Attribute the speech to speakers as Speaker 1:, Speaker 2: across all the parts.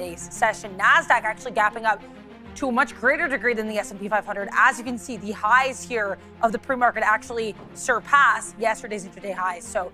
Speaker 1: today's session. NASDAQ actually gapping up to a much greater degree than the S&P 500. As you can see, the highs here of the pre-market actually surpass yesterday's intraday highs. So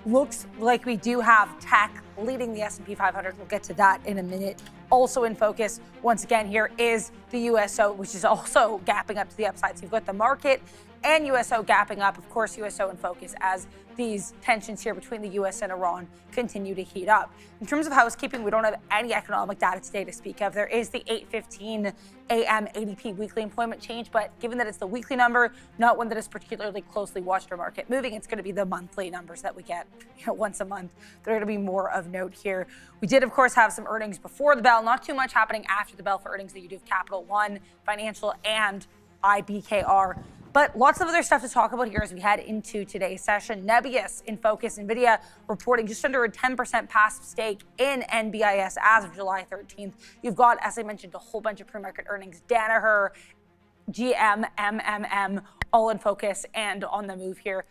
Speaker 1: looks like we do have tech leading the S&P 500. We'll get to that in a minute. Also in focus, once again, here is the USO, which is also gapping up to the upside. So you've got the market and USO gapping up. Of course, USO in focus as these tensions here between the US and Iran continue to heat up. In terms of housekeeping, we don't have any economic data today to speak of. There is the 8:15 a.m. ADP weekly employment change, but given that it's the weekly number, not one that is particularly closely watched or market moving, it's going to be the monthly numbers that we get once a month. They're going to be more of note here. We did, of course, have some earnings before the bell. Not too much happening after the bell for earnings that you do have Capital One, Financial, and IBKR. But lots of other stuff to talk about here as we head into today's session. Nebius in focus. NVIDIA reporting just under a 10% passive stake in NBIS as of July 13th. You've got, as I mentioned, a whole bunch of pre-market earnings. Danaher, GM, MMM, all in focus and on the move here.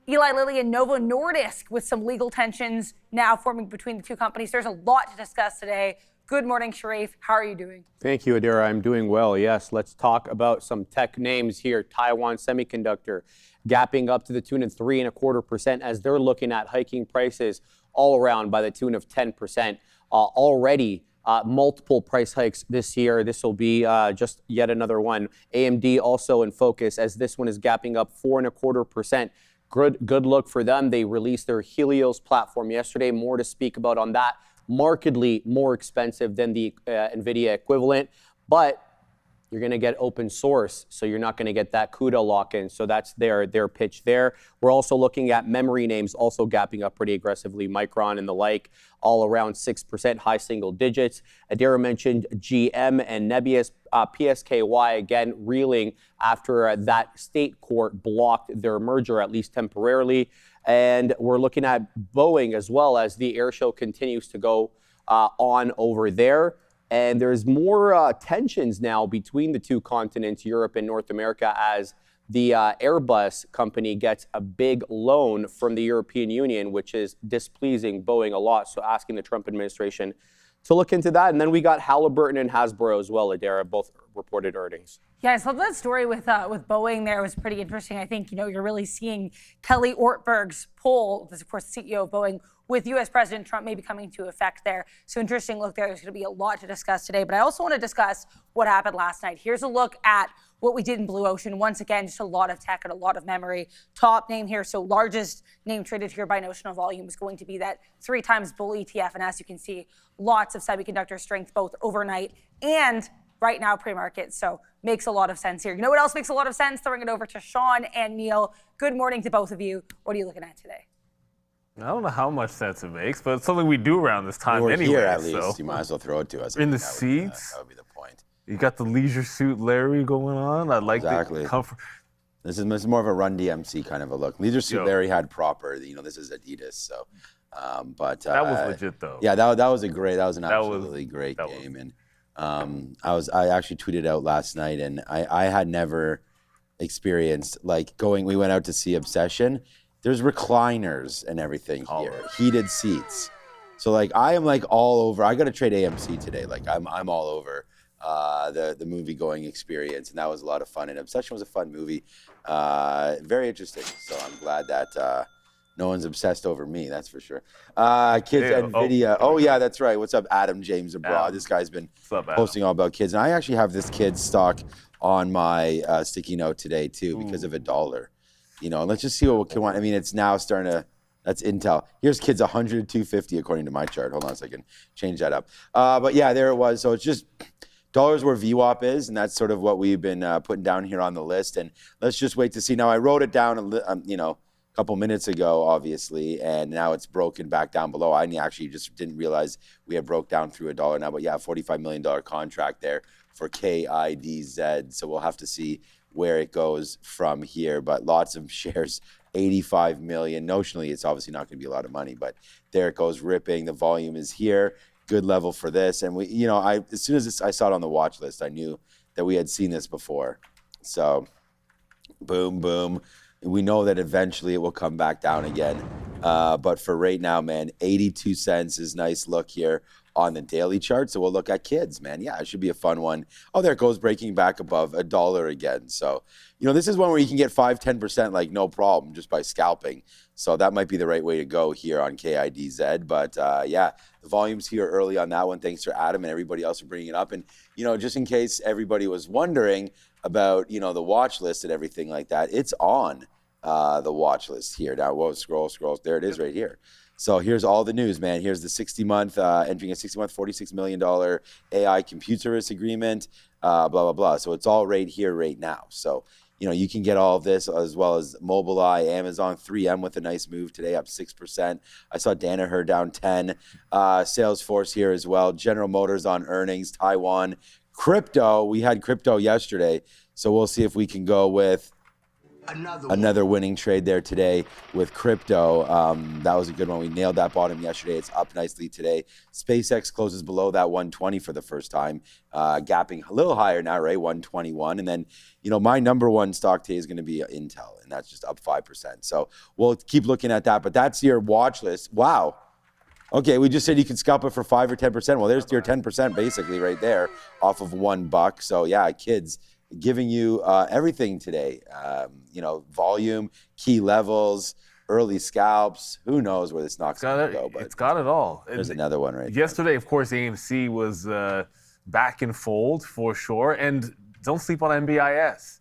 Speaker 1: Eli Lilly and Novo Nordisk with some legal tensions now forming between the two companies. There's a lot to discuss today. Good morning, Sharif. How are you doing?
Speaker 2: Thank you, Adira. I'm doing well. Yes, let's talk about some tech names here. Taiwan Semiconductor gapping up to the tune of 3.25% as they're looking at hiking prices all around by the tune of 10%. Already multiple price hikes this year. This will be just yet another one. AMD also in focus as this one is gapping up 4.25%. Good look for them. They released their Helios platform yesterday. More to speak about on that. Markedly more expensive than the NVIDIA equivalent, but you're going to get open source, so you're not going to get that CUDA lock-in. So that's their pitch there. We're also looking at memory names also gapping up pretty aggressively. Micron and the like, all around 6%, high single digits. Adira mentioned GM and Nebius. PSKY, again, reeling after that state court blocked their merger, at least temporarily. And we're looking at Boeing as well as the air show continues to go on over there. And there's more tensions now between the two continents, Europe and North America, as the Airbus company gets a big loan from the European Union, which is displeasing Boeing a lot. So asking the Trump administration to look into that. And then we got Halliburton and Hasbro as well, Adira, both reported earnings.
Speaker 1: Yeah, I saw that story with Boeing there. It was pretty interesting. I think, you're really seeing Kelly Ortberg's poll, this is, of course, the CEO of Boeing, with U.S. President Trump maybe coming into effect there. So interesting look there. There's going to be a lot to discuss today. But I also want to discuss what happened last night. Here's a look at what we did in Blue Ocean. Once again, just a lot of tech and a lot of memory. Top name here, so largest name traded here by notional volume is going to be that 3x bull ETF. And as you can see, lots of semiconductor strength both overnight and right now pre-market. So makes a lot of sense here. You know what else makes a lot of sense? Throwing it over to Sean and Neil. Good morning to both of you. What are you looking at today?
Speaker 3: I don't know how much sense it makes, but it's something we do around this time
Speaker 4: We're
Speaker 3: anyway.
Speaker 4: Here at least.
Speaker 3: So.
Speaker 4: You might as well throw it to us.
Speaker 3: In the seats.
Speaker 4: That would be the point.
Speaker 3: You got the leisure suit Larry going on. I like
Speaker 4: exactly.
Speaker 3: the comfort.
Speaker 4: This is more of a Run DMC kind of a look. Leisure suit Larry had proper. This is Adidas. So, but
Speaker 3: that was legit though.
Speaker 4: Yeah, that was an absolutely great game. And I actually tweeted out last night, and I had never experienced we went out to see Obsession. There's recliners and everything here, heated seats. So I am all over. I got to trade AMC today. I'm all over the movie going experience, and that was a lot of fun. And Obsession was a fun movie, very interesting. So I'm glad that no one's obsessed over me. That's for sure. Kids, NVIDIA. Oh yeah, that's right. What's up, Adam James abroad? This guy's been posting all about kids, and I actually have this kid's stock on my sticky note today too because of $1. And let's just see what we can want. I mean, it's now starting to, that's Intel. Here's kids 100, 250 according to my chart. Hold on a second, change that up. But yeah, there it was. So it's just dollars where VWAP is, and that's sort of what we've been putting down here on the list. And let's just wait to see. Now I wrote it down, a couple minutes ago, obviously, and now it's broken back down below. I actually just didn't realize we had broke down through $1 now. But yeah, $45 million contract there for KIDZ. So we'll have to see where it goes from here, but lots of shares, 85 million. Notionally, it's obviously not going to be a lot of money, but there it goes, ripping. The volume is here, good level for this. And we, as soon as I saw it on the watch list, I knew that we had seen this before. So, boom, boom. We know that eventually it will come back down again. But for right now, man, 82 cents is nice look here on the daily chart. So we'll look at kids, man. Yeah, it should be a fun one. Oh, there it goes, breaking back above $1 again. So, this is one where you can get 5-10% like no problem just by scalping. So that might be the right way to go here on KIDZ. But yeah, the volume's here early on that one. Thanks to Adam and everybody else for bringing it up. And, just in case everybody was wondering about, the watch list and everything like that, it's on the watch list here. Now, whoa, scroll. There it is right here. So here's all the news, man. Here's the 60-month, entering a 60-month, $46 million AI compute service agreement, blah, blah, blah. So it's all right here, right now. So, you can get all of this as well as Mobileye, Amazon, 3M with a nice move today, up 6%. I saw Danaher down 10. Salesforce here as well. General Motors on earnings, Taiwan. Crypto, we had crypto yesterday. So we'll see if we can go with another winning trade there today with crypto. That was a good one. We nailed that bottom yesterday. It's up nicely today. SpaceX closes below that 120 for the first time, gapping a little higher now, right? 121. And then, my number one stock today is going to be Intel, and that's just up 5%. So we'll keep looking at that. But that's your watch list. Wow. Okay, we just said you can scalp it for 5 or 10%. Well, there's your 10% basically right there off of $1. So yeah, kids, giving you everything today, volume, key levels, early scalps. Who knows where this stock's going to go? But
Speaker 3: it's got it all.
Speaker 4: There's another one right
Speaker 3: yesterday, of course, AMC was back in fold for sure. And don't sleep on NBIS.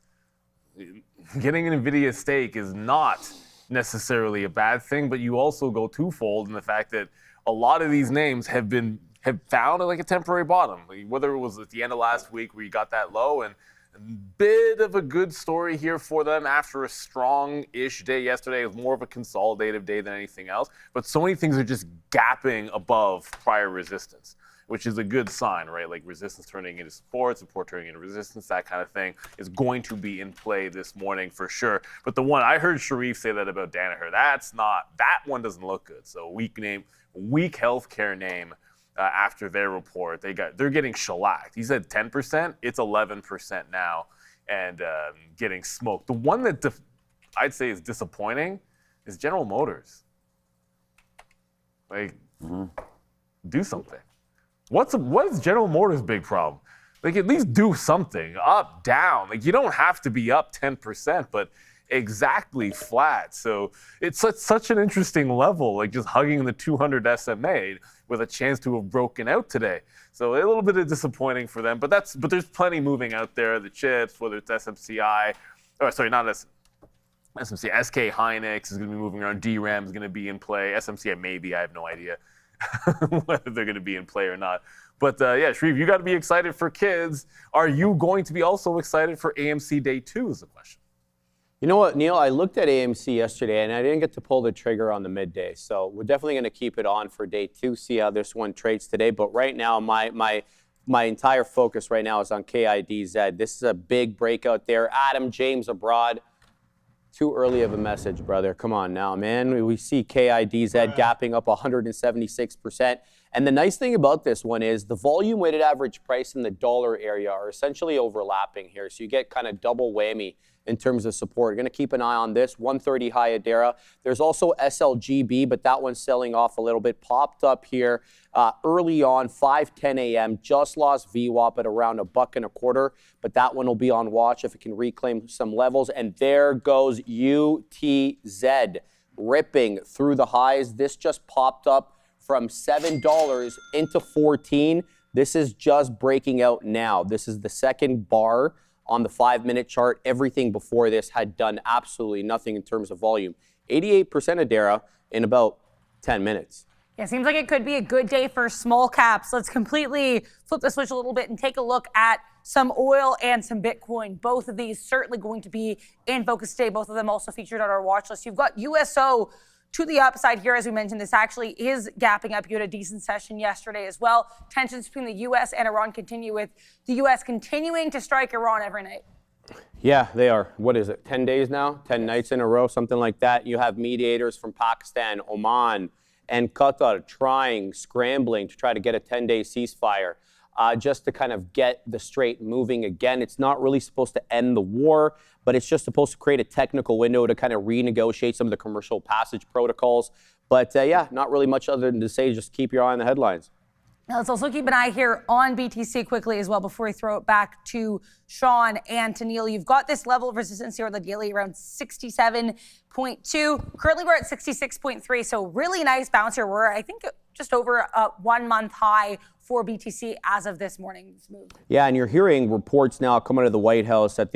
Speaker 3: Getting an NVIDIA stake is not necessarily a bad thing, but you also go twofold in the fact that a lot of these names have found like a temporary bottom. Whether it was at the end of last week where you got that low, and bit of a good story here for them after a strong-ish day yesterday. It was more of a consolidative day than anything else. But so many things are just gapping above prior resistance, which is a good sign, right? Like resistance turning into support turning into resistance, that kind of thing is going to be in play this morning for sure. But the one I heard Sharif say that about Danaher, that one doesn't look good. So weak healthcare name. After their report, they're getting shellacked. He said 10%, it's 11% now, and getting smoked. The one that I'd say is disappointing is General Motors. Do something. What is General Motors' big problem? At least do something. Up, down. You don't have to be up 10%, but exactly flat. So it's such an interesting level, just hugging the 200 SMA with a chance to have broken out today. So a little bit of disappointing for them, but there's plenty moving out there. The chips, whether it's SMCI, SMCI, SK Hynix is going to be moving around. DRAM is going to be in play. SMCI maybe, I have no idea whether they're going to be in play or not. But yeah, Shreve, you got to be excited for kids. Are you going to be also excited for AMC Day 2 is the question.
Speaker 2: You know what, Neil? I looked at AMC yesterday, and I didn't get to pull the trigger on the midday. So we're definitely going to keep it on for Day 2, see how this one trades today. But right now, my entire focus right now is on KIDZ. This is a big breakout there. Adam James abroad. Too early of a message, brother. Come on now, man. We see KIDZ gapping up 176%. And the nice thing about this one is the volume weighted average price and the dollar area are essentially overlapping here. So you get kind of double whammy in terms of support. You're going to keep an eye on this. 130 high Adera. There's also SLGB, but that one's selling off a little bit. Popped up here early on, 5:10 a.m. Just lost VWAP at around $1.25, but that one will be on watch if it can reclaim some levels. And there goes UTZ ripping through the highs. This just popped up from $7 into 14. This is just breaking out now. This is the second bar on the 5-minute chart. Everything before this had done absolutely nothing in terms of volume. 88% Adera in about 10 minutes.
Speaker 1: Yeah, seems like it could be a good day for small caps. Let's completely flip the switch a little bit and take a look at some oil and some Bitcoin. Both of these certainly going to be in focus today. Both of them also featured on our watch list. You've got USO to the upside here, as we mentioned. This actually is gapping up. You had a decent session yesterday as well. Tensions between the U.S. and Iran continue, with the U.S. continuing to strike Iran every night.
Speaker 2: Yeah, they are. What is it, 10 days now? 10 nights in a row, something like that. You have mediators from Pakistan, Oman, and Qatar scrambling to try to get a 10-day ceasefire just to kind of get the Strait moving again. It's not really supposed to end the war, but it's just supposed to create a technical window to kind of renegotiate some of the commercial passage protocols. But yeah, not really much other than to say just keep your eye on the headlines.
Speaker 1: Now let's also keep an eye here on BTC quickly as well before we throw it back to Sean and to Neil. You've got this level of resistance here on the daily around 67.2. Currently we're at 66.3, so really nice bounce here. We're, I think, just over a 1 month high for BTC as of this morning's move.
Speaker 2: Yeah, and you're hearing reports now coming out of the White House that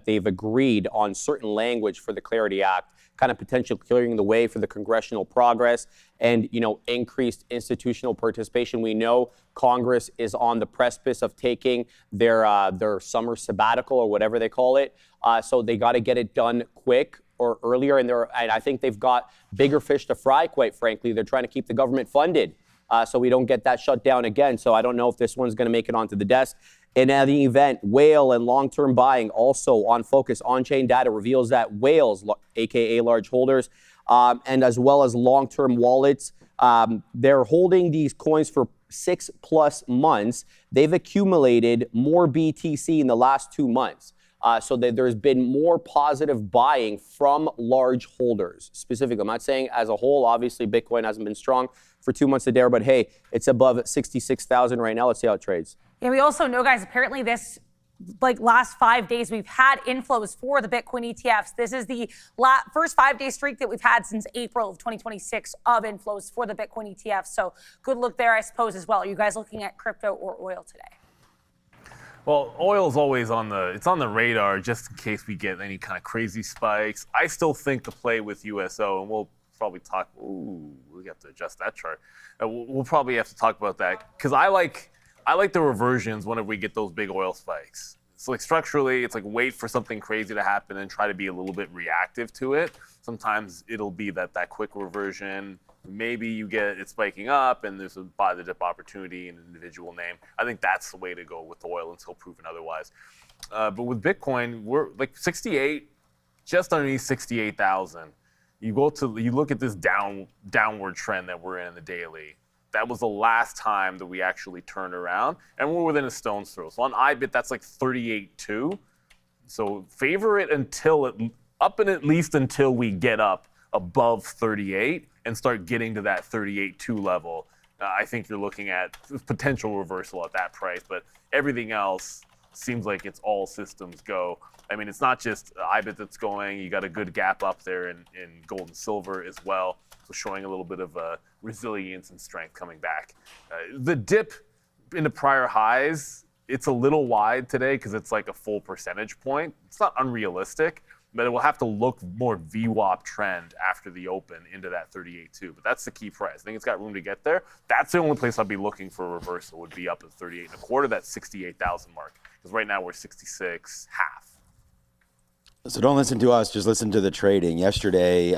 Speaker 2: they've agreed on certain language for the Clarity Act, kind of potentially clearing the way for the congressional progress and, increased institutional participation. We know Congress is on the precipice of taking their summer sabbatical or whatever they call it. So they got to get it done quick or earlier. And I think they've got bigger fish to fry, quite frankly. They're trying to keep the government funded so we don't get that shut down again. So I don't know if this one's going to make it onto the desk. In the event, whale and long-term buying also on focus. On-chain data reveals that whales, aka large holders, and as well as long-term wallets, they're holding these coins for 6+ months. They've accumulated more BTC in the last 2 months. So there's been more positive buying from large holders. Specifically, I'm not saying as a whole. Obviously, Bitcoin hasn't been strong for 2 months there, but hey, it's above 66,000 right now. Let's see how it trades.
Speaker 1: And we also know, guys, apparently this last 5 days, we've had inflows for the Bitcoin ETFs. This is the first 5-day streak that we've had since April of 2026 of inflows for the Bitcoin ETFs. So good look there, I suppose, as well. Are you guys looking at crypto or oil today?
Speaker 3: Well, oil's always on the radar just in case we get any kind of crazy spikes. I still think the play with USO, and we'll probably talk, we have to adjust that chart. We'll probably have to talk about that because I like the reversions whenever we get those big oil spikes. So like structurally, it's like wait for something crazy to happen and try to be a little bit reactive to it. Sometimes it'll be that quick reversion. Maybe you get it spiking up and there's a buy the dip opportunity in an individual name. I think that's the way to go with oil until proven otherwise. But with Bitcoin, we're like 68, just underneath 68,000. You look at this downward trend that we're in the daily. That was the last time that we actually turned around, and we're within a stone's throw. So on IBIT, that's like 38.2. So favor it at least until we get up above 38 and start getting to that 38.2 level. I think you're looking at potential reversal at that price, but everything else seems like it's all systems go. I mean, it's not just IBIT that's going. You got a good gap up there in gold and silver as well. So showing a little bit of resilience and strength coming back. The dip into prior highs, it's a little wide today because it's like a full percentage point. It's not unrealistic, but it will have to look more VWAP trend after the open into that 38.2. But that's the key price. I think it's got room to get there. That's the only place I'd be looking for a reversal would be up at 38.25, that 68,000 mark. Because right now we're 66.5.
Speaker 4: So don't listen to us, just listen to the trading. Yesterday,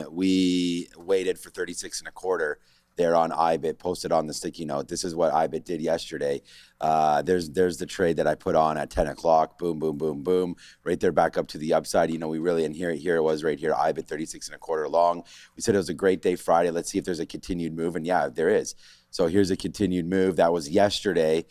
Speaker 4: we waited for 36.25 there on IBIT, posted on the sticky note. This is what IBIT did yesterday. There's the trade that I put on at 10 o'clock. Boom, boom, boom, boom. Right there back up to the upside. We really, and here it was right here, IBIT 36.25 long. We said it was a great day Friday. Let's see if there's a continued move. And yeah, there is. So here's a continued move. That was yesterday.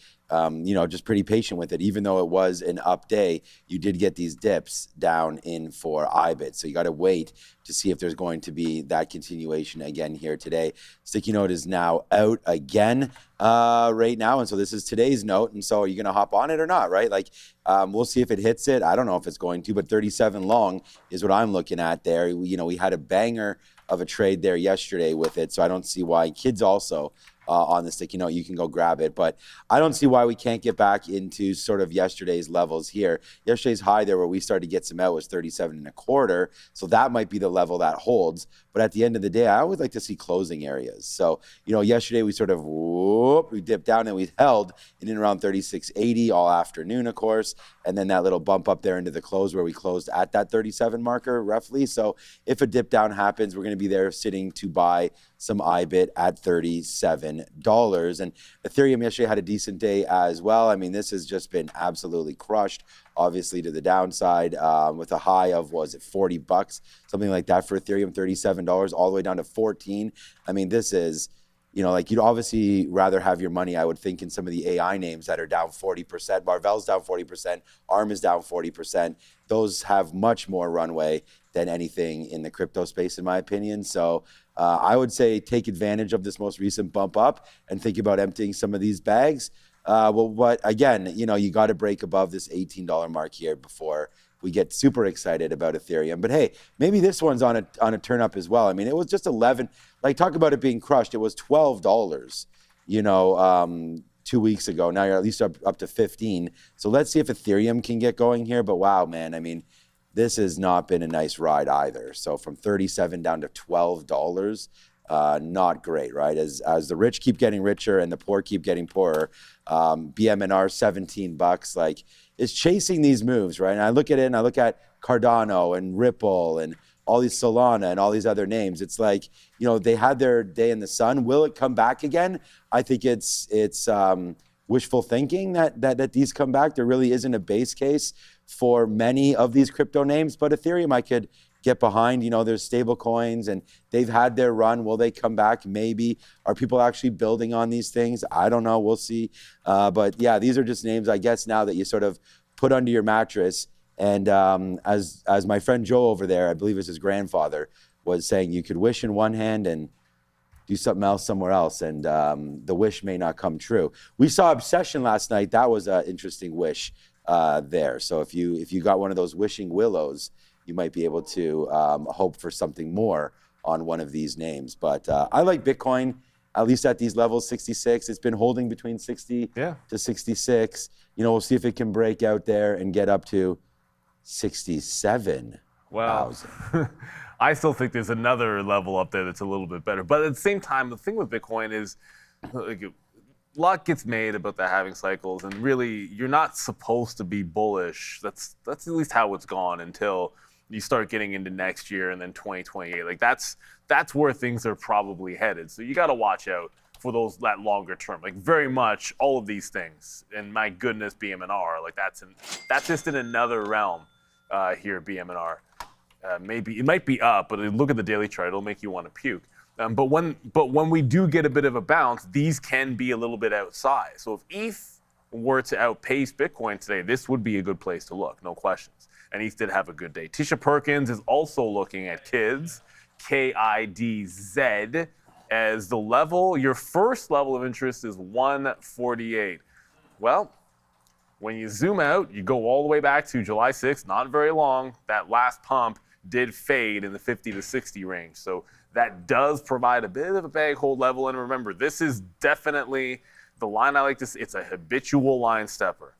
Speaker 4: Just pretty patient with it. Even though it was an up day, you did get these dips down in for IBIT. So you got to wait to see if there's going to be that continuation again here today. Sticky note is now out again right now. And so this is today's note. And so are you going to hop on it or not, right? We'll see if it hits it. I don't know if it's going to, but 37 long is what I'm looking at there. We had a banger of a trade there yesterday with it. So I don't see why. Kids also on the sticky note, you can go grab it. But I don't see why we can't get back into sort of yesterday's levels here. Yesterday's high there where we started to get some out was 37.25. So that might be the level that holds. But at the end of the day, I always like to see closing areas. So, yesterday we sort of, we dipped down and we held in and around 36.80 all afternoon, of course. And then that little bump up there into the close where we closed at that 37 marker roughly. So if a dip down happens, we're going to be there sitting to buy some IBIT at $37. And Ethereum yesterday had a decent day as well. I mean, this has just been absolutely crushed, obviously to the downside with a high of, was it $40, something like that for Ethereum, $37 all the way down to 14. I mean, this is like you'd obviously rather have your money, I would think, in some of the AI names that are down 40%. Marvell's down 40%. ARM is down 40%. Those have much more runway than anything in the crypto space, in my opinion. So I would say take advantage of this most recent bump up and think about emptying some of these bags. But again, you got to break above this $18 mark here before we get super excited about Ethereum. But hey, maybe this one's on a turn up as well. I mean, it was just 11. Like, talk about it being crushed. It was $12, 2 weeks ago. Now you're at least up to 15. So let's see if Ethereum can get going here. But wow, man, I mean, this has not been a nice ride either. So from 37 down to $12, not great, right? As the rich keep getting richer and the poor keep getting poorer, BMNR $17, like, is chasing these moves, right? And I look at it and I look at Cardano and Ripple and all these Solana and all these other names. It's like, they had their day in the sun. Will it come back again? I think it's wishful thinking that these come back. There really isn't a base case for many of these crypto names, but Ethereum I could get behind. There's stable coins and they've had their run. Will they come back? Maybe. Are people actually building on these things? I don't know. We'll see. But yeah, these are just names, I guess, now that you sort of put under your mattress. And as my friend Joe over there, I believe it's his grandfather, was saying, you could wish in one hand and do something else somewhere else, and the wish may not come true. We saw Obsession last night. That was an interesting wish there. So if you got one of those wishing willows, you might be able to hope for something more on one of these names. But I like Bitcoin, at least at these levels, 66. It's been holding between 60 to 66. We'll see if it can break out there and get up to 67,000.
Speaker 3: Well, I still think there's another level up there that's a little bit better. But at the same time, the thing with Bitcoin is, like, a lot gets made about the halving cycles, and really, you're not supposed to be bullish. That's at least how it's gone until you start getting into next year and then 2028. Like, that's where things are probably headed. So you got to watch out for that longer term. Like, very much all of these things. And my goodness, BMNR, like that's just in another realm here, BMNR. Maybe it might be up, but look at the daily chart; it'll make you want to puke. But when we do get a bit of a bounce, these can be a little bit outsized. So if ETH were to outpace Bitcoin today, this would be a good place to look, no questions. And ETH did have a good day. Tisha Perkins is also looking at KIDZ, KIDZ, as the level. Your first level of interest is 148. Well, when you zoom out, you go all the way back to July 6th, not very long. That last pump did fade in the 50 to 60 range. So that does provide a bit of a bag hold level. And remember, this is definitely the line I like to see. It's a habitual line stepper.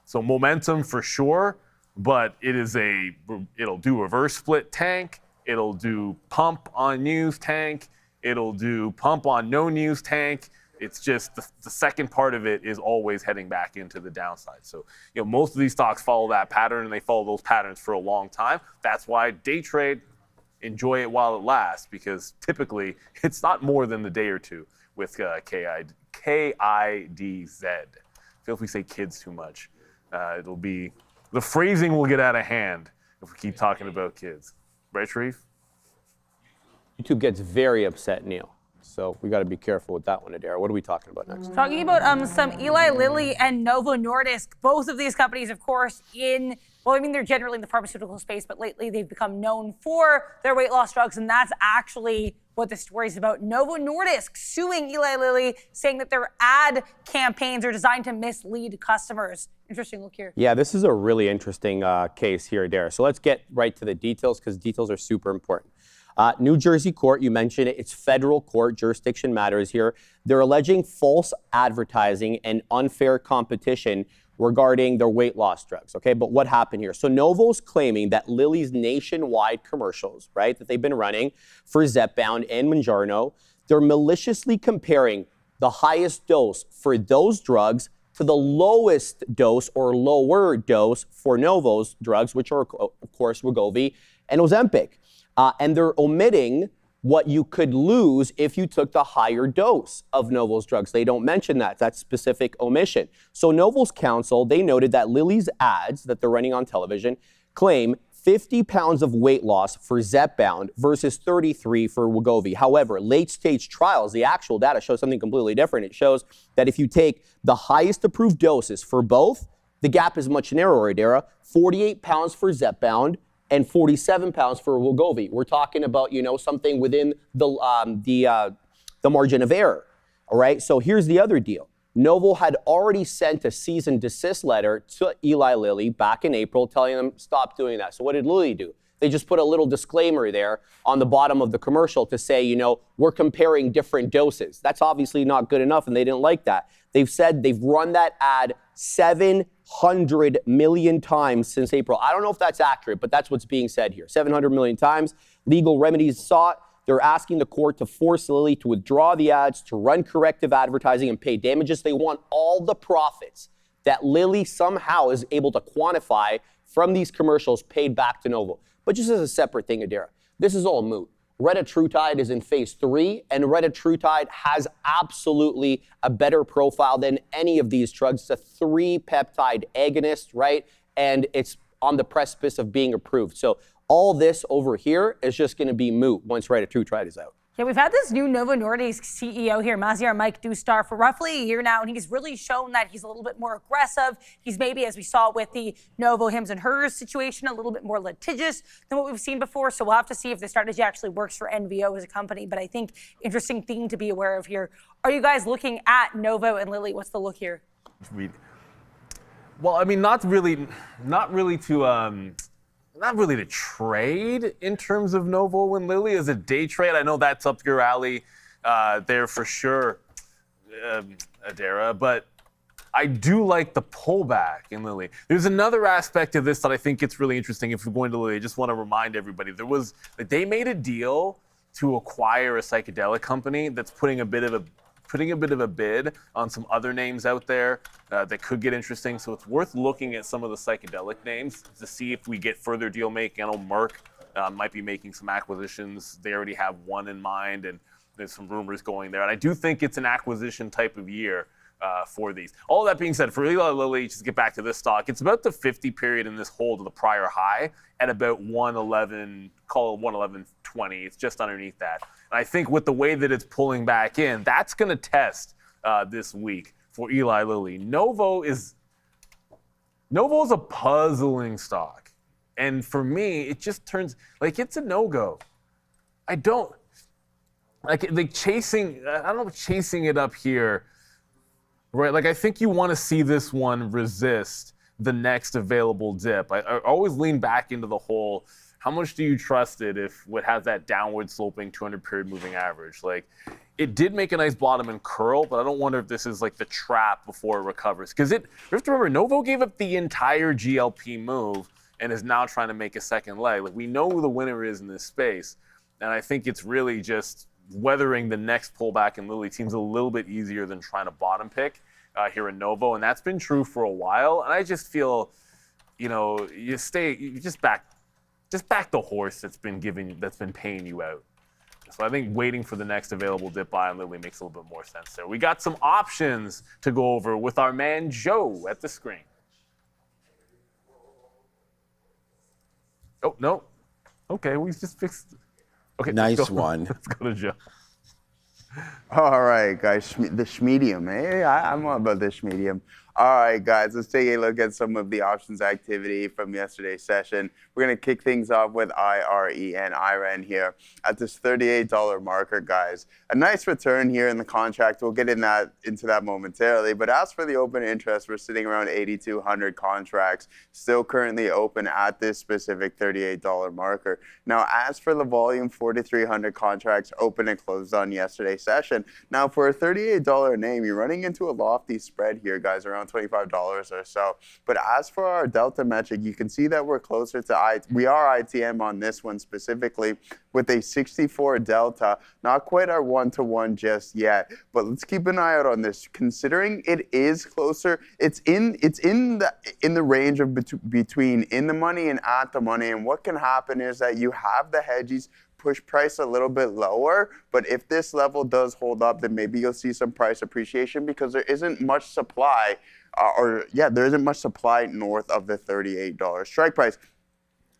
Speaker 3: So momentum for sure, but it'll do reverse split tank. It'll do pump on news tank. It'll do pump on no news tank. It's just the second part of it is always heading back into the downside. So, most of these stocks follow that pattern, and they follow those patterns for a long time. That's why day trade, enjoy it while it lasts, because typically it's not more than the day or two with KIDZ. Feel if we say kids too much, the phrasing will get out of hand if we keep talking about kids. Right, Sharif?
Speaker 2: YouTube gets very upset, Neil. So we got to be careful with that one, Adair. What are we talking about next?
Speaker 1: Talking about some Eli Lilly and Novo Nordisk. Both of these companies, of course, they're generally in the pharmaceutical space, but lately they've become known for their weight loss drugs, and that's actually what the story is about. Novo Nordisk suing Eli Lilly, saying that their ad campaigns are designed to mislead customers. Interesting look here. Yeah,
Speaker 2: this is a really interesting case here, Adair. So let's get right to the details, because details are super important. New Jersey court, you mentioned it, it's federal court, jurisdiction matters here. They're alleging false advertising and unfair competition regarding their weight loss drugs, okay? But what happened here? So Novo's claiming that Lilly's nationwide commercials, right, that they've been running for Zepbound and Mounjaro, they're maliciously comparing the highest dose for those drugs to the lowest dose or lower dose for Novo's drugs, which are, of course, Wegovy and Ozempic. And they're omitting what you could lose if you took the higher dose of Novo's drugs. They don't mention that. That's specific omission. So Novo's counsel, they noted that Lilly's ads that they're running on television claim 50 pounds of weight loss for Zepbound versus 33 for Wegovy. However, late-stage trials, the actual data shows something completely different. It shows that if you take the highest approved doses for both, the gap is much narrower, Dara. 48 pounds for Zepbound and 47 pounds for Wegovy. We're talking about, you know, something within the margin of error. All right. So here's the other deal. Novo had already sent a cease and desist letter to Eli Lilly back in April telling them stop doing that. So what did Lilly do? They just put a little disclaimer there on the bottom of the commercial to say, you know, we're comparing different doses. That's obviously not good enough, and they didn't like that. They've said they've run that ad 700 million times since April. I don't know if that's accurate, but that's what's being said here. 700 million times. Legal remedies sought. They're asking the court to force Lilly to withdraw the ads, to run corrective advertising and pay damages. They want all the profits that Lilly somehow is able to quantify from these commercials paid back to Novo. But just as a separate thing, Adara, this is all moot. Retatrutide is in phase 3, and Retatrutide has absolutely a better profile than any of these drugs. It's a 3-peptide agonist, right? And it's on the precipice of being approved. So all this over here is just going to be moot once Retatrutide is out.
Speaker 1: Yeah, we've had this new Novo Nordisk CEO here, Maziar Mike Dustar, for roughly a year now, and he's really shown that he's a little bit more aggressive. He's maybe, as we saw with the Novo hims and hers situation, a little bit more litigious than what we've seen before. So we'll have to see if the strategy actually works for NVO as a company. But I think interesting thing to be aware of here. Are you guys looking at Novo and Lilly? What's the look here?
Speaker 3: Well, I mean, not really to trade in terms of Novo and Lilly as a day trade. I know that's up your alley there for sure, Adara, but I do like the pullback in Lilly. There's another aspect of this that I think it's really interesting. If we're going to Lilly, I just want to remind everybody, they made a deal to acquire a psychedelic company that's putting a bit of a bid on some other names out there that could get interesting. So it's worth looking at some of the psychedelic names to see if we get further deal making. I know Merck might be making some acquisitions. They already have one in mind, and there's some rumors going there. And I do think it's an acquisition type of year for these. All that being said, for Eli Lilly, just to get back to this stock, it's about the 50 period in this hold of the prior high at about 111, call it 111.20. It's just underneath that. And I think with the way that it's pulling back in, that's going to test this week for Eli Lilly. Novo is a puzzling stock. And for me, it just turns, like, it's a no-go. I don't chasing it up here. Right, like I think you want to see this one resist the next available dip. I always lean back into the whole, how much do you trust it if it has that downward sloping 200 period moving average? Like, it did make a nice bottom and curl, but I don't wonder if this is like the trap before it recovers. Because you have to remember, Novo gave up the entire GLP move and is now trying to make a second leg. Like, we know who the winner is in this space, and I think it's really just weathering the next pullback in Lilly seems a little bit easier than trying to bottom pick here in Novo, and that's been true for a while. And I just feel, you just back the horse that's been paying you out. So I think waiting for the next available dip buy on Lilly makes a little bit more sense there. We got some options to go over with our man Joe at the screen. Oh no, okay, we just fixed. Okay,
Speaker 4: nice one.
Speaker 3: Let's go to Joe.
Speaker 5: All right, guys, the Schmedium. Hey, I'm all about the Schmedium. All right, guys, let's take a look at some of the options activity from yesterday's session. We're going to kick things off with IREN here at this $38 marker, guys. A nice return here in the contract. We'll get into that momentarily. But as for the open interest, we're sitting around 8,200 contracts, still currently open at this specific $38 marker. Now, as for the volume, 4,300 contracts open and closed on yesterday's session. Now, for a $38 name, you're running into a lofty spread here, guys, around $25 or so. But as for our delta metric, you can see that we're closer to we are ITM on this one specifically with a 64 delta. Not quite our 1-to-1 just yet, but let's keep an eye out on this. Considering it is closer, it's in the range of between in the money and at the money. And what can happen is that you have the hedges push price a little bit lower, but if this level does hold up, then maybe you'll see some price appreciation because there isn't much supply, there isn't much supply north of the $38 strike price.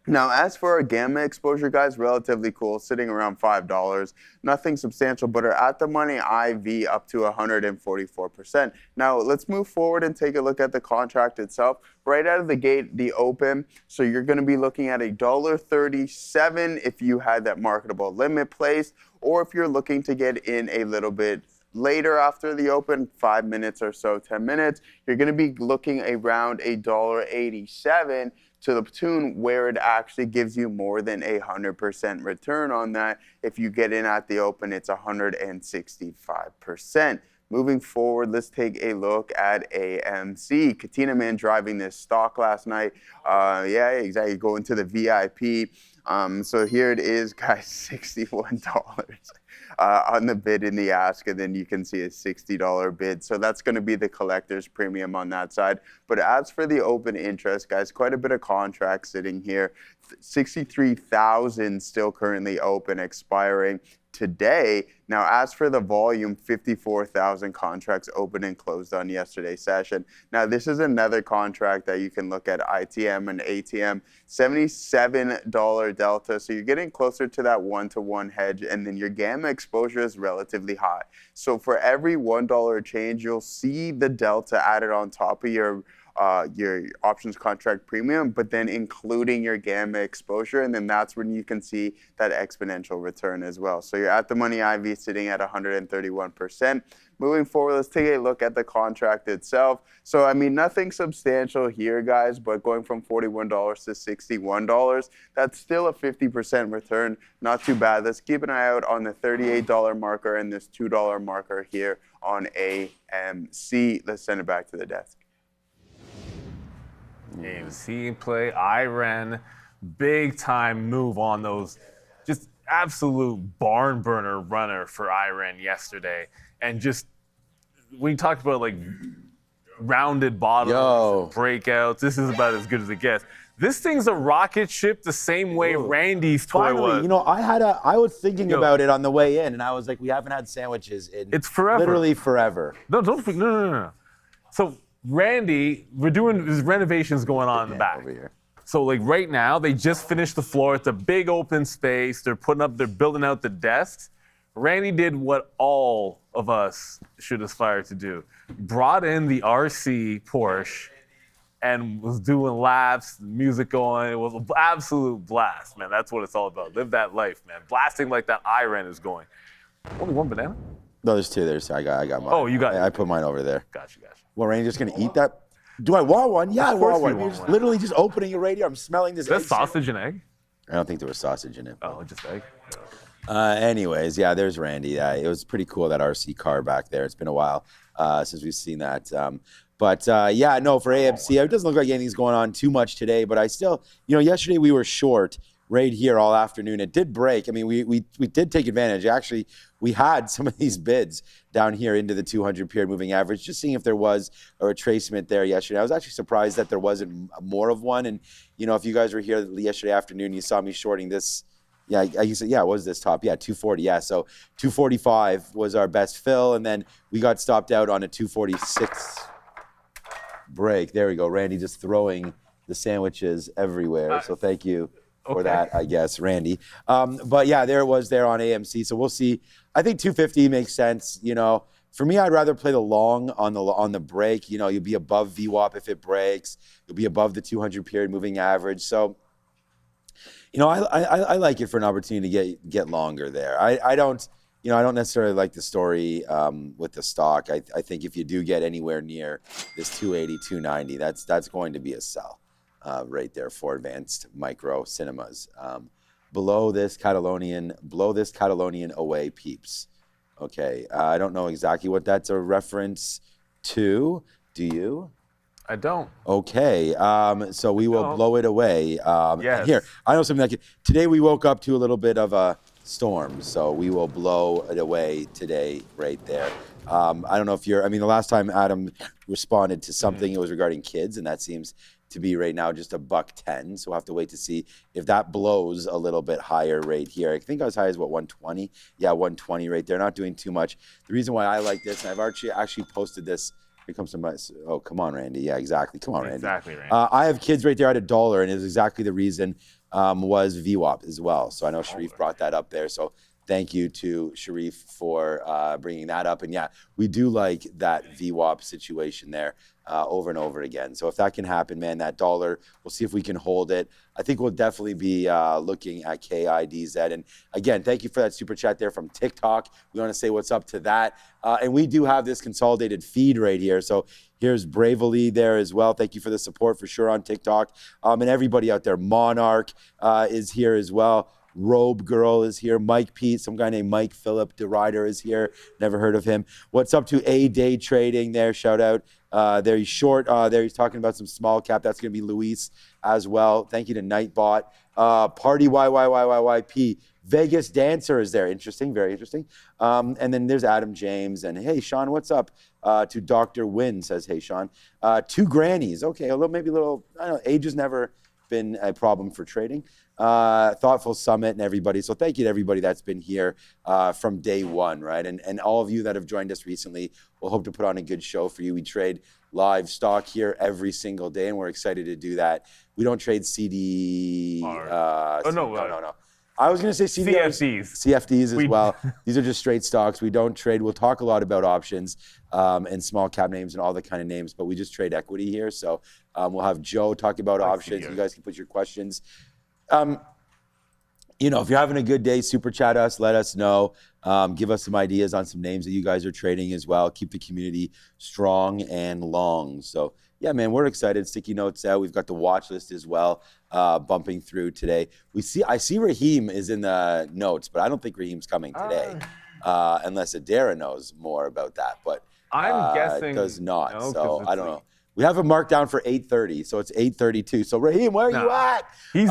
Speaker 5: Now, as for our gamma exposure, guys, relatively cool, sitting around $5. Nothing substantial, but our at-the-money IV up to 144%. Now, let's move forward and take a look at the contract itself. Right out of the gate, the open, so you're going to be looking at $1.37 if you had that marketable limit placed, or if you're looking to get in a little bit later after the open, 5 minutes or so, 10 minutes, you're going to be looking around $1.87 to the tune where it actually gives you more than 100% return on that. If you get in at the open, it's 165%. Moving forward, let's take a look at AMC. Katina Man driving this stock last night. Yeah, exactly, going to the VIP. So here it is, guys, $61 on the bid and the ask, and then you can see a $60 bid. So that's going to be the collector's premium on that side. But as for the open interest, guys, quite a bit of contracts sitting here. 63,000 still currently open, expiring today. Now, as for the volume, 54,000 contracts open and closed on yesterday's session. Now, this is another contract that you can look at, ITM and ATM, $77 delta. So you're getting closer to that 1-to-1 hedge, and then your gamma exposure is relatively high. So for every $1 change, you'll see the delta added on top of your options contract premium, but then including your gamma exposure, and then that's when you can see that exponential return as well. So you're at the money IV sitting at 131%. Moving forward, let's take a look at the contract itself. So, I mean, nothing substantial here, guys, but going from $41 to $61, that's still a 50% return. Not too bad. Let's keep an eye out on the $38 marker and this $2 marker here on AMC. Let's send it back to the desk.
Speaker 3: AMC in play, IREN, big time move on those. Just absolute barn burner runner for IREN yesterday. And just, we talked about like rounded bottoms, breakouts. This is about as good as it gets. This thing's a rocket ship the same way Randy's toy was.
Speaker 4: You know, I was thinking about it on the way in, and I was like, we haven't had sandwiches in literally forever.
Speaker 3: No. So Randy, there's renovations going on in the back.
Speaker 4: Over here.
Speaker 3: So like right now, they just finished the floor. It's a big open space. They're building out the desks. Randy did what all of us should aspire to do. Brought in the RC Porsche and was doing laps, music going. It was an absolute blast, man. That's what it's all about. Live that life, man. Blasting like that IREN is going. Only one banana?
Speaker 4: No, there's two. I got mine.
Speaker 3: Oh, you got it.
Speaker 4: I put mine over there.
Speaker 3: Gotcha.
Speaker 4: Well, Randy just gonna eat that? Do I want one? Yeah, I want one. You're just literally just opening it right here. I'm smelling this.
Speaker 3: Is that sausage and egg?
Speaker 4: I don't think there was sausage in it.
Speaker 3: Oh, just egg?
Speaker 4: Anyways, yeah, there's Randy. It was pretty cool, that RC car back there. It's been a while since we've seen that. Yeah, no, for AMC, it doesn't look like anything's going on too much today, but I still, yesterday we were short right here all afternoon. It did break. I mean, we did take advantage. Actually, we had some of these bids down here into the 200 period moving average, just seeing if there was a retracement there yesterday. I was actually surprised that there wasn't more of one. And, if you guys were here yesterday afternoon, you saw me shorting this. Yeah, you said, it was this top. Yeah, 240. Yeah, so 245 was our best fill. And then we got stopped out on a 246 break. There we go. Randy just throwing the sandwiches everywhere. So thank you for that, I guess, Randy. But yeah, there it was there on AMC. So we'll see. I think 250 makes sense. For me, I'd rather play the long on the break. You'll be above VWAP if it breaks. You'll be above the 200 period moving average. So, I like it for an opportunity to get longer there. I don't necessarily like the story with the stock. I think if you do get anywhere near this 280, 290, that's going to be a sell. Right there for advanced micro cinemas. Below this Catalonian away peeps. Okay, I don't know exactly what that's a reference to. Do you?
Speaker 3: I don't.
Speaker 4: Okay, so we will blow it away.
Speaker 3: Yes.
Speaker 4: Here, I know something like today we woke up to a little bit of a storm, so we will blow it away today right there. I don't know if the last time Adam responded to something, it was regarding kids, and that seems to be right now just $110. So we'll have to wait to see if that blows a little bit higher right here. I think I was high as 120? Yeah, 120 right there. Not doing too much. The reason why I like this, and I've actually posted this. Here comes somebody. Oh, come on, Randy. Yeah, exactly. Come on, Randy.
Speaker 3: Exactly, Randy.
Speaker 4: I have kids right there at $1, and it's exactly the reason was VWAP as well. So I know Sharif brought that up there. So thank you to Sharif for bringing that up. And yeah, we do like that VWAP situation there over and over again. So if that can happen, man, that dollar, we'll see if we can hold it. I think we'll definitely be looking at KIDZ. And again, thank you for that super chat there from TikTok. We want to say what's up to that. And we do have this consolidated feed right here. So here's Bravely there as well. Thank you for the support for sure on TikTok. And everybody out there, Monarch is here as well. Robe Girl is here. Mike Pete, some guy named Mike Phillip DeRider is here. Never heard of him. What's up to A Day Trading there? Shout out. There he's short. There he's talking about some small cap. That's going to be Luis as well. Thank you to Nightbot. Party YYYYYP. Vegas Dancer is there. Interesting. Very interesting. And then there's Adam James. And hey, Sean, what's up? To Dr. Wynn says, hey, Sean. Two grannies. Okay, maybe a little, I don't know, age has never been a problem for trading. Thoughtful Summit and everybody. So thank you to everybody that's been here from day one, right? And all of you that have joined us recently, we'll hope to put on a good show for you. We trade live stock here every single day, and we're excited to do that. We don't trade CD. No. I was going to say CFDs as well. These are just straight stocks. We don't trade. We'll talk a lot about options and small cap names and all the kind of names, but we just trade equity here. So we'll have Joe talk about options. You guys can put your questions. You know, if you're having a good day, super chat us, let us know. Give us some ideas on some names that you guys are trading as well. Keep the community strong and long. So yeah, man, we're excited. Sticky notes out. We've got the watch list as well, bumping through today. I see Raheem is in the notes, but I don't think Raheem's coming today, unless Adara knows more about that. But
Speaker 3: I'm guessing
Speaker 4: does not. No, so I don't know. We have him marked down for 8:30, so it's 8:32. So Raheem, where are you at?
Speaker 3: It's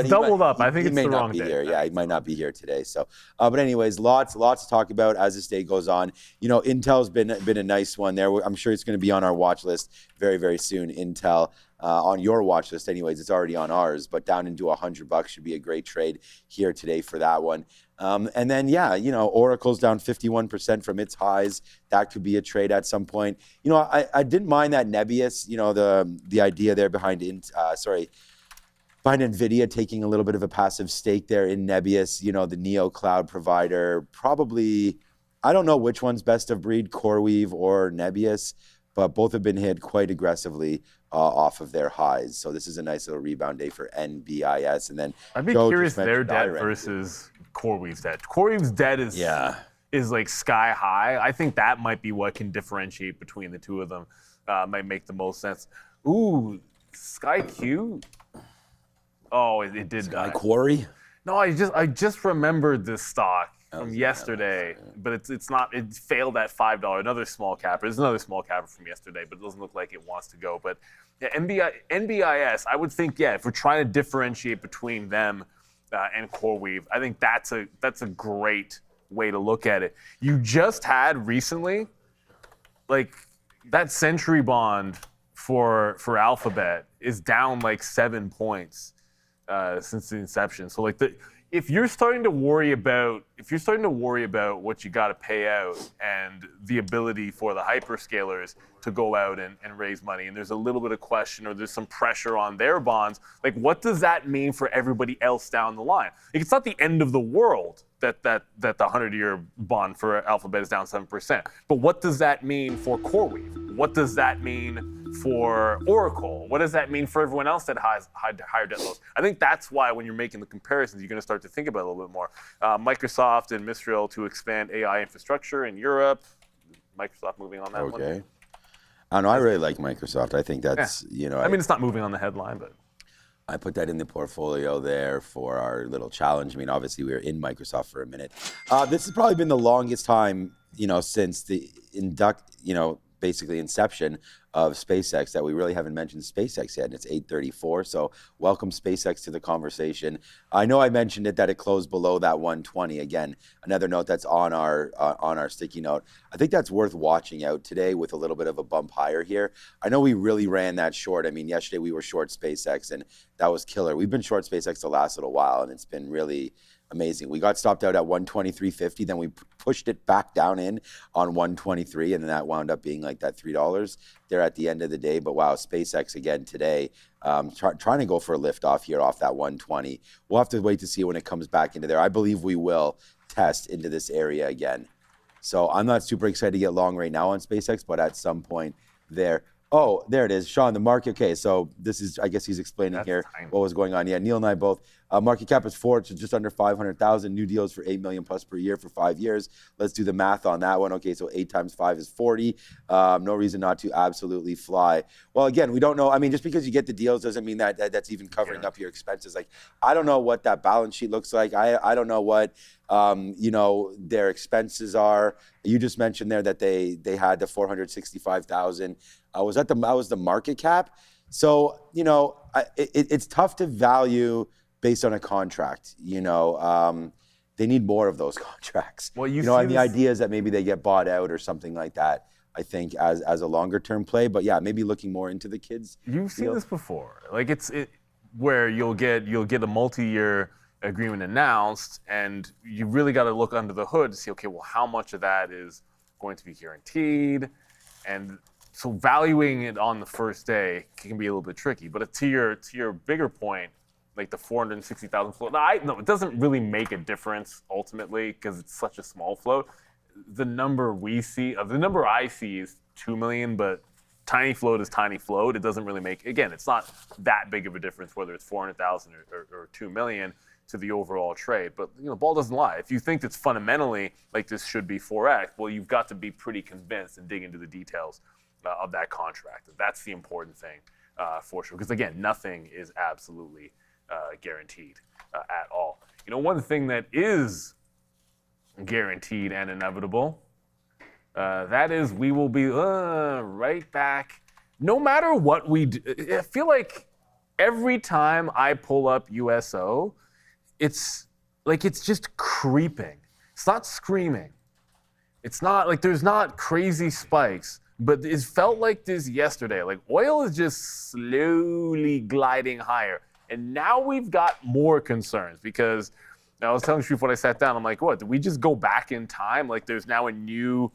Speaker 3: doubled up. I think it's the wrong day.
Speaker 4: Here. Yeah, he might not be here today. So, but anyways, lots to talk about as this day goes on. You know, Intel's been a nice one there. I'm sure it's going to be on our watch list very, very soon. Intel on your watch list, anyways. It's already on ours, but down into $100 should be a great trade here today for that one. And then, yeah, you know, Oracle's down 51% from its highs. That could be a trade at some point. You know, I didn't mind that Nebius, you know, the idea there behind NVIDIA taking a little bit of a passive stake there in Nebius, you know, the Neo cloud provider. Probably, I don't know which one's best of breed, CoreWeave or Nebius, but both have been hit quite aggressively off of their highs. So this is a nice little rebound day for NBIS. And then
Speaker 3: I'd be curious their debt versus CoreWeave's debt. CoreWeave's debt is like sky high. I think that might be what can differentiate between the two of them. Might make the most sense. Ooh, SkyQ. Oh, it did die.
Speaker 4: Quarry?
Speaker 3: No, I just remembered this stock from yesterday, but it's not. It failed at $5. Another small capper. There's another small capper from yesterday, but it doesn't look like it wants to go. But yeah, NBIS, I would think, yeah, if we're trying to differentiate between them and CoreWeave, I think that's a great way to look at it. You just had recently, like, that Century bond for Alphabet is down like 7 points since the inception. So like if you're starting to worry about what you got to pay out and the ability for the hyperscalers to go out and raise money, and there's a little bit of question or there's some pressure on their bonds, like what does that mean for everybody else down the line? Like, it's not the end of the world that the 100-year bond for Alphabet is down 7%. But what does that mean for CoreWeave? What does that mean for Oracle? What does that mean for everyone else that has higher debt loads? I think that's why when you're making the comparisons, you're going to start to think about it a little bit more. Microsoft and Mistral to expand AI infrastructure in Europe. Microsoft moving on that one.
Speaker 4: Okay. I don't know. I really like Microsoft. I think that's, you know.
Speaker 3: I mean, it's not moving on the headline, but.
Speaker 4: I put that in the portfolio there for our little challenge. I mean, obviously, we were in Microsoft for a minute. This has probably been the longest time, you know, since the basically inception of SpaceX that we really haven't mentioned SpaceX yet, and it's 8:34. So welcome SpaceX to the conversation. I know I mentioned it that it closed below that 120. Again, another note that's on our sticky note. I think that's worth watching out today with a little bit of a bump higher here. I know we really ran that short. I mean, yesterday we were short SpaceX, and that was killer. We've been short SpaceX the last little while, and it's been really amazing. We got stopped out at 123.50, then we pushed it back down in on 123, and then that wound up being like that $3 there at the end of the day. But wow, SpaceX again today, trying to go for a lift off here off that 120. We'll have to wait to see when it comes back into there. I believe we will test into this area again. So I'm not super excited to get long right now on SpaceX, but at some point there. Oh, there it is. Sean, the market. Okay, so this is, I guess he's explaining here what was going on. Yeah, Neil and I both. Market cap is 4 to just under 500,000. New deals for 8 million plus per year for 5 years. Let's do the math on that one. Okay, so 8 times 5 is 40. No reason not to absolutely fly. Well, again, we don't know. I mean, just because you get the deals doesn't mean that that's even covering up your expenses. Like, I don't know what that balance sheet looks like. I don't know what their expenses are. You just mentioned there that they had the 465,000. Was the market cap? So it's tough to value based on a contract. They need more of those contracts. Well, and the idea is that maybe they get bought out or something like that. I think as a longer term play, but yeah, maybe looking more into the kids.
Speaker 3: You've seen this before, like where you'll get a multi-year agreement announced, and you really got to look under the hood to see, okay, well, how much of that is going to be guaranteed, and so valuing it on the first day can be a little bit tricky. But to your bigger point, like the 460,000 float, no, it doesn't really make a difference ultimately because it's such a small float. The number I see is 2 million, but tiny float is tiny float. It doesn't really make, again, it's not that big of a difference whether it's 400,000 or 2 million to the overall trade. But ball doesn't lie. If you think that's fundamentally like this should be 4x, well, you've got to be pretty convinced and dig into the details of that contract. That's the important thing for sure. Because again, nothing is absolutely guaranteed at all. One thing that is guaranteed and inevitable, that is we will be right back no matter what we do. I feel like every time I pull up USO, it's just creeping. It's not screaming. It's not like there's not crazy spikes, but it felt like this yesterday. Like oil is just slowly gliding higher. And now we've got more concerns because I was telling Shreve when I sat down, I'm like, what, did we just go back in time? Like there's now a new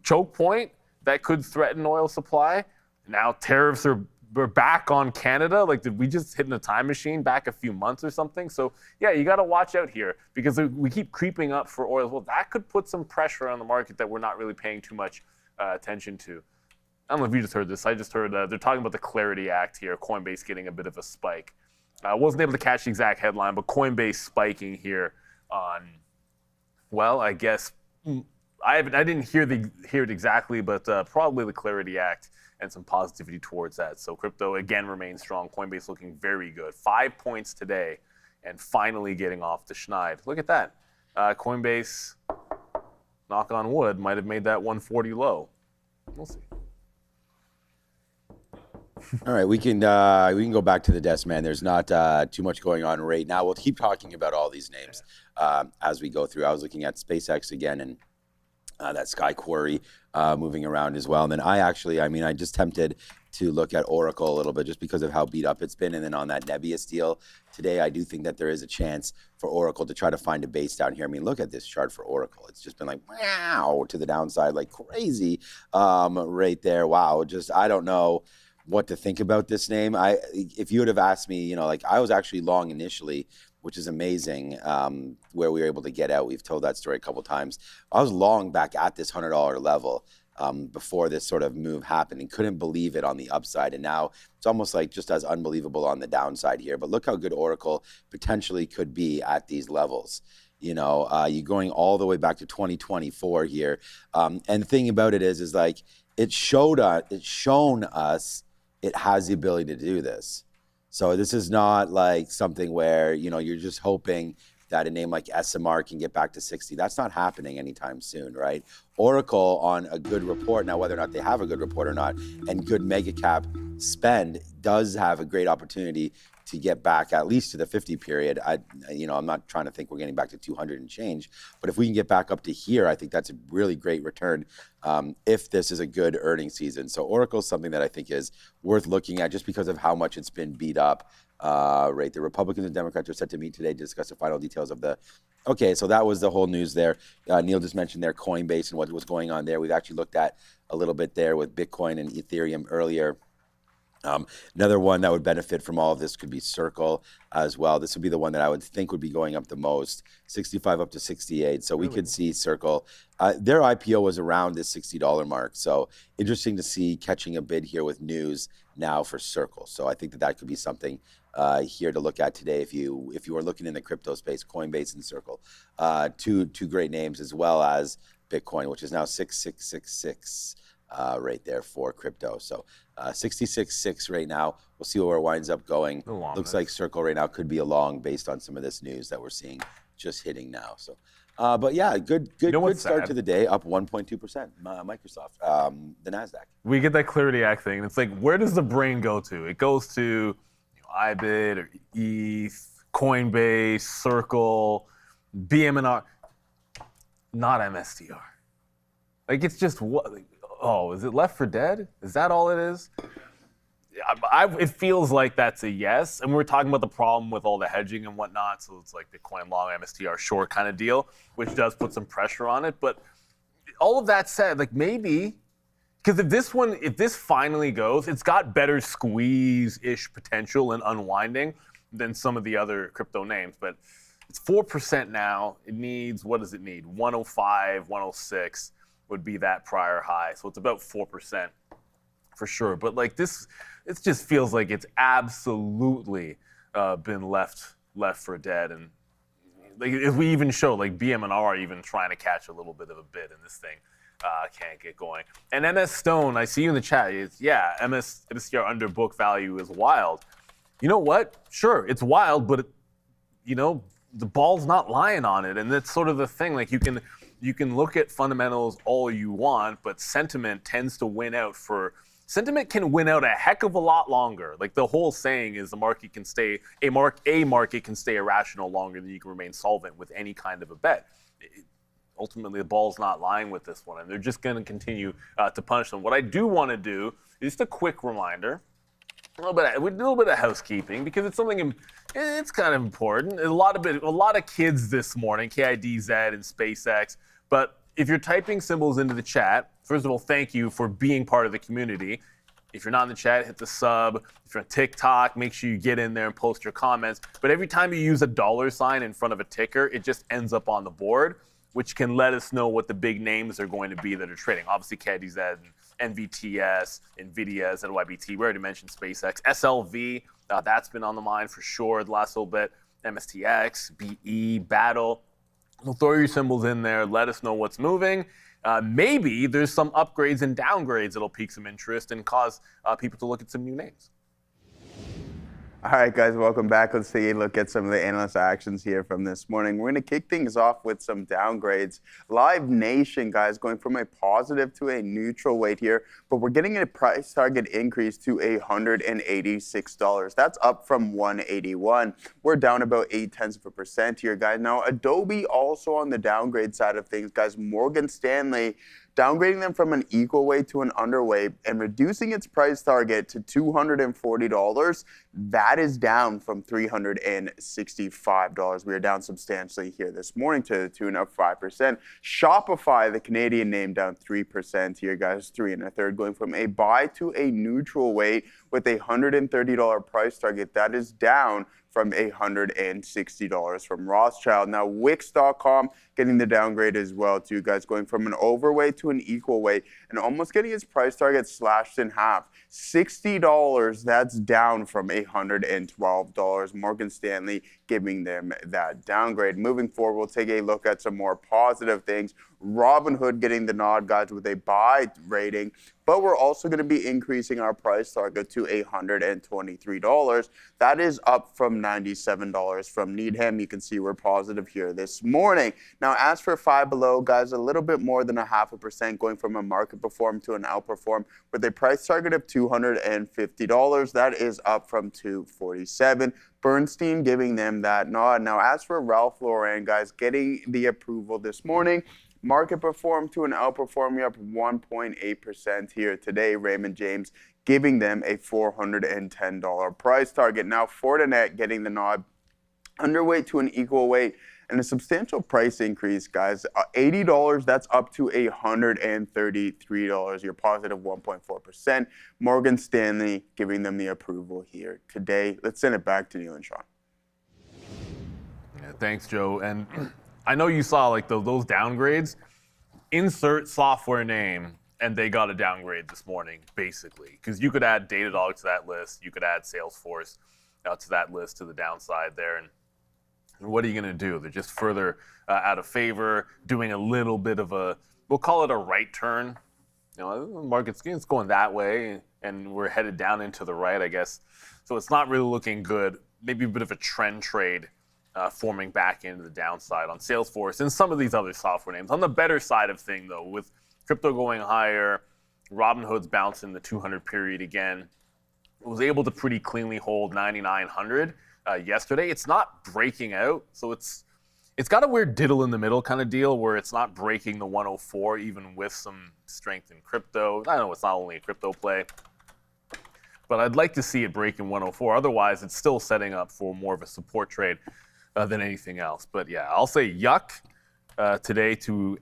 Speaker 3: choke point that could threaten oil supply. Now tariffs we're back on Canada. Like, did we just hit in a time machine back a few months or something? So yeah, you got to watch out here because we keep creeping up for oil. Well, that could put some pressure on the market that we're not really paying too much attention to. I don't know if you just heard this. I just heard they're talking about the Clarity Act here. Coinbase getting a bit of a spike. I wasn't able to catch the exact headline, but Coinbase spiking here on, well, I guess I didn't hear it exactly, but probably the Clarity Act and some positivity towards that. So crypto again remains strong. Coinbase looking very good. 5 points today, and finally getting off the schneid. Look at that. Coinbase, knock on wood, might have made that 140 low. We'll see.
Speaker 4: All right, we can go back to the desk, man. There's not too much going on right now. We'll keep talking about all these names as we go through. I was looking at SpaceX again and that Sky Quarry moving around as well. And then I just tempted to look at Oracle a little bit just because of how beat up it's been. And then on that Nebius deal today, I do think that there is a chance for Oracle to try to find a base down here. I mean, look at this chart for Oracle. It's just been like, wow, to the downside, like crazy right there. Wow, just I don't know what to think about this name. If you would have asked me, I was actually long initially, which is amazing, where we were able to get out. We've told that story a couple times. I was long back at this $100 level before this sort of move happened and couldn't believe it on the upside. And now it's almost like just as unbelievable on the downside here. But look how good Oracle potentially could be at these levels. You're going all the way back to 2024 here. And the thing about it is like it's shown us it has the ability to do this. So this is not like something where, you're just hoping that a name like SMR can get back to 60. That's not happening anytime soon, right? Oracle on a good report, now whether or not they have a good report or not, and good mega cap spend does have a great opportunity to get back at least to the 50 period. I'm not trying to think we're getting back to 200 and change, but if we can get back up to here, I think that's a really great return if this is a good earnings season. So Oracle is something that I think is worth looking at just because of how much it's been beat up right. The Republicans and Democrats are set to meet today to discuss the final details of the. Okay, so that was the whole news there. Neil just mentioned there Coinbase and what was going on there. We've actually looked at a little bit there with Bitcoin and Ethereum earlier. Another one that would benefit from all of this could be Circle as well. This would be the one that I would think would be going up the most, 65 up to 68. So we could see Circle. Their IPO was around this $60 mark. So interesting to see catching a bid here with news now for Circle. So I think that that could be something here to look at today if you are looking in the crypto space, Coinbase and Circle. Two great names, as well as Bitcoin, which is now 6666. Right there for crypto. So 66.6 right now. We'll see where it winds up going. Looks like Circle right now could be a long based on some of this news that we're seeing just hitting now. So, but yeah, good start to the day, up 1.2%. Microsoft, the NASDAQ.
Speaker 3: We get that Clarity Act thing, and it's like, where does the brain go to? It goes to IBIT or ETH, Coinbase, Circle, BMNR, not MSTR. Like, it's just what. Oh, is it left for dead? Is that all it is? It feels like that's a yes. And we're talking about the problem with all the hedging and whatnot. So it's like Bitcoin long, MSTR short kind of deal, which does put some pressure on it. But all of that said, like maybe, because if this finally goes, it's got better squeeze-ish potential and unwinding than some of the other crypto names. But it's 4% now. It needs, what does it need? 105, 106. Would be that prior high. So it's about 4% for sure. But like this, it just feels like it's absolutely been left for dead. And like if we even show like BMNR even trying to catch a little bit of a bid, and this thing can't get going. And MS Stone, I see you in the chat. MSTR under book value is wild. You know what? Sure, it's wild, but the ball's not lying on it. And that's sort of the thing. Like you can look at fundamentals all you want, but sentiment tends to win out sentiment can win out a heck of a lot longer. Like the whole saying is a market can stay irrational longer than you can remain solvent with any kind of a bet. Ultimately, the ball's not lying with this one, and they're just going to continue to punish them. What I do want to do is just a quick reminder, a little bit of housekeeping, because it's something. It's kind of important. A lot of kids this morning, KIDZ and SpaceX. But if you're typing symbols into the chat, first of all, thank you for being part of the community. If you're not in the chat, hit the sub. If you're on TikTok, make sure you get in there and post your comments. But every time you use a $sign in front of a ticker, it just ends up on the board, which can let us know what the big names are going to be that are trading. Obviously, KIDZ, NVTS, NVIDIA, ZYBT. We already mentioned SpaceX. SLV, that's been on the mind for sure the last little bit. MSTX, BE, Battle. We'll throw your symbols in there. Let us know what's moving. Maybe there's some upgrades and downgrades that'll pique some interest and cause people to look at some new names.
Speaker 5: All right, guys, welcome back. Let's take a look at some of the analyst actions here from this morning. We're going to kick things off with some downgrades. Live Nation, guys, going from a positive to a neutral weight here, but we're getting a price target increase to $186. That's up from $181. We're down about 0.8% here, guys. Now, Adobe also on the downgrade side of things, guys. Morgan Stanley downgrading them from an equal weight to an underweight and reducing its price target to $240. That is down from $365. We are down substantially here this morning to the tune of 5%. Shopify, the Canadian name, down 3% here, guys, 3 1/3, going from a buy to a neutral weight with a $130 price target. That is down from $160 from Rothschild. Now, Wix.com getting the downgrade as well, too, guys, going from an overweight to an equal weight and almost getting its price target slashed in half. $60, that's down from $112. Morgan Stanley giving them that downgrade. Moving forward, we'll take a look at some more positive things. Robinhood getting the nod, guys, with a buy rating, but we're also going to be increasing our price target to $123. That is up from $97 from Needham. You can see we're positive here this morning. Now, as for Five Below, guys, a little bit more than 0.5%, going from a market perform to an outperform with a price target of $250. That is up from $247. Bernstein giving them that nod. Now, as for Ralph Lauren, guys, getting the approval this morning, market perform to an outperform. You're up 1.8% here today. Raymond James giving them a $410 price target. Now Fortinet getting the nod, underweight to an equal weight, and a substantial price increase, guys. $80, that's up to $133. You're positive 1.4%. Morgan Stanley giving them the approval here today. Let's send it back to Neil and Sean.
Speaker 3: Yeah, thanks, Joe. And I know you saw like those downgrades. Insert software name, and they got a downgrade this morning, basically. Because you could add Datadog to that list. You could add Salesforce to that list to the downside there. And what are you going to do? They're just further out of favor, doing a little bit of a, we'll call it a right turn. You know, the market's going that way, and we're headed down into the right, I guess. So it's not really looking good. Maybe a bit of a trend trade forming back into the downside on Salesforce and some of these other software names. On the better side of thing, though, with crypto going higher, Robinhood's bouncing the 200 period again. It was able to pretty cleanly hold 9,900 yesterday. It's not breaking out, so it's got a weird diddle in the middle kind of deal where it's not breaking the 104 even with some strength in crypto. I know it's not only a crypto play, but I'd like to see it breaking 104. Otherwise, it's still setting up for more of a support trade than anything else. But yeah, I'll say yuck today to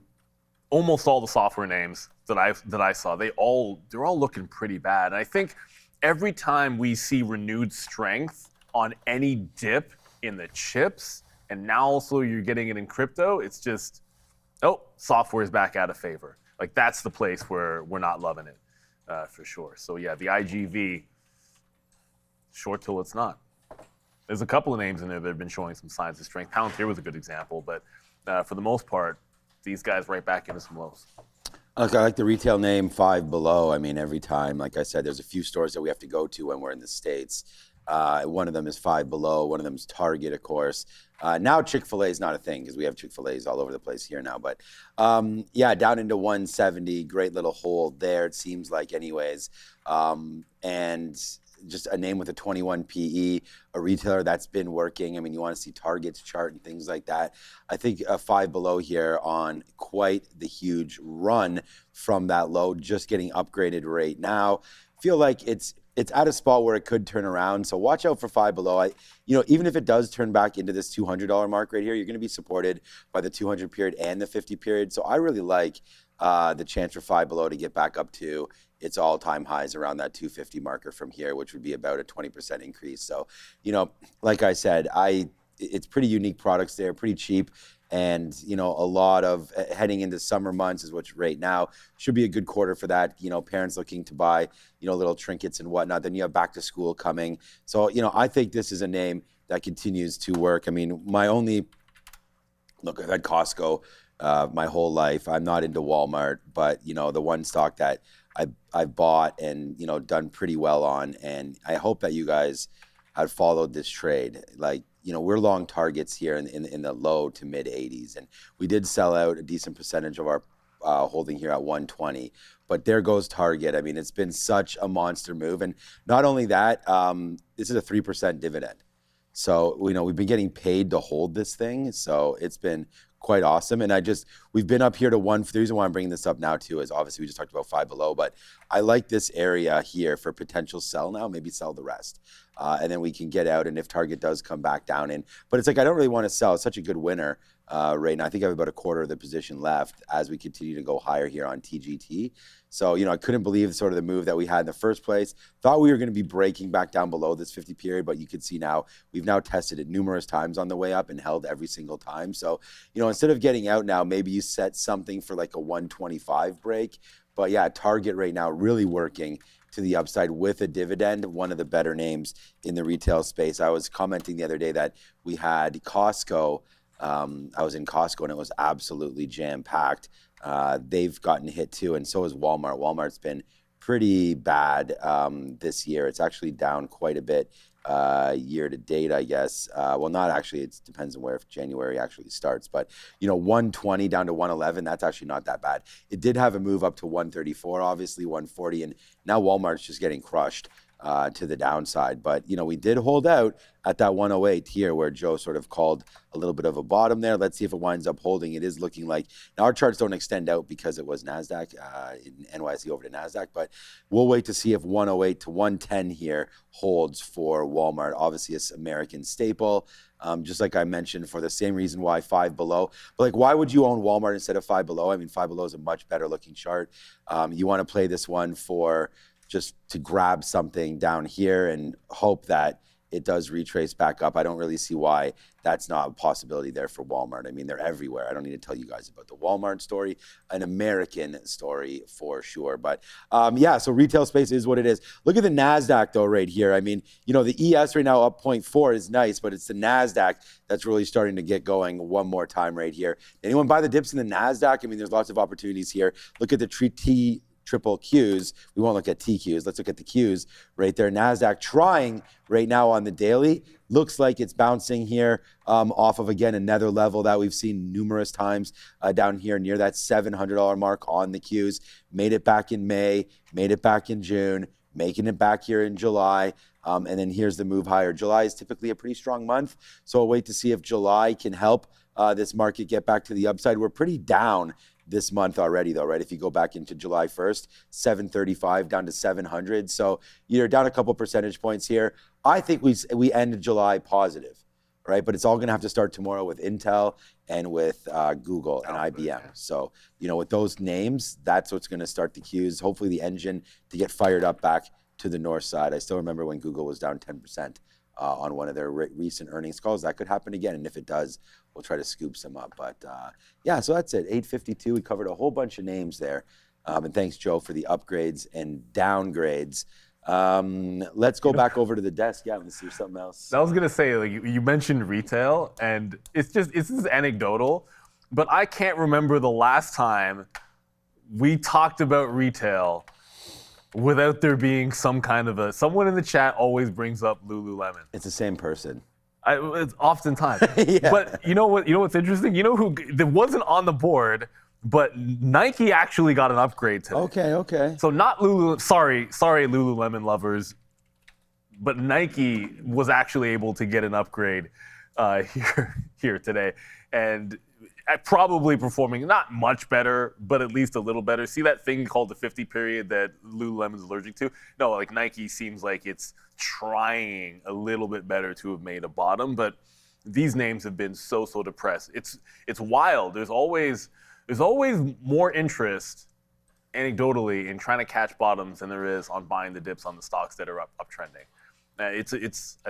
Speaker 3: almost all the software names that I saw. They're all looking pretty bad. And I think every time we see renewed strength on any dip in the chips, and now also you're getting it in crypto, it's just, oh, software is back out of favor. Like that's the place where we're not loving it for sure. So yeah, the IGV, short till it's not. There's a couple of names in there that have been showing some signs of strength. Palantir was a good example, but for the most part, these guys right back into some lows.
Speaker 4: Look, I like the retail name Five Below. I mean, every time, like I said, there's a few stores that we have to go to when we're in the States. One of them is Five Below. One of them is Target, of course. Now Chick-fil-A is not a thing because we have Chick-fil-A's all over the place here now. But yeah, down into 170. Great little hold there, it seems like anyways. And just a name with a 21 PE, a retailer that's been working. I mean, you want to see Target's chart and things like that. I think Five Below here on quite the huge run from that low, just getting upgraded right now. Feel like it's at a spot where it could turn around. So watch out for Five Below. Even if it does turn back into this $200 mark right here, you're going to be supported by the 200 period and the 50 period. So I really like the chance for Five Below to get back up to its all-time highs around that 250 marker from here, which would be about a 20% increase. So, like I said, it's pretty unique products there, pretty cheap. And, a lot of heading into summer months is which right now should be a good quarter for that. Parents looking to buy, little trinkets and whatnot. Then you have back to school coming. So, I think this is a name that continues to work. I mean, look, I've had Costco my whole life. I'm not into Walmart, but, the one stock that I've bought and, done pretty well on. And I hope that you guys have followed this trade. Like, we're long targets here in the low to mid 80s. And we did sell out a decent percentage of our holding here at 120. But there goes Target. I mean, it's been such a monster move. And not only that, this is a 3% dividend. So, we've been getting paid to hold this thing. So it's been quite awesome. And we've been up here to one. The reason why I'm bringing this up now too is obviously we just talked about Five Below, but I like this area here for potential sell now, maybe sell the rest. And then we can get out. And if Target does come back down in, but it's like, I don't really want to sell. It's such a good winner right now. I think I have about a quarter of the position left as we continue to go higher here on TGT. So, I couldn't believe sort of the move that we had in the first place. Thought we were going to be breaking back down below this 50 period, but you can see now we've now tested it numerous times on the way up and held every single time. So, instead of getting out now, maybe you set something for like a 125 break. But yeah, Target right now really working to the upside with a dividend, one of the better names in the retail space. I was commenting the other day that we had Costco. I was in Costco and it was absolutely jam-packed. They've gotten hit too, and so has Walmart. Walmart's been pretty bad this year. It's actually down quite a bit year to date, I guess. Well, not actually. It depends on where January actually starts. But 120 down to 111. That's actually not that bad. It did have a move up to 134, obviously 140, and now Walmart's just getting crushed. to the downside. But, we did hold out at that 108 here where Joe sort of called a little bit of a bottom there. Let's see if it winds up holding. It is looking like, now our charts don't extend out because it was NASDAQ, NYSE over to NASDAQ, but we'll wait to see if 108 to 110 here holds for Walmart. Obviously, it's American staple. Just like I mentioned, for the same reason why Five Below. But why would you own Walmart instead of Five Below? I mean, Five Below is a much better looking chart. You want to play this one for just to grab something down here and hope that it does retrace back up. I don't really see why that's not a possibility there for Walmart. I mean, they're everywhere. I don't need to tell you guys about the Walmart story, an American story for sure. But yeah, so retail space is what it is. Look at the NASDAQ though right here. I mean, the ES right now up 0.4 is nice, but it's the NASDAQ that's really starting to get going one more time right here. Anyone buy the dips in the NASDAQ? I mean, there's lots of opportunities here. Look at the triple Qs. We won't look at TQs. Let's look at the Qs right there. NASDAQ trying right now on the daily. Looks like it's bouncing here off of, again, another level that we've seen numerous times down here near that $700 mark on the Qs. Made it back in May, made it back in June, making it back here in July. And then here's the move higher. July is typically a pretty strong month, so I'll wait to see if July can help this market get back to the upside. We're pretty down this month already though, right? If you go back into July 1st, 735 down to 700. So you're down a couple percentage points here. I think we end July positive, right? But it's all gonna have to start tomorrow with Intel and with Google and IBM. Yeah. So, with those names, that's what's gonna start the Qs. Hopefully the engine to get fired up back to the north side. I still remember when Google was down 10%. On one of their recent earnings calls. That could happen again, and if it does, we'll try to scoop some up. But yeah, so that's it. 852. We covered a whole bunch of names there, and thanks, Joe, for the upgrades and downgrades. Let's go back over to the desk. Yeah, let's see something else.
Speaker 3: I was gonna say, you mentioned retail, and it's just anecdotal, but I can't remember the last time we talked about retail without there being some kind of someone in the chat always brings up Lululemon.
Speaker 4: It's the same person.
Speaker 3: It's oftentimes.
Speaker 4: Yeah.
Speaker 3: But you know what's interesting? Who that wasn't on the board, but Nike actually got an upgrade today.
Speaker 4: Okay.
Speaker 3: So not Lulu. Sorry, Lululemon lovers, but Nike was actually able to get an upgrade here today, and probably performing not much better, but at least a little better. See that thing called the 50 period that Lululemon's allergic to? No, Nike seems like it's trying a little bit better to have made a bottom, but these names have been so depressed. It's wild. There's always more interest anecdotally in trying to catch bottoms than there is on buying the dips on the stocks that are uptrending. I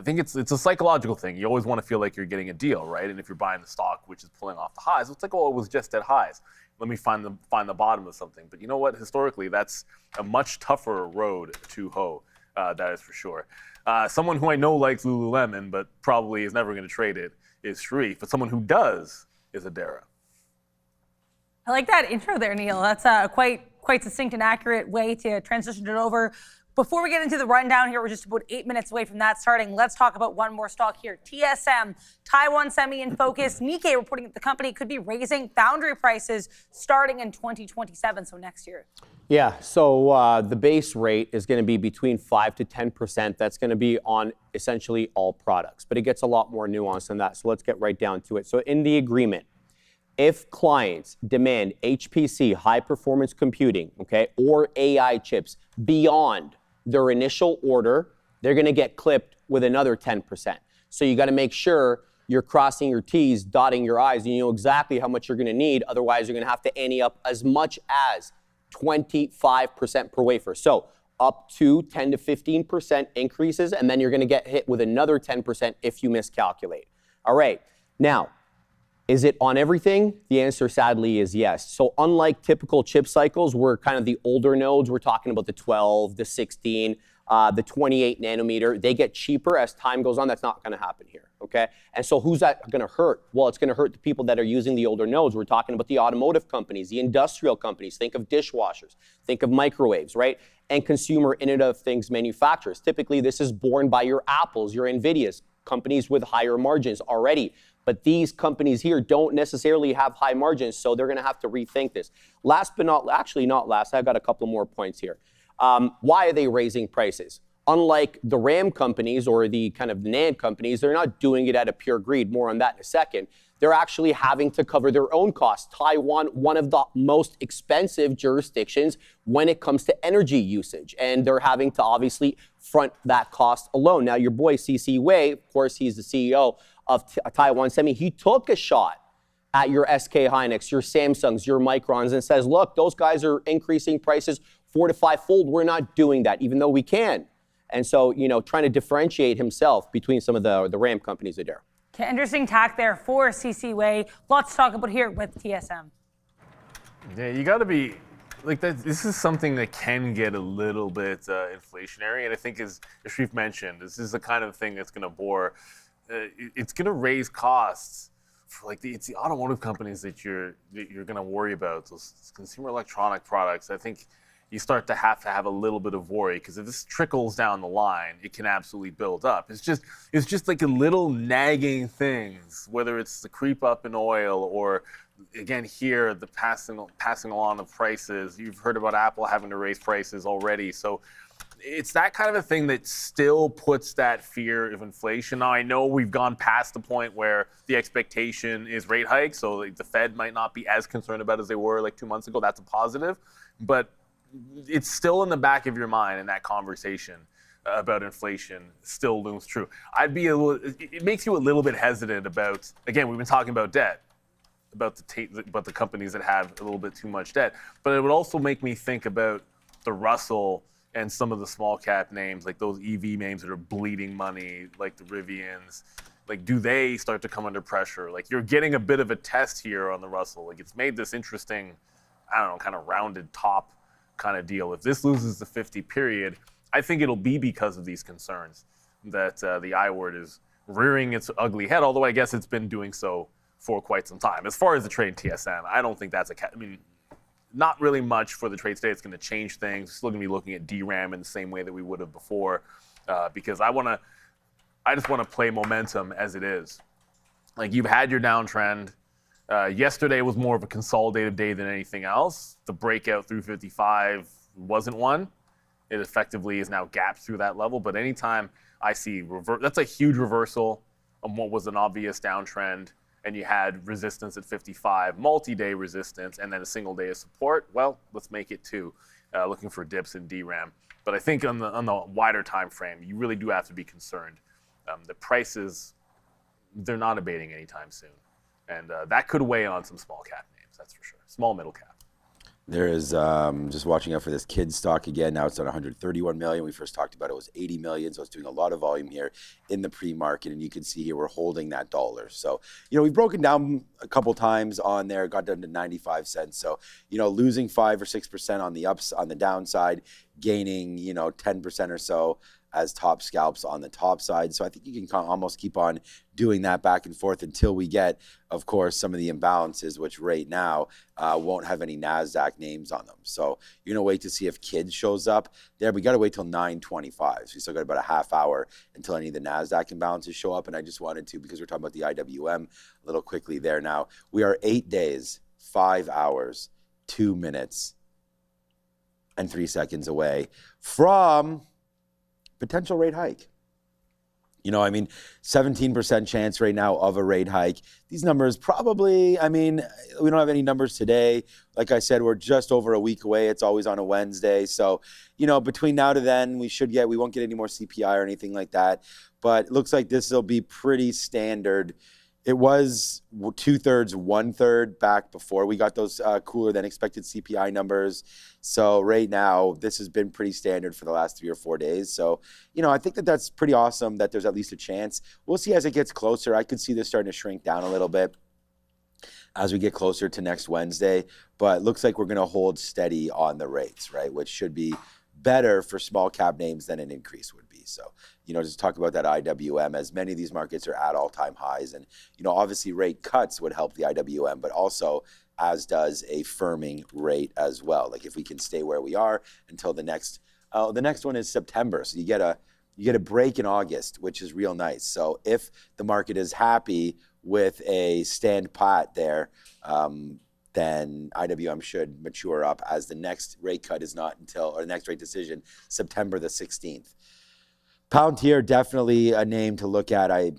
Speaker 3: think it's a psychological thing. You always want to feel like you're getting a deal, right? And if you're buying the stock which is pulling off the highs, it's like, oh, it was just at highs. Let me find the bottom of something. But you know what? Historically, that's a much tougher road to hoe. That is for sure. Someone who I know likes Lululemon, but probably is never going to trade it, is Sharif. But someone who does is Adara.
Speaker 1: I like that intro there, Neil. That's quite succinct and accurate way to transition it over. Before we get into the rundown here, we're just about 8 minutes away from that starting. Let's talk about one more stock here. TSM, Taiwan Semi in focus. Nikkei reporting that the company could be raising foundry prices starting in 2027, so next year.
Speaker 2: Yeah, so the base rate is going to be between 5 to 10%. That's going to be on essentially all products, but it gets a lot more nuanced than that. So let's get right down to it. So in the agreement, if clients demand HPC, high performance computing, okay, or AI chips beyond their initial order, they're going to get clipped with another 10%. So you got to make sure you're crossing your T's, dotting your I's, and you know exactly how much you're going to need. Otherwise, you're going to have to ante up as much as 25% per wafer. So up to 10 to 15% increases, and then you're going to get hit with another 10% if you miscalculate. All right. Now, is it on everything? The answer, sadly, is yes. So unlike typical chip cycles, where kind of the older nodes, we're talking about the 12, the 16, the 28 nanometer, they get cheaper as time goes on. That's not going to happen here, okay? And so who's that going to hurt? Well, it's going to hurt the people that are using the older nodes. We're talking about the automotive companies, the industrial companies. Think of dishwashers. Think of microwaves, right? And consumer Internet of Things manufacturers. Typically, this is borne by your Apples, your NVIDIAs, companies with higher margins already. But these companies here don't necessarily have high margins, so they're going to have to rethink this. Last but not last, I've got a couple more points here. Why are they raising prices? unlike the RAM companies or the kind of NAND companies, they're not doing it out of pure greed. More on that in a second. They're actually having to cover their own costs. Taiwan, one of the most expensive jurisdictions when it comes to energy usage. And they're having to obviously front that cost alone. Now, your boy CC Wei, of course, he's the CEO of Taiwan Semi. He took a shot at your SK Hynix, your Samsungs, your Microns, and says, look, those guys are increasing prices 4 to 5-fold. We're not doing that, even though we can. And so, you know, trying to differentiate himself between some of the RAM companies there.
Speaker 1: Okay, interesting tack there for CC Wei. Lots to talk about here with TSM.
Speaker 3: Yeah, you got to be like that. This is something that can get a little bit inflationary, and I think, as Sharif mentioned, this is the kind of thing that's going to bore. It's going to raise costs for like it's the automotive companies that you're going to worry about. Those consumer electronic products. I think you start to have a little bit of worry, because if this trickles down the line, it can absolutely build up. It's just like a little nagging things, whether it's the creep up in oil or, again, here, the passing along of prices. You've heard about Apple having to raise prices already. So it's that kind of a thing that still puts that fear of inflation. Now, I know we've gone past the point where the expectation is rate hikes, so like the Fed might not be as concerned about it as they were like 2 months ago. That's a positive. But it's still in the back of your mind, and that conversation about inflation still looms true. It makes you a little bit hesitant about, again, we've been talking about debt, about the companies that have a little bit too much debt, but it would also make me think about the Russell and some of the small cap names, like those EV names that are bleeding money, like the Rivians. Like, do they start to come under pressure? Like, you're getting a bit of a test here on the Russell. Like, it's made this interesting, I don't know, kind of rounded top kind of deal. If this loses the 50 period, I think it'll be because of these concerns that the I word is rearing its ugly head, although I guess it's been doing so for quite some time. As far as the trade TSM, I don't think that's not really much for the trade today. It's going to change things. We're still going to be looking at DRAM in the same way that we would have before, because I just want to play momentum as it is. Like, you've had your downtrend. Yesterday was more of a consolidated day than anything else. The breakout through 55 wasn't one. It effectively is now gapped through that level. But anytime I see that's a huge reversal on what was an obvious downtrend, and you had resistance at 55, multi-day resistance, and then a single day of support. Well, let's make it two. Looking for dips in DRAM. But I think on the wider time frame, you really do have to be concerned. The prices, they're not abating anytime soon. And that could weigh on some small cap names, that's for sure. Small, middle cap.
Speaker 4: There is, just watching out for this kid stock again. Now it's at 131 million. We first talked about it was 80 million. So it's doing a lot of volume here in the pre-market. And you can see here we're holding that dollar. So, you know, we've broken down a couple times on there, got down to 95 cents. So, you know, losing 5 or 6% on the downside, gaining, you know, 10% or so as top scalps on the top side. So I think you can almost keep on doing that back and forth until we get, of course, some of the imbalances, which right now won't have any NASDAQ names on them. So you're gonna wait to see if KID shows up there. We gotta wait till 9:25. So we still got about a half hour until any of the NASDAQ imbalances show up. And I just wanted to, because we're talking about the IWM a little quickly there now, we are 8 days, 5 hours, 2 minutes, and 3 seconds away from potential rate hike. You know, I mean, 17% chance right now of a rate hike. These numbers probably, I mean, we don't have any numbers today. Like I said, we're just over a week away. It's always on a Wednesday. So, you know, between now to then, we won't get any more CPI or anything like that. But it looks like this will be pretty standard. It was 2/3, 1/3 back before we got those cooler than expected CPI numbers. So right now, this has been pretty standard for the last 3 or 4 days. So, you know, I think that that's pretty awesome that there's at least a chance. We'll see as it gets closer. I could see this starting to shrink down a little bit as we get closer to next Wednesday. But it looks like we're going to hold steady on the rates, right? Which should be better for small cap names than an increase would be. So, you know, just talk about that IWM, as many of these markets are at all-time highs. And, you know, obviously rate cuts would help the IWM, but also as does a firming rate as well. Like if we can stay where we are until the next one is September. So you get a break in August, which is real nice. So if the market is happy with a stand pat there, then IWM should mature up, as the next rate cut is not until, or the next rate decision, September the 16th. Palantir, definitely a name to look at. I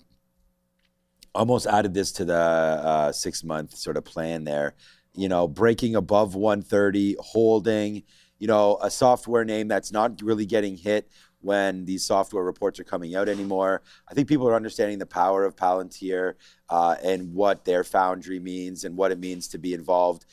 Speaker 4: almost added this to the 6-month sort of plan there. You know, breaking above 130, holding, you know, a software name that's not really getting hit when these software reports are coming out anymore. I think people are understanding the power of Palantir and what their foundry means and what it means to be involved,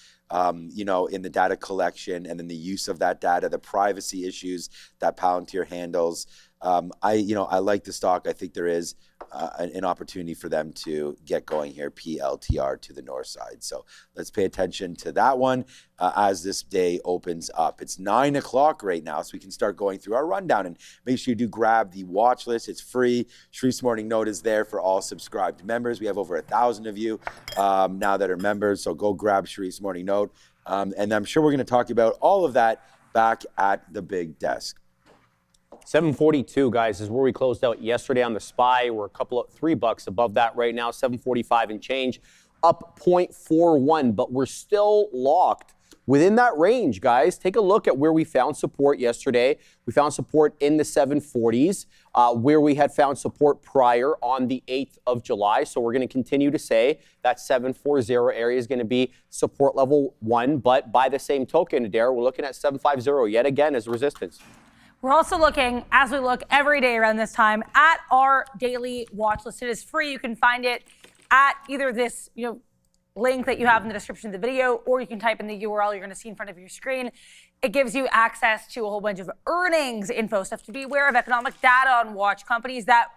Speaker 4: you know, in the data collection and then the use of that data, the privacy issues that Palantir handles. I like the stock. I think there is an opportunity for them to get going here, PLTR to the north side. So let's pay attention to that one as this day opens up. It's 9 o'clock right now, so we can start going through our rundown, and make sure you do grab the watch list. It's free. Shreve's Morning Note is there for all subscribed members. We have over 1,000 of you now that are members, so go grab Shreve's Morning Note. And I'm sure we're going to talk about all of that back at the big desk.
Speaker 2: 742, guys, is where we closed out yesterday on the SPY. We're $3 above that right now, 745 and change, up 0.41, but we're still locked within that range, guys. Take a look at where we found support yesterday. We found support in the 740s, where we had found support prior on the 8th of July. So we're going to continue to say that 740 area is going to be support level 1, but by the same token, Adair, we're looking at 750 yet again as resistance.
Speaker 1: We're also looking, as we look every day around this time, at our daily watch list. It is free. You can find it at either this, link that you have in the description of the video, or you can type in the URL you're going to see in front of your screen. It gives you access to a whole bunch of earnings info, stuff to be aware of, economic data on watch, companies that,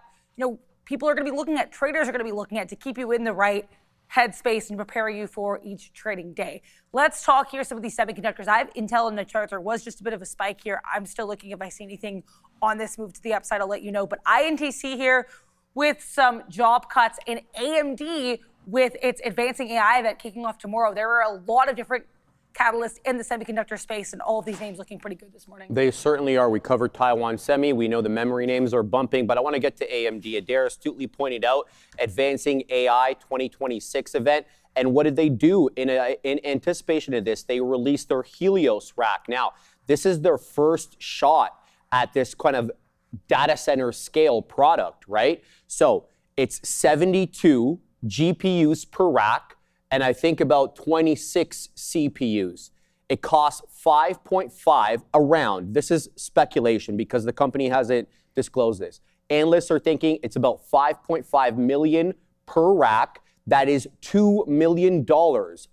Speaker 1: people are going to be looking at, traders are going to be looking at to keep you in the right headspace and prepare you for each trading day. Let's talk here some of these semiconductors. I have Intel in the charts. There was just a bit of a spike here. I'm still looking if I see anything on this move to the upside. I'll let you know. But INTC here with some job cuts, and AMD with its advancing AI event kicking off tomorrow. There are a lot of different catalysts in the semiconductor space, and all of these names looking pretty good this morning.
Speaker 2: They certainly are. We covered Taiwan Semi. We know the memory names are bumping, but I want to get to AMD. Adair astutely pointed out Advancing AI 2026 event. And what did they do in anticipation of this? They released their Helios rack. Now, this is their first shot at this kind of data center scale product, right? So it's 72 GPUs per rack, and I think about 26 CPUs. It costs 5.5 around. This is speculation because the company hasn't disclosed this. Analysts are thinking it's about 5.5 million per rack. That is $2 million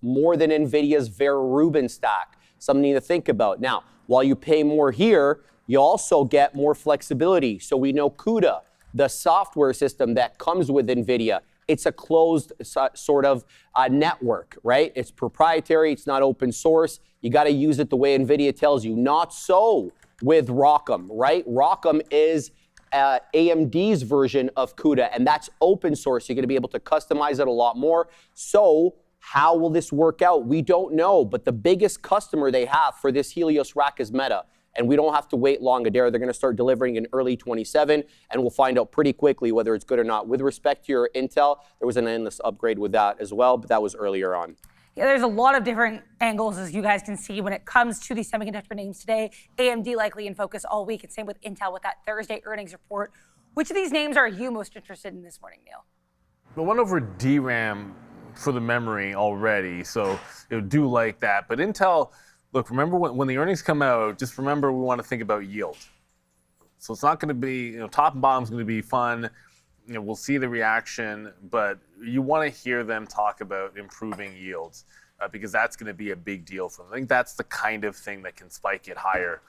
Speaker 2: more than NVIDIA's Vera Rubin stack. Something to think about. Now, while you pay more here, you also get more flexibility. So we know CUDA, the software system that comes with NVIDIA, it's a closed sort of network, right? It's proprietary. It's not open source. You got to use it the way NVIDIA tells you. Not so with ROCm, right? ROCm is AMD's version of CUDA, and that's open source. You're going to be able to customize it a lot more. So how will this work out? We don't know, but the biggest customer they have for this Helios rack is Meta. And we don't have to wait long, Adair. They're going to start delivering in early 27, and we'll find out pretty quickly whether it's good or not. With respect to your Intel, there was an endless upgrade with that as well, but that was earlier on.
Speaker 1: Yeah, there's a lot of different angles, as you guys can see, when it comes to these semiconductor names today. AMD likely in focus all week, and same with Intel with that Thursday earnings report. Which of these names are you most interested in this morning, Neil?
Speaker 3: The one over DRAM for the memory already, so do like that. But Intel, look, remember when the earnings come out, just remember we want to think about yield. So it's not going to be, top and bottom is going to be fun. We'll see the reaction, but you want to hear them talk about improving yields because that's going to be a big deal for them. I think that's the kind of thing that can spike it higher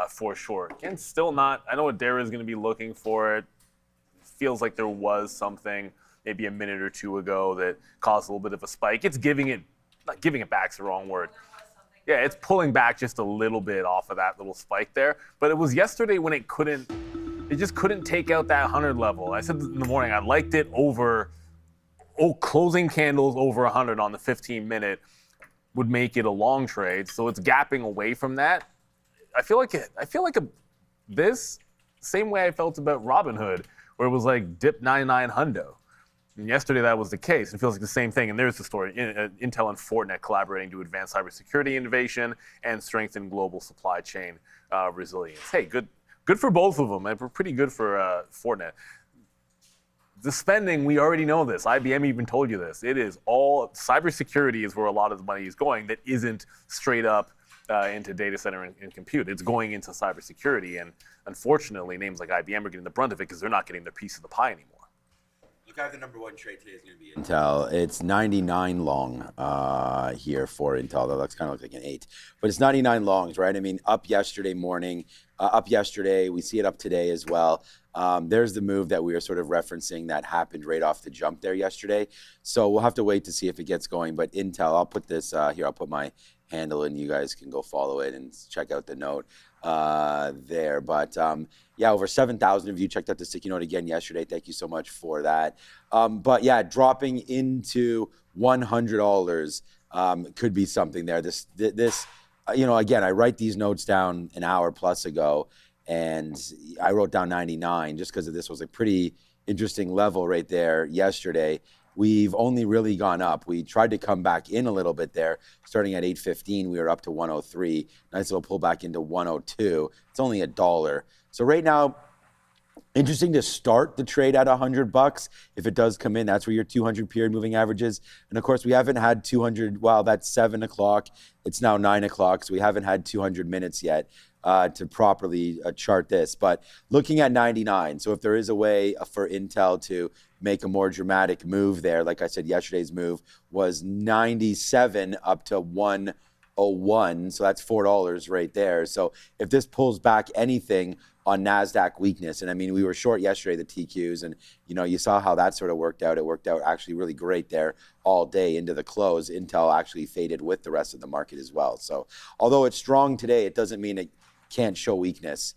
Speaker 3: for sure. Again, still not, I know Adair is going to be looking for it. Feels like there was something maybe a minute or two ago that caused a little bit of a spike. It's giving it, not giving it back's the wrong word. Yeah, it's pulling back just a little bit off of that little spike there. But it was yesterday when it just couldn't take out that 100 level. I said in the morning, I liked it over, closing candles over 100 on the 15-minute would make it a long trade. So it's gapping away from that. I feel like this, same way I felt about Robinhood, where it was like dip 99 hundo. And yesterday that was the case. It feels like the same thing. And there's the story. Intel and Fortinet collaborating to advance cybersecurity innovation and strengthen global supply chain resilience. Hey, good. good for both of them, and pretty good for Fortinet. The spending, we already know this. IBM even told you this. It is all cybersecurity is where a lot of the money is going. That isn't straight up into data center and compute. It's going into cybersecurity, and unfortunately, names like IBM are getting the brunt of it because they're not getting their piece of the pie anymore.
Speaker 4: Look, I have the number one trade today is going to be Intel. It's 99 long here for Intel. That looks kind of like an 8, but it's 99 longs, right? I mean, up yesterday morning, up yesterday. We see it up today as well. There's the move that we were sort of referencing that happened right off the jump there yesterday. So we'll have to wait to see if it gets going. But Intel, I'll put this here. I'll put my handle and you guys can go follow it and check out the note there. But yeah, over 7,000 of you checked out the sticky note again yesterday. Thank you so much for that. But yeah, dropping into $100 could be something there. This you know, again, I write these notes down an hour plus ago, and I wrote down 99 just because this was a pretty interesting level right there yesterday. We've only really gone up. We tried to come back in a little bit there. Starting at 815, we were up to 103. Nice little pull back into 102. It's only $1. So right now, interesting to start the trade at $100. If it does come in, that's where your 200 period moving average is. And of course, we haven't had 200. Well, that's 7 o'clock. It's now 9 o'clock, so we haven't had 200 minutes yet to properly chart this. But looking at 99, so if there is a way for Intel to make a more dramatic move there, like I said, yesterday's move was 97 up to 101, so that's $4 right there. So if this pulls back anything on NASDAQ weakness, and I mean, we were short yesterday, the TQs, and you know, you saw how that sort of worked out. It worked out actually really great there all day into the close. Intel actually faded with the rest of the market as well. So although it's strong today, it doesn't mean it can't show weakness.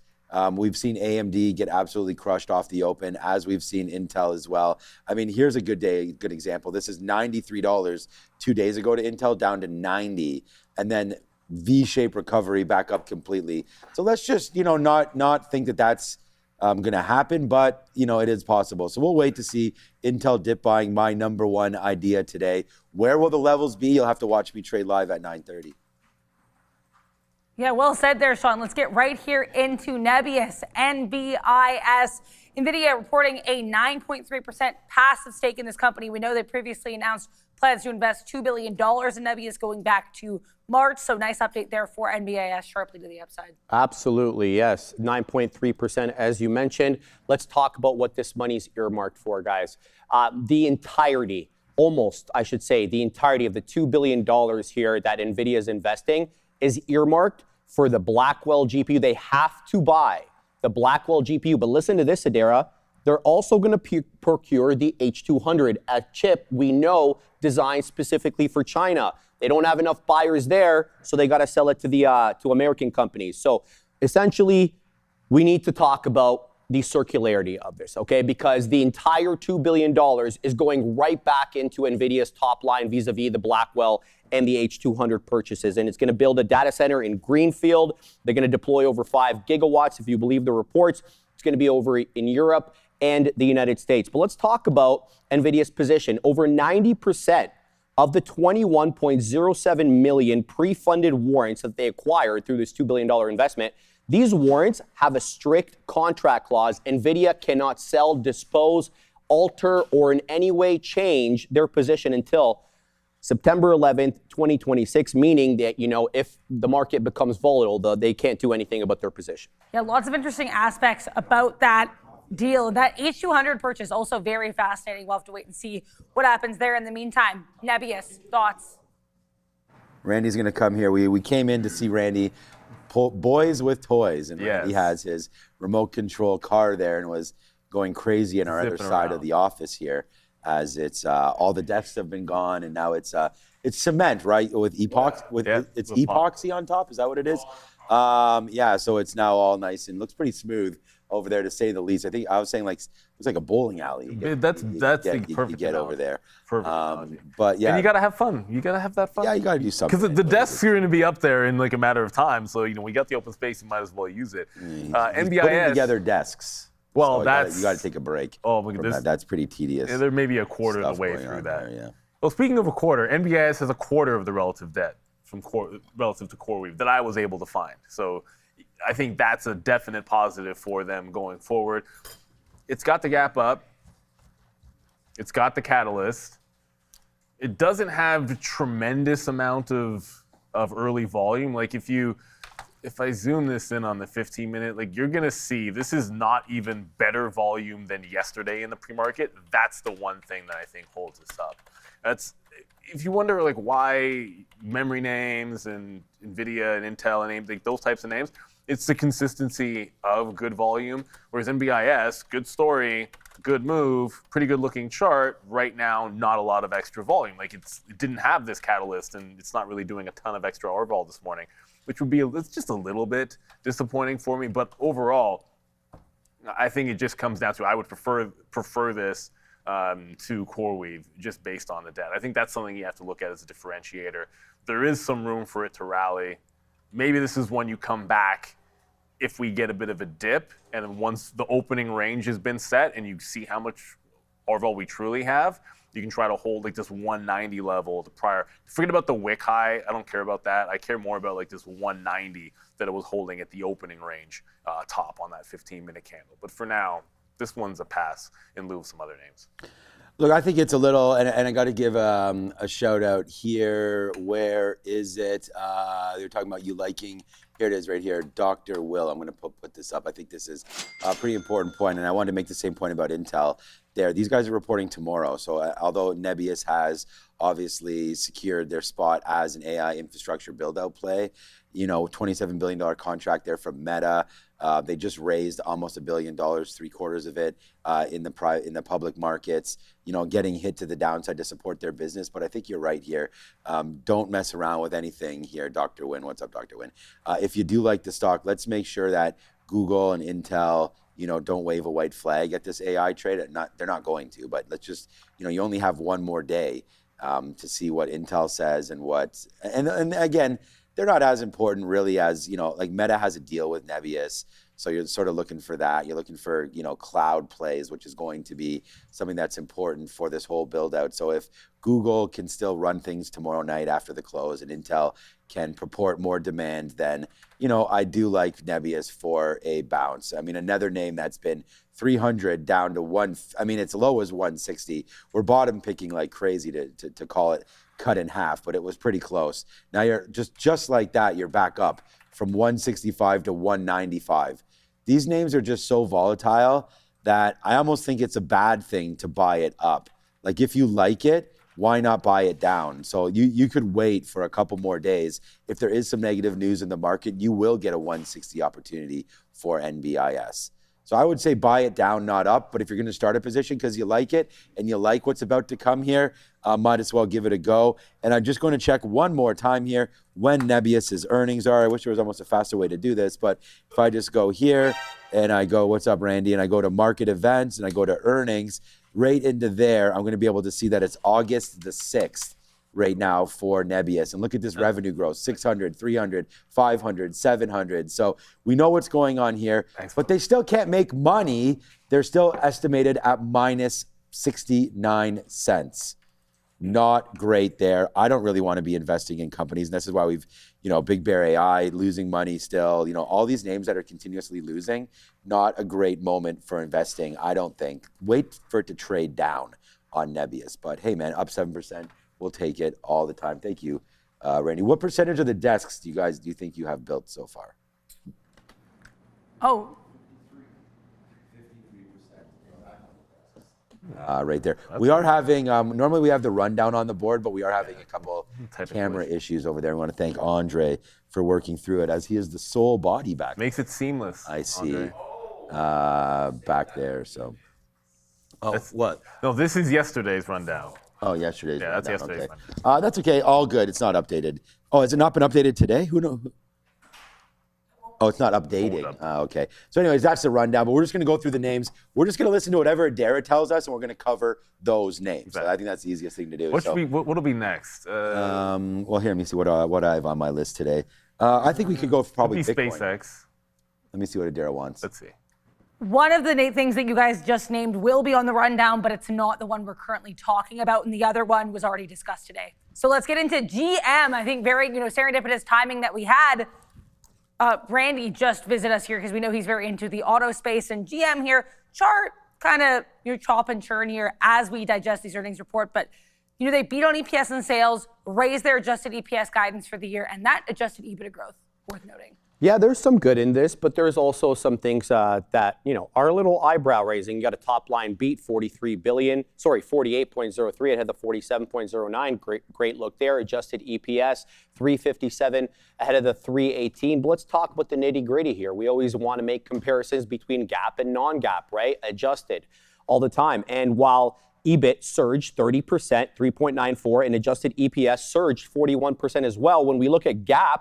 Speaker 4: We've seen AMD get absolutely crushed off the open, as we've seen Intel as well. I mean, here's a good example. This is $93 2 days ago to Intel, down to 90, and then V-shaped recovery back up completely. So let's just, you know, not think that that's going to happen, but you know, it is possible. So we'll wait to see Intel dip buying, my number one idea today. Where will the levels be? You'll have to watch me trade live at 9:30.
Speaker 1: Yeah, well said there, Sean. Let's get right here into Nebius, NBIS. NVIDIA reporting a 9.3% passive stake in this company. We know they previously announced plans to invest $2 billion in Nebius going back to March. So nice update there for NBIS, sharply to the upside.
Speaker 2: Absolutely, yes. 9.3%, as you mentioned. Let's talk about what this money's earmarked for, guys. The entirety, almost, I should say, the entirety of the $2 billion here that NVIDIA is investing is earmarked for the Blackwell GPU. They have to buy the Blackwell GPU. But listen to this, Adara. They're also going to procure the H200, a chip we know designed specifically for China. They don't have enough buyers there, so they got to sell it to the to American companies. So essentially, we need to talk about the circularity of this, okay? Because the entire $2 billion is going right back into NVIDIA's top line vis-a-vis the Blackwell and the H200 purchases. And it's going to build a data center in Greenfield. They're going to deploy over 5 gigawatts, if you believe the reports. It's going to be over in Europe and the United States. But let's talk about NVIDIA's position. Over 90% of the 21.07 million pre-funded warrants that they acquired through this $2 billion investment, these warrants have a strict contract clause. NVIDIA cannot sell, dispose, alter, or in any way change their position until September 11th, 2026, meaning that, you know, if the market becomes volatile, they can't do anything about their position.
Speaker 1: Yeah, lots of interesting aspects about that deal. That H200 purchase, also very fascinating. We'll have to wait and see what happens there. In the meantime, Nebius, thoughts?
Speaker 4: Randy's going to come here. We came in to see Randy. Boys with toys, and Randy has his remote control car there and was going crazy in our other side of the office here, as it's all the desks have been gone and now it's cement, right, with epoxy, it's epoxy on top. Is that what it is? Yeah, so it's now all nice and looks pretty smooth over there, to say the least. I think I was saying, like, it's like a bowling alley.
Speaker 3: That's the perfect
Speaker 4: you get over there.
Speaker 3: Perfect.
Speaker 4: But yeah,
Speaker 3: and you gotta have fun. You gotta have that fun.
Speaker 4: Yeah, you gotta do something.
Speaker 3: Because the desks are going to be up there in like a matter of time. So you know, we got the open space. You might as well use it. NBIS
Speaker 4: putting together desks.
Speaker 3: Well,
Speaker 4: so you got to take a break.
Speaker 3: Oh my goodness,
Speaker 4: that's pretty tedious.
Speaker 3: Yeah, they're maybe a quarter of the way through that.
Speaker 4: There, yeah.
Speaker 3: Well, speaking of a quarter, NBIS has a quarter of the relative debt from relative to CoreWeave that I was able to find. So I think that's a definite positive for them going forward. It's got the gap up. It's got the catalyst. It doesn't have a tremendous amount of early volume. Like if I zoom this in on the 15-minute, like you're gonna see this is not even better volume than yesterday in the pre-market. That's the one thing that I think holds this up. That's if you wonder like why memory names and NVIDIA and Intel and like those types of names, it's the consistency of good volume. Whereas NBIS, good story, good move, pretty good looking chart. Right now, not a lot of extra volume. Like it didn't have this catalyst, and it's not really doing a ton of extra R-vol this morning, which would be it's just a little bit disappointing for me. But overall, I think it just comes down to I would prefer this to CoreWeave just based on the debt. I think that's something you have to look at as a differentiator. There is some room for it to rally. Maybe this is when you come back if we get a bit of a dip, and then once the opening range has been set and you see how much R-vol we truly have, you can try to hold like this 190 level, the prior. Forget about the wick high. I don't care about that. I care more about like this 190 that it was holding at the opening range top on that 15-minute candle. But for now, this one's a pass in lieu of some other names.
Speaker 4: Look, I think it's a little, and I got to give a shout out here. Where is it? They're talking about you liking. Here it is right here, Dr. Will. I'm going to put this up. I think this is a pretty important point, and I wanted to make the same point about Intel there. These guys are reporting tomorrow, so although Nebius has obviously secured their spot as an AI infrastructure build-out play, you know, $27 billion contract there from Meta. They just raised almost $1 billion, 3/4 of it in the public markets. You know, getting hit to the downside to support their business. But I think you're right here. Don't mess around with anything here, Dr. Win. What's up, Dr. Win? If you do like the stock, let's make sure that Google and Intel, you know, don't wave a white flag at this AI trade. They're not going to. But let's just, you know, you only have one more day to see what Intel says and what. And again, they're not as important really as, you know, like Meta has a deal with Nebius. So you're sort of looking for that. You're looking for, you know, cloud plays, which is going to be something that's important for this whole build out. So if Google can still run things tomorrow night after the close and Intel can purport more demand, then, you know, I do like Nebius for a bounce. I mean, another name that's been 300 down to one, I mean, its low was 160. We're bottom picking like crazy to call it cut in half, but it was pretty close. Now you're just like that, you're back up from 165 to 195. These names are just so volatile that I almost think it's a bad thing to buy it up. Like if you like it, why not buy it down? So you could wait for a couple more days. If there is some negative news in the market, you will get a 160 opportunity for NBIS. So I would say buy it down, not up. But if you're going to start a position because you like it and you like what's about to come here, might as well give it a go. And I'm just going to check one more time here when Nebius's earnings are. I wish there was almost a faster way to do this. But if I just go here and I go, what's up, Randy? And I go to market events and I go to earnings, right into there, I'm going to be able to see that it's August the 6th. Right now for Nebius. And look at this revenue growth, 600, 300, 500, 700. So we know what's going on here, but they still can't make money. They're still estimated at minus 69 cents. Not great there. I don't really want to be investing in companies. And this is why we've, you know, Big Bear AI losing money still, you know, all these names that are continuously losing, not a great moment for investing, I don't think. Wait for it to trade down on Nebius. But hey, man, up 7%. We'll take it all the time. Thank you, Randy. What percentage of the desks do you think you have built so far?
Speaker 1: Oh.
Speaker 4: Right there. We are having, normally we have the rundown on the board, but we are having a couple camera issues over there. I want to thank Andre for working through it as he is the sole body back.
Speaker 3: Makes it seamless.
Speaker 4: I see back there, so.
Speaker 2: Oh, what?
Speaker 3: No, this is yesterday's rundown.
Speaker 4: Oh, yesterday's.
Speaker 3: Yeah, that's yesterday's.
Speaker 4: Okay. That's okay. All good. It's not updated. Oh, has it not been updated today? Who knows? Oh, it's not updating. Okay. So anyways, that's the rundown. But we're just going to go through the names. We're just going to listen to whatever Dara tells us, and we're going to cover those names. So I think that's the easiest thing to do.
Speaker 3: What'll be next?
Speaker 4: Well, here, let me see what I have on my list today. I think we could go for probably Bitcoin.
Speaker 3: SpaceX.
Speaker 4: Let me see what Dara wants.
Speaker 3: Let's see.
Speaker 1: One of the things that you guys just named will be on the rundown, but it's not the one we're currently talking about, and the other one was already discussed today. So let's get into GM. I think very, serendipitous timing that we had. Randy just visited us here because we know he's very into the auto space, and GM here, chart kind of your chop and churn here as we digest these earnings report. But, they beat on EPS and sales, raised their adjusted EPS guidance for the year, and that adjusted EBITDA growth, worth noting. Yeah,
Speaker 2: there's some good in this, but there's also some things that, are a little eyebrow raising. You got a top line beat, 48.03. It had the 47.09. Great look there. Adjusted EPS, 357 ahead of the 318. But let's talk about the nitty gritty here. We always want to make comparisons between GAAP and non-GAAP, right? Adjusted all the time. And while EBIT surged 30%, 3.94, and adjusted EPS surged 41% as well, when we look at GAAP,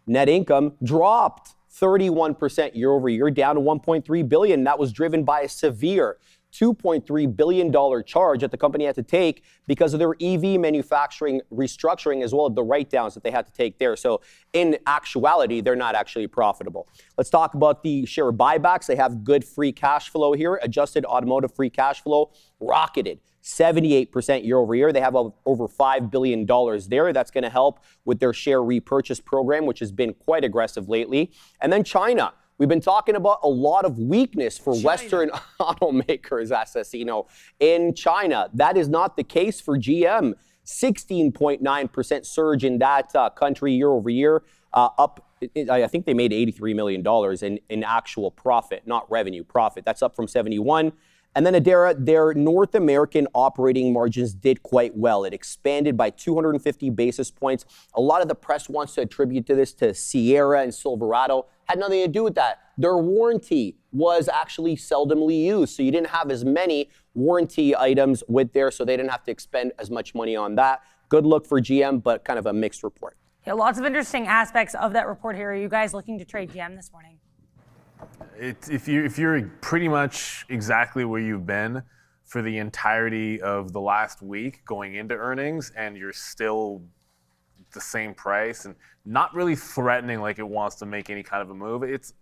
Speaker 2: net income dropped 31% year over year, down to $1.3 billion. That was driven by a severe $2.3 billion charge that the company had to take because of their EV manufacturing restructuring, as well as the write-downs that they had to take there. So in actuality, they're not actually profitable. Let's talk about the share buybacks. They have good free cash flow here. Adjusted automotive free cash flow rocketed 78% year over year. They have over $5 billion there. That's going to help with their share repurchase program, which has been quite aggressive lately. And then China. We've been talking about a lot of weakness for Western automakers, SSE, in China. That is not the case for GM. 16.9% surge in that country year over year, up. I think they made $83 million in actual profit, not revenue, profit. That's up from 71. And then Adara, their North American operating margins did quite well. It expanded by 250 basis points. A lot of the press wants to attribute this to Sierra and Silverado. Had nothing to do with that. Their warranty was actually seldomly used, so you didn't have as many warranty items with there, so they didn't have to expend as much money on that. Good look for GM, but kind of a mixed report.
Speaker 1: Yeah, lots of interesting aspects of that report here. Are you guys looking to trade GM this morning?
Speaker 3: If you're pretty much exactly where you've been for the entirety of the last week going into earnings, and you're still the same price and not really threatening like it wants to make any kind of a move, it's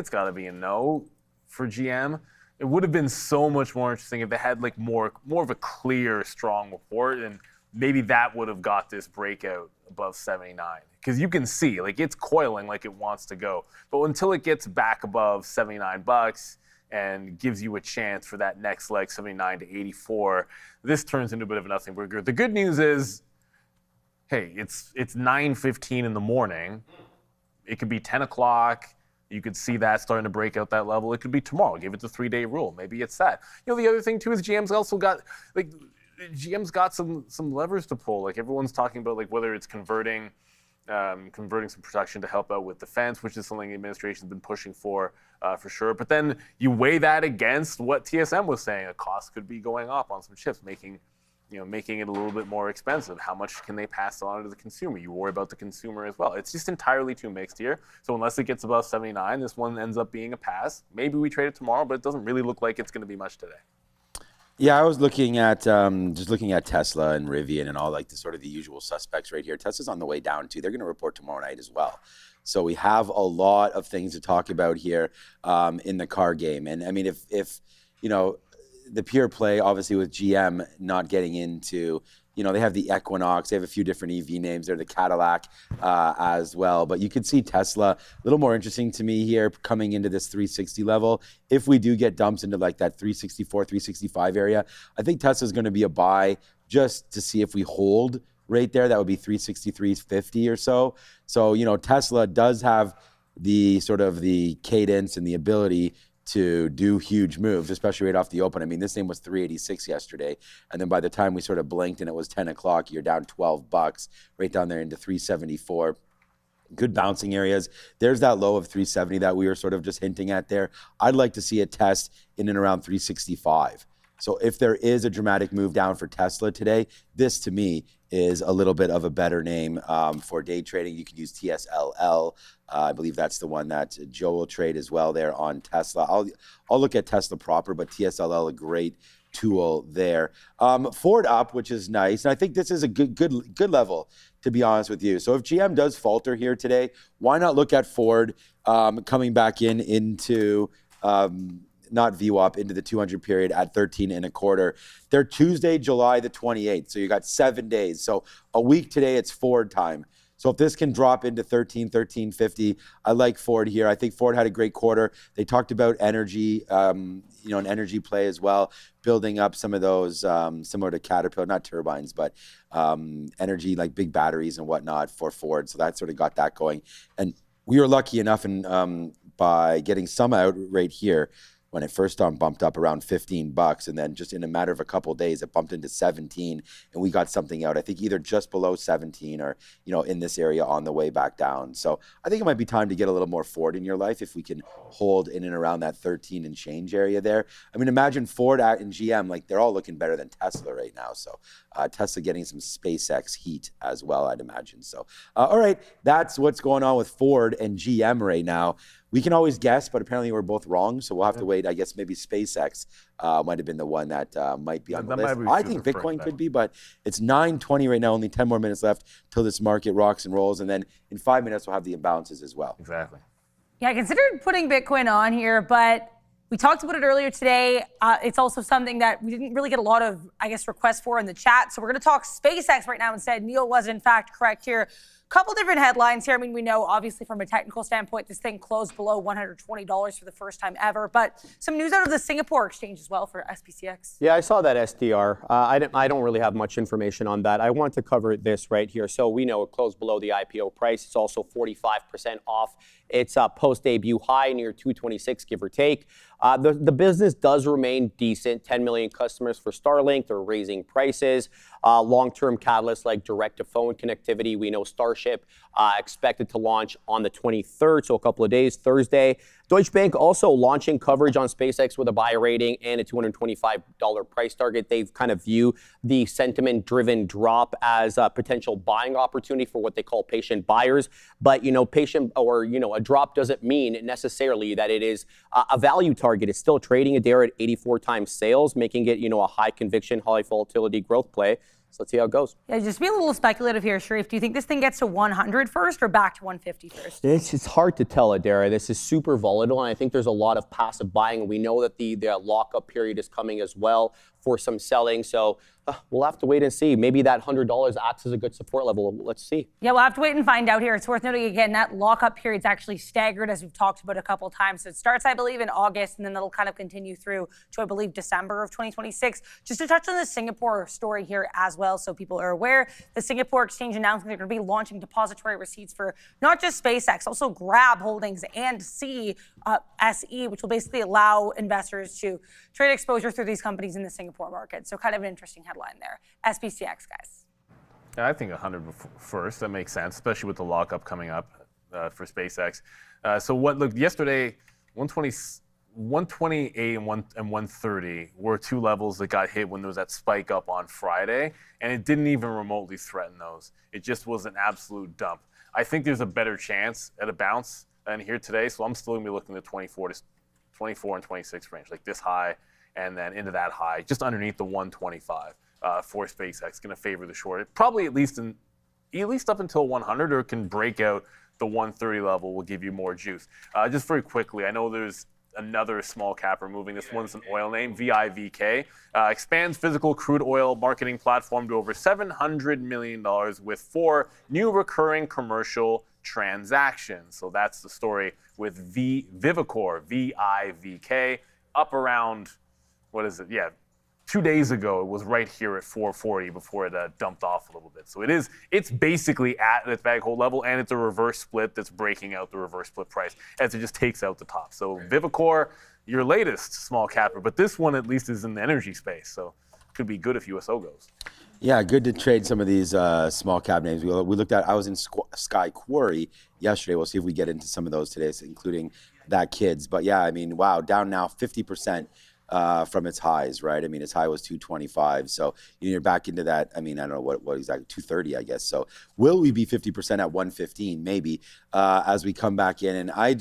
Speaker 3: got to be a no for GM. It would have been so much more interesting if they had like more of a clear, strong report, and maybe that would have got this breakout above 79. Because you can see, like, it's coiling like it wants to go. But until it gets back above 79 bucks and gives you a chance for that next leg, 79 to 84, this turns into a bit of a nothing burger. The good news is, hey, it's 9:15 in the morning. It could be 10 o'clock. You could see that starting to break out that level. It could be tomorrow. Give it the 3-day rule. Maybe it's that. The other thing, too, is GM's also got, GM's got some levers to pull. Like, everyone's talking about, like, whether it's converting some production to help out with defense, which is something the administration's been pushing for sure. But then you weigh that against what TSM was saying. A cost could be going up on some chips, making it a little bit more expensive. How much can they pass on to the consumer? You worry about the consumer as well. It's just entirely too mixed here. So unless it gets above 79, this one ends up being a pass. Maybe we trade it tomorrow, but it doesn't really look like it's going to be much today.
Speaker 4: Yeah, I was looking at just looking at Tesla and Rivian and all the sort of the usual suspects right here. Tesla's on the way down too. They're going to report tomorrow night as well. So we have a lot of things to talk about here in the car game. And I mean, if the pure play, obviously with GM not getting into, they have the Equinox, they have a few different EV names. They're the Cadillac as well. But you could see Tesla a little more interesting to me here coming into this 360 level. If we do get dumps into like that 364, 365 area, I think Tesla's going to be a buy just to see if we hold right there. That would be 363.50 or so. So, Tesla does have the sort of the cadence and the ability to do huge moves, especially right off the open. I mean, this thing was 386 yesterday, and then by the time we sort of blinked and it was 10 o'clock, you're down 12 bucks, right down there into 374. Good bouncing areas. There's that low of 370 that we were sort of just hinting at there. I'd like to see it test in and around 365. So if there is a dramatic move down for Tesla today, this to me is a little bit of a better name for day trading. You can use TSLA. I believe that's the one that Joe will trade as well there on Tesla. I'll look at Tesla proper, but TSLA, a great tool there. Ford up, which is nice. And I think this is a good level, to be honest with you. So if GM does falter here today, why not look at Ford coming back into not VWAP, into the 200 period at 13.25. They're Tuesday, July the 28th. So you got 7 days. So a week today, it's Ford time. So if this can drop into 13.50, I like Ford here. I think Ford had a great quarter. They talked about energy, an energy play as well, building up some of those similar to Caterpillar, not turbines, but energy like big batteries and whatnot for Ford. So that sort of got that going. And we were lucky enough by getting some out right here when it first bumped up around $15, and then just in a matter of a couple of days, it bumped into 17, and we got something out. I think either just below 17 or in this area on the way back down. So I think it might be time to get a little more Ford in your life if we can hold in and around that 13 and change area there. I mean, imagine Ford and GM, like they're all looking better than Tesla right now. So Tesla getting some SpaceX heat as well, I'd imagine. So all right, that's what's going on with Ford and GM right now. We can always guess, but apparently we're both wrong. So we'll have to wait. I guess maybe SpaceX might have been the one that might be on the list. I think Bitcoin could be, but it's 9:20 right now. Only 10 more minutes left till this market rocks and rolls. And then in 5 minutes, we'll have the imbalances as well.
Speaker 3: Exactly.
Speaker 1: Yeah, I considered putting Bitcoin on here, but we talked about it earlier today. It's also something that we didn't really get a lot of, requests for in the chat. So we're going to talk SpaceX right now instead. Neil was, in fact, correct here. Couple different headlines here. I mean, we know obviously from a technical standpoint, this thing closed below $120 for the first time ever. But some news out of the Singapore exchange as well for SPCX.
Speaker 2: Yeah, I saw that SDR. I don't really have much information on that. I want to cover this right here. So we know it closed below the IPO price. It's also 45% off its post-debut high near 226, give or take. The business does remain decent. 10 million customers for Starlink. They're raising prices. Long-term catalysts like direct-to-phone connectivity. We know Starship expected to launch on the 23rd, so a couple of days, Thursday. Deutsche Bank also launching coverage on SpaceX with a buy rating and a $225 price target. They've kind of view the sentiment-driven drop as a potential buying opportunity for what they call patient buyers. But, a drop doesn't mean necessarily that it is a value target. It's still trading it there at 84 times sales, making it, a high conviction, high volatility growth play. So let's see how it goes.
Speaker 1: Yeah, just be a little speculative here, Sharif. Do you think this thing gets to 100 first or back to 150 first?
Speaker 2: It's hard to tell, Adara. This is super volatile, and I think there's a lot of passive buying. We know that the lockup period is coming as well for some selling. So we'll have to wait and see. Maybe that $100 acts as a good support level. Let's see.
Speaker 1: Yeah, we'll have to wait and find out here. It's worth noting again, that lockup period is actually staggered, as we've talked about a couple of times. So it starts, I believe, in August, and then it'll kind of continue through to, I believe, December of 2026. Just to touch on the Singapore story here as well, so people are aware, the Singapore exchange announced they're going to be launching depository receipts for not just SpaceX, also Grab Holdings and SE, which will basically allow investors to trade exposure through these companies in the Singapore market. So kind of an interesting headline there. SPCX, guys.
Speaker 3: Yeah, I think 100 first. That makes sense, especially with the lockup coming up for SpaceX. Look, yesterday, 128 and 130 were two levels that got hit when there was that spike up on Friday, and it didn't even remotely threaten those. It just was an absolute dump. I think there's a better chance at a bounce than here today, so I'm still going to be looking at 24 and 26 range, like this high and then into that high, just underneath the 125 for SpaceX. Going to favor the short. Probably at least up until 100, or it can break out the 130 level, will give you more juice. Just very quickly, I know there's another small cap removing. This one's an oil name, VIVK. Expands physical crude oil marketing platform to over $700 million with 4 new recurring commercial transactions. So that's the story with Vivicor, VIVK, up around, 2 days ago, it was right here at 440 before it dumped off a little bit. So it's basically at its bag hold level, and it's a reverse split that's breaking out the reverse split price as it just takes out the top. So Vivicor, your latest small capper, but this one at least is in the energy space. So could be good if USO goes.
Speaker 4: Yeah, good to trade some of these small cap names. We looked at, I was in Sky Quarry yesterday. We'll see if we get into some of those today, including that kids. But yeah, I mean, wow, down now 50%. From its highs, right? I mean, its high was 225. So you're back into that. I mean, I don't know what exactly, 230, I guess. So will we be 50% at 115? Maybe as we come back in. And I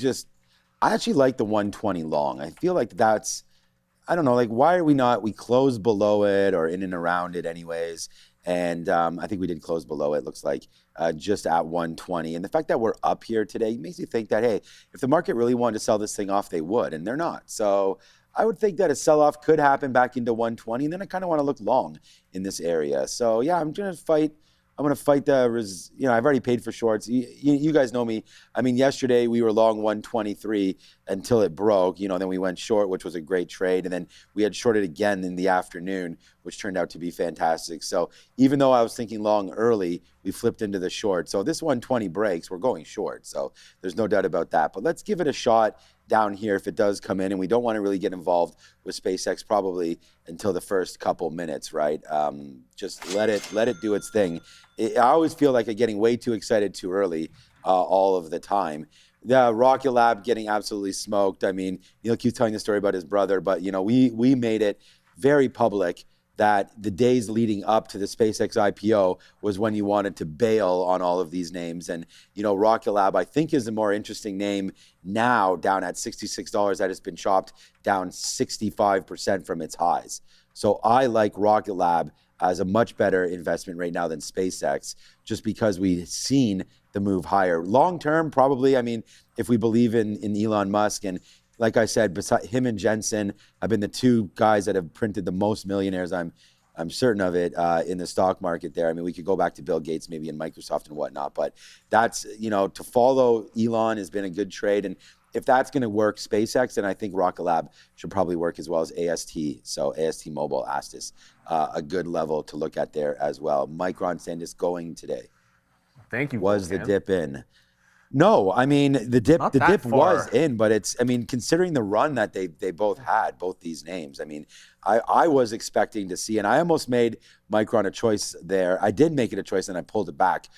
Speaker 4: actually like the 120 long. I feel like that's, I don't know, like why are we not? We closed below it or in and around it anyways. And I think we did close below it, looks like, just at 120. And the fact that we're up here today makes you think that, hey, if the market really wanted to sell this thing off, they would, and they're not. So I would think that a sell-off could happen back into 120, and then I kind of want to look long in this area. So yeah, I'm going to fight I'm going to fight I've already paid for shorts. You guys know me. I mean, yesterday we were long 123 until it broke, then we went short, which was a great trade. And then we had shorted again in the afternoon, which turned out to be fantastic. So even though I was thinking long early, we flipped into the short. So this 120 breaks, we're going short. So there's no doubt about that. But let's give it a shot down here if it does come in, and we don't want to really get involved with SpaceX probably until the first couple minutes, right? Just let it do its thing. I always feel like I'm getting way too excited too early all of the time. The Rocket Lab getting absolutely smoked. I mean, Neil keeps telling the story about his brother, but we made it very public that the days leading up to the SpaceX IPO was when you wanted to bail on all of these names. And, Rocket Lab, I think, is a more interesting name now, down at $66, that has been chopped down 65% from its highs. So I like Rocket Lab as a much better investment right now than SpaceX, just because we've seen the move higher. Long term, probably, if we believe in Elon Musk, and like I said, beside him and Jensen have been the two guys that have printed the most millionaires, I'm certain of it, in the stock market there. We could go back to Bill Gates maybe and Microsoft and whatnot, but that's, to follow Elon has been a good trade. And if that's going to work SpaceX, then I think Rocket Lab should probably work as well as AST. So AST Mobile, Astis, a good level to look at there as well. Micron Sandus going today.
Speaker 3: Thank you.
Speaker 4: Was the dip in? No, the dip was in, but it's, considering the run that they both had, both these names, I was expecting to see, and I almost made Micron a choice there. I did make it a choice, and I pulled it back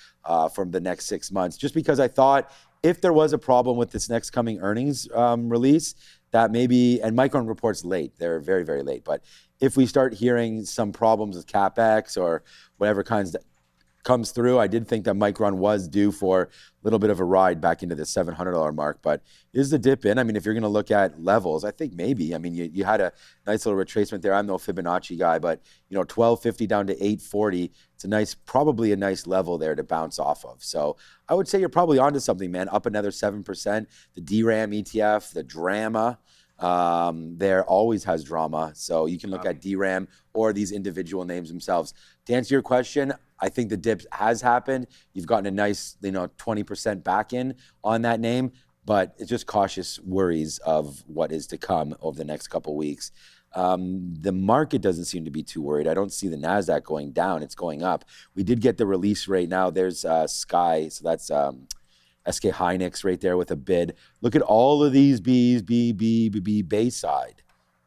Speaker 4: from the next 6 months, just because I thought if there was a problem with this next coming earnings release, that maybe, and Micron reports late, they're very, very late, but if we start hearing some problems with CapEx or whatever kinds that comes through, I did think that Micron was due for a little bit of a ride back into the $700 mark, but is the dip in? If you're going to look at levels, I think maybe. You had a nice little retracement there. I'm no Fibonacci guy, but 1250 down to 840. It's probably a nice level there to bounce off of. So I would say you're probably onto something, man. Up another 7%. The DRAM ETF, the drama. There always has drama, so you can look at DRAM or these individual names themselves. To answer your question, I think the dip has happened. You've gotten a nice 20% back in on that name, but it's just cautious worries of what is to come over the next couple weeks. The market doesn't seem to be too worried. I don't see the NASDAQ going down. It's going up. We did get the release right now. There's Sky, so that's SK Hynix right there with a bid. Look at all of these B's, Bayside.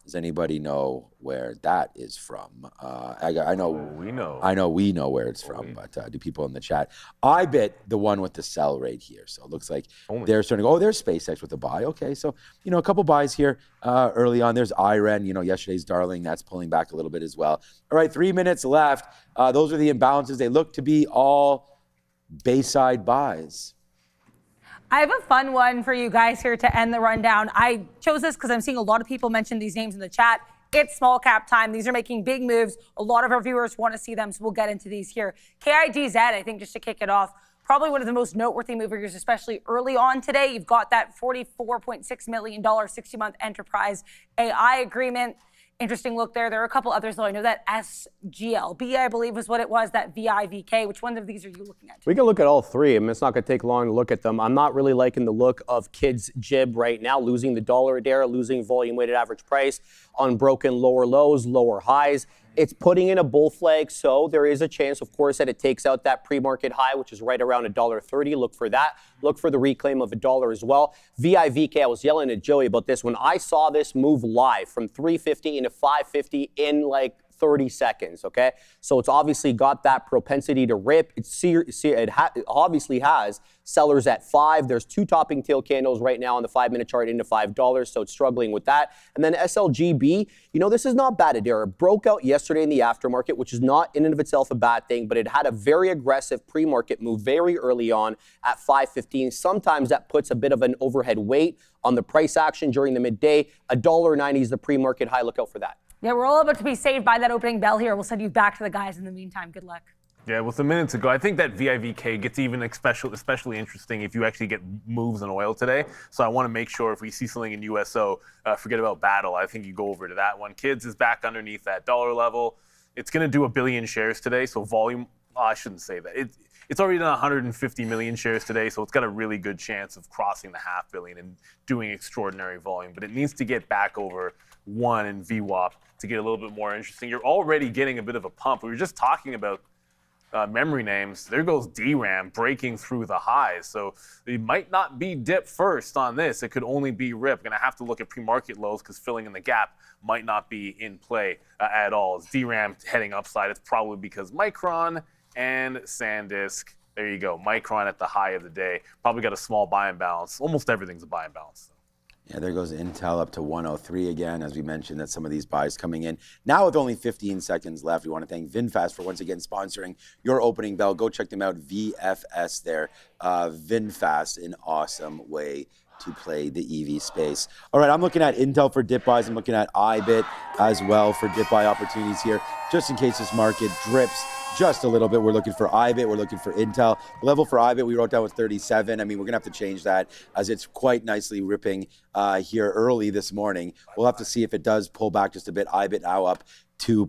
Speaker 4: Does anybody know where that is from? I know
Speaker 3: we know.
Speaker 4: I know we know where it's from, but do people in the chat? I bet the one with the sell right here. So it looks like they're starting to go, there's SpaceX with a buy. Okay, so, a couple buys here early on. There's IREN, yesterday's darling. That's pulling back a little bit as well. All right, 3 minutes left. Those are the imbalances. They look to be all Bayside buys.
Speaker 1: I have a fun one for you guys here to end the rundown. I chose this because I'm seeing a lot of people mention these names in the chat. It's small cap time. These are making big moves. A lot of our viewers want to see them, so we'll get into these here. KIGZ, I think, just to kick it off, probably one of the most noteworthy movers, especially early on today. You've got that $44.6 million 60-month enterprise AI agreement. Interesting look there. There are a couple others, though. I know that SGLB, I believe, was what it was, that VIVK. Which one of these are you looking at?
Speaker 2: We can look at all three. It's not going to take long to look at them. I'm not really liking the look of Kids Jib right now, losing the dollar there, losing volume-weighted average price, unbroken lower lows, lower highs. It's putting in a bull flag, so there is a chance, of course, that it takes out that pre-market high, which is right around $1.30. Look for that. Look for the reclaim of $1 as well. VIVK, I was yelling at Joey about this. When I saw this move live from 350 into 550 in like 30 seconds, okay? So it's obviously got that propensity to rip. It obviously has sellers at 5. There's 2 topping tail candles right now on the 5-minute chart into $5, so it's struggling with that. And then SLGB, this is not bad. It broke out yesterday in the aftermarket, which is not in and of itself a bad thing, but it had a very aggressive pre-market move very early on at 5:15. Sometimes that puts a bit of an overhead weight on the price action during the midday. $1.90 is the pre-market high. Look out for that.
Speaker 1: Yeah, we're all about to be saved by that opening bell here. We'll send you back to the guys in the meantime. Good luck.
Speaker 3: Yeah, with a minute to go, I think that VIVK gets even especially interesting if you actually get moves in oil today. So I want to make sure if we see something in USO, forget about Battle. I think you go over to that one. Kids is back underneath that dollar level. It's going to do 1 billion shares today, so volume I shouldn't say that. It's already done 150 million shares today, so it's got a really good chance of crossing the 500 million and doing extraordinary volume. But it needs to get back over 1 in VWAP to get a little bit more interesting. You're already getting a bit of a pump. We were just talking about memory names. There goes DRAM breaking through the highs. So it might not be dip first on this. It could only be rip. Going to have to look at pre-market lows because filling in the gap might not be in play at all. As DRAM heading upside, it's probably because Micron and SanDisk. There you go. Micron at the high of the day. Probably got a small buy and balance. Almost everything's a buy and balance.
Speaker 4: Yeah, there goes Intel up to 103 again. As we mentioned, that some of these buys coming in. Now with only 15 seconds left, we want to thank VinFast for once again sponsoring your opening bell. Go check them out, VFS there. VinFast, an awesome way to play the EV space. All right, I'm looking at Intel for dip buys. I'm looking at IBIT as well for dip buy opportunities here, just in case this market drips just a little bit. We're looking for IBIT. We're looking for Intel. The level for IBIT we wrote down was 37. I mean, we're going to have to change that as it's quite nicely ripping here early this morning. We'll have to see if it does pull back just a bit. IBIT now up 2%.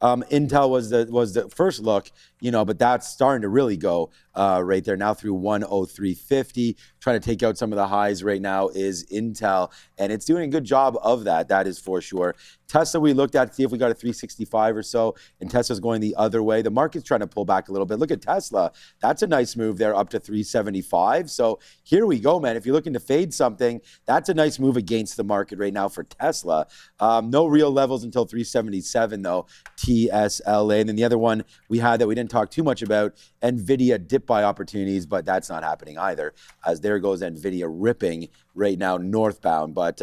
Speaker 4: Intel was the first look, but that's starting to really go right there now through 103.50. Trying to take out some of the highs right now is Intel, and it's doing a good job of that. That is for sure. Tesla, we looked at to see if we got a 365 or so, and Tesla's going the other way. The market's trying to pull back a little bit. Look at Tesla. That's a nice move there up to 375. So here we go, man. If you're looking to fade something, that's a nice move against the market right now for Tesla. No real levels until 377, though, TSLA. And then the other one we had that we didn't talk too much about, NVIDIA dip buy opportunities, but that's not happening either, as there goes NVIDIA ripping right now northbound. But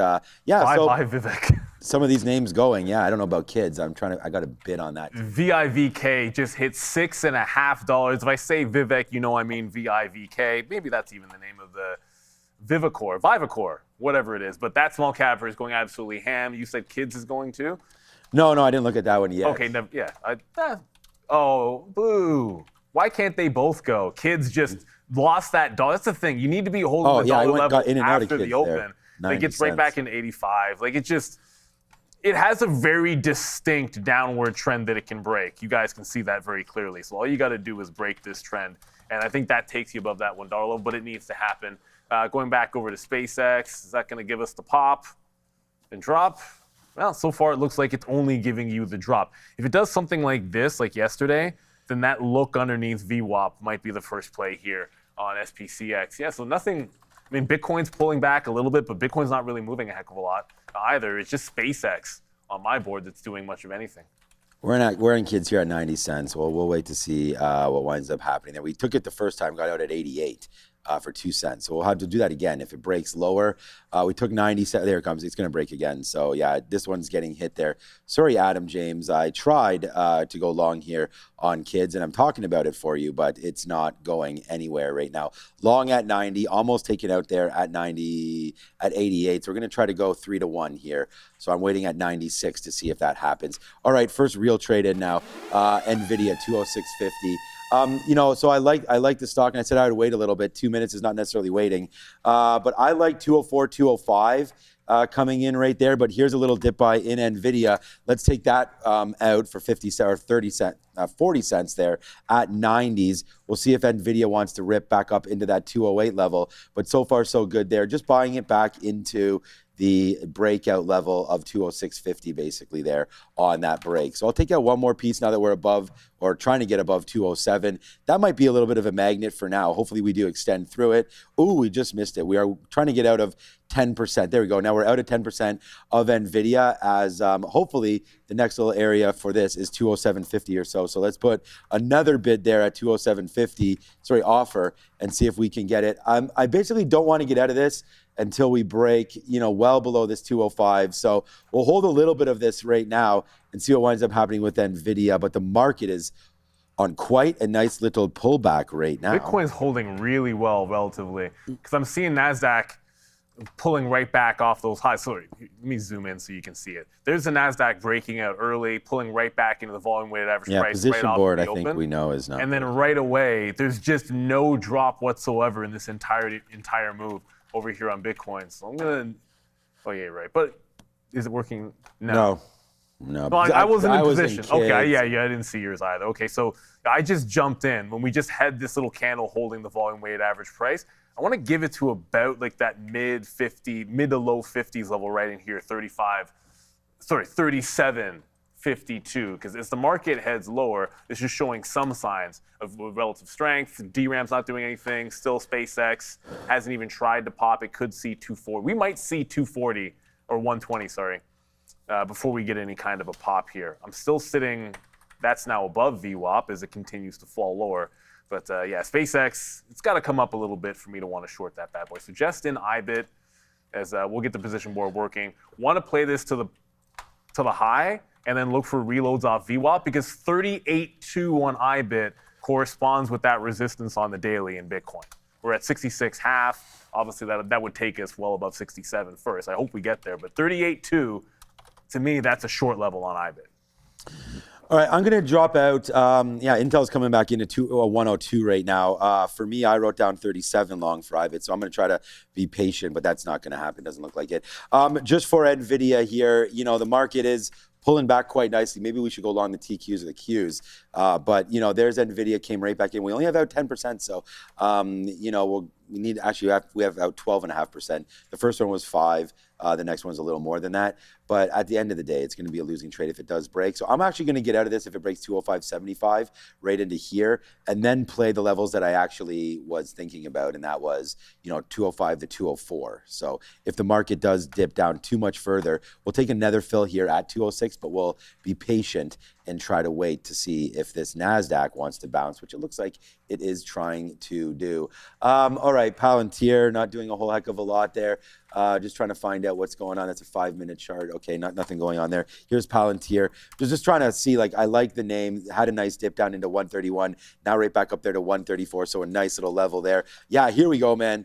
Speaker 4: yeah,
Speaker 3: bye, Vivek.
Speaker 4: Some of these names going. Yeah, I don't know about kids. I got a bid on that.
Speaker 3: VIVK just hit $6.50. If I say Vivek, I mean VIVK. Maybe that's even the name of the Vivacor, whatever it is. But that small capper is going absolutely ham. You said kids is going too?
Speaker 4: No, I didn't look at that one yet.
Speaker 3: Okay, yeah. Oh, boo. Why can't they both go? Kids just lost that dollar. That's the thing. You need to be holding the dollar level after the open. It gets right back into 85. It has a very distinct downward trend that it can break. You guys can see that very clearly. So all you got to do is break this trend. And I think that takes you above that $1 level, but it needs to happen. Going back over to SpaceX, is that going to give us the pop and drop? Well, so far it looks like it's only giving you the drop. If it does something like this, like yesterday, then that look underneath VWAP might be the first play here on SPCX. Yeah, so nothing. I mean, Bitcoin's pulling back a little bit, but Bitcoin's not really moving a heck of a lot either. It's just SpaceX on my board that's doing much of anything.
Speaker 4: We're in kids here at 90 cents. Well, we'll wait to see what winds up happening there. We took it the first time, got out at 88 for 2 cents. So we'll have to do that again. If it breaks lower, we took 90 cents. There it comes. It's going to break again. So yeah, this one's getting hit there. Sorry, Adam James. I tried to go long here on kids, and I'm talking about it for you, but it's not going anywhere right now. Long at 90, almost taken out there at 90, at 88. So we're going to try to go 3-1 here. So I'm waiting at 96 to see if that happens. All right, first real trade in now. NVIDIA 206.50. So I like the stock, and I said I would wait a little bit. 2 minutes is not necessarily waiting, but I like 204, 205 coming in right there. But here's a little dip buy in NVIDIA. Let's take that out for 50 cents or 30 cents, 40 cents there at 90s. We'll see if NVIDIA wants to rip back up into that 208 level. But so far, so good there. Just buying it back into the breakout level of 206.50 basically there on that break. So I'll take out one more piece now that we're above or trying to get above 207. That might be a little bit of a magnet for now. Hopefully we do extend through it. Ooh, we just missed it. We are trying to get out of 10%. There we go. Now we're out of 10% of NVIDIA as hopefully the next little area for this is 207.50 or so. So let's put another bid there at 207.50, offer, and see if we can get it. I basically don't want to get out of this until we break, well below this 205. So we'll hold a little bit of this right now and see what winds up happening with NVIDIA. But the market is on quite a nice little pullback right now.
Speaker 3: Bitcoin's holding really well relatively because I'm seeing NASDAQ pulling right back off those highs. Sorry, let me zoom in so you can see it. There's the NASDAQ breaking out early, pulling right back into the volume weighted average price.
Speaker 4: Position
Speaker 3: right
Speaker 4: board,
Speaker 3: off
Speaker 4: I think we know is not.
Speaker 3: And then right away, there's just no drop whatsoever in this entire move over here on Bitcoin. So I'm gonna, oh yeah, right. But is it working? No.
Speaker 4: No,
Speaker 3: No, I wasn't in
Speaker 4: was
Speaker 3: position.
Speaker 4: kids.
Speaker 3: Okay, yeah, I didn't see yours either. Okay, so I just jumped in when we just had this little candle holding the volume weighted average price. I want to give it to about like that mid to low 50s level right in here, 37.52. Because as the market heads lower, it's just showing some signs of relative strength. DRAM's not doing anything. Still, SpaceX hasn't even tried to pop. It could see 240. We might see 240 or 120. Sorry. Before we get any kind of a pop here. I'm still sitting, that's now above VWAP as it continues to fall lower. But yeah, SpaceX, it's got to come up a little bit for me to want to short that bad boy. So just in IBIT, as we'll get the position board working. Want to play this to the high and then look for reloads off VWAP because 38.2 on IBIT corresponds with that resistance on the daily in Bitcoin. We're at 66.5. Obviously, that would take us well above 67 first. I hope we get there. But 38.2, to me, that's a short level on IBIT.
Speaker 4: All right, I'm going to drop out. Yeah, Intel's coming back into 102 right now. For me, I wrote down 37 long for IBIT, so I'm going to try to be patient, but that's not going to happen. Doesn't look like it. Just for NVIDIA here, the market is pulling back quite nicely. Maybe we should go along the TQs or the Qs. But, there's NVIDIA came right back in. We only have out 10%, so, we have out 12.5%. The first one was 5. The next one's a little more than that. But at the end of the day, it's going to be a losing trade if it does break. So I'm actually going to get out of this if it breaks 205.75 right into here and then play the levels that I actually was thinking about. And that was, 205 to 204. So if the market does dip down too much further, we'll take another fill here at 206, but we'll be patient and try to wait to see if this NASDAQ wants to bounce, which it looks like it is trying to do. All right, Palantir, not doing a whole heck of a lot there. Just trying to find out what's going on. That's a 5-minute chart. Okay, nothing going on there. Here's Palantir. Just trying to see, I like the name. Had a nice dip down into 131. Now right back up there to 134, so a nice little level there. Yeah, here we go, man.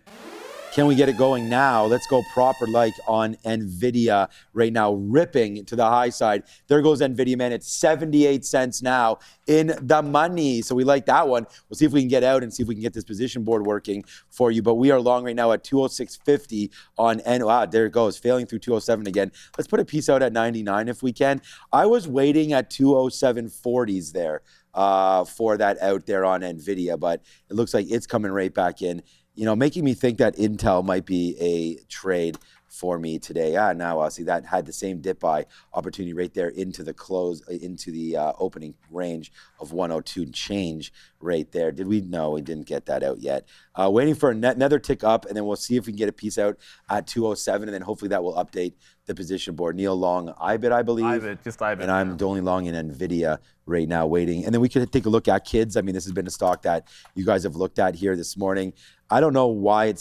Speaker 4: Can we get it going now? Let's go proper on NVIDIA right now, ripping to the high side. There goes NVIDIA, man. It's 78 cents now in the money. So we like that one. We'll see if we can get out and see if we can get this position board working for you. But we are long right now at 206.50 on N. Wow, there it goes, failing through 207 again. Let's put a piece out at 99 if we can. I was waiting at 207.40s there for that out there on NVIDIA, but it looks like it's coming right back in. Making me think that Intel might be a trade for me today. Now I see that had the same dip buy opportunity right there into the close, into the opening range of 102 change right there. Did we? No, we didn't get that out yet. Waiting for another tick up, and then we'll see if we can get a piece out at 207, and then hopefully that will update the position board. Neil long IBIT, I believe.
Speaker 3: Just IBIT.
Speaker 4: And I'm only long in NVIDIA right now waiting. And then we could take a look at kids. I mean, this has been a stock that you guys have looked at here this morning. I don't know why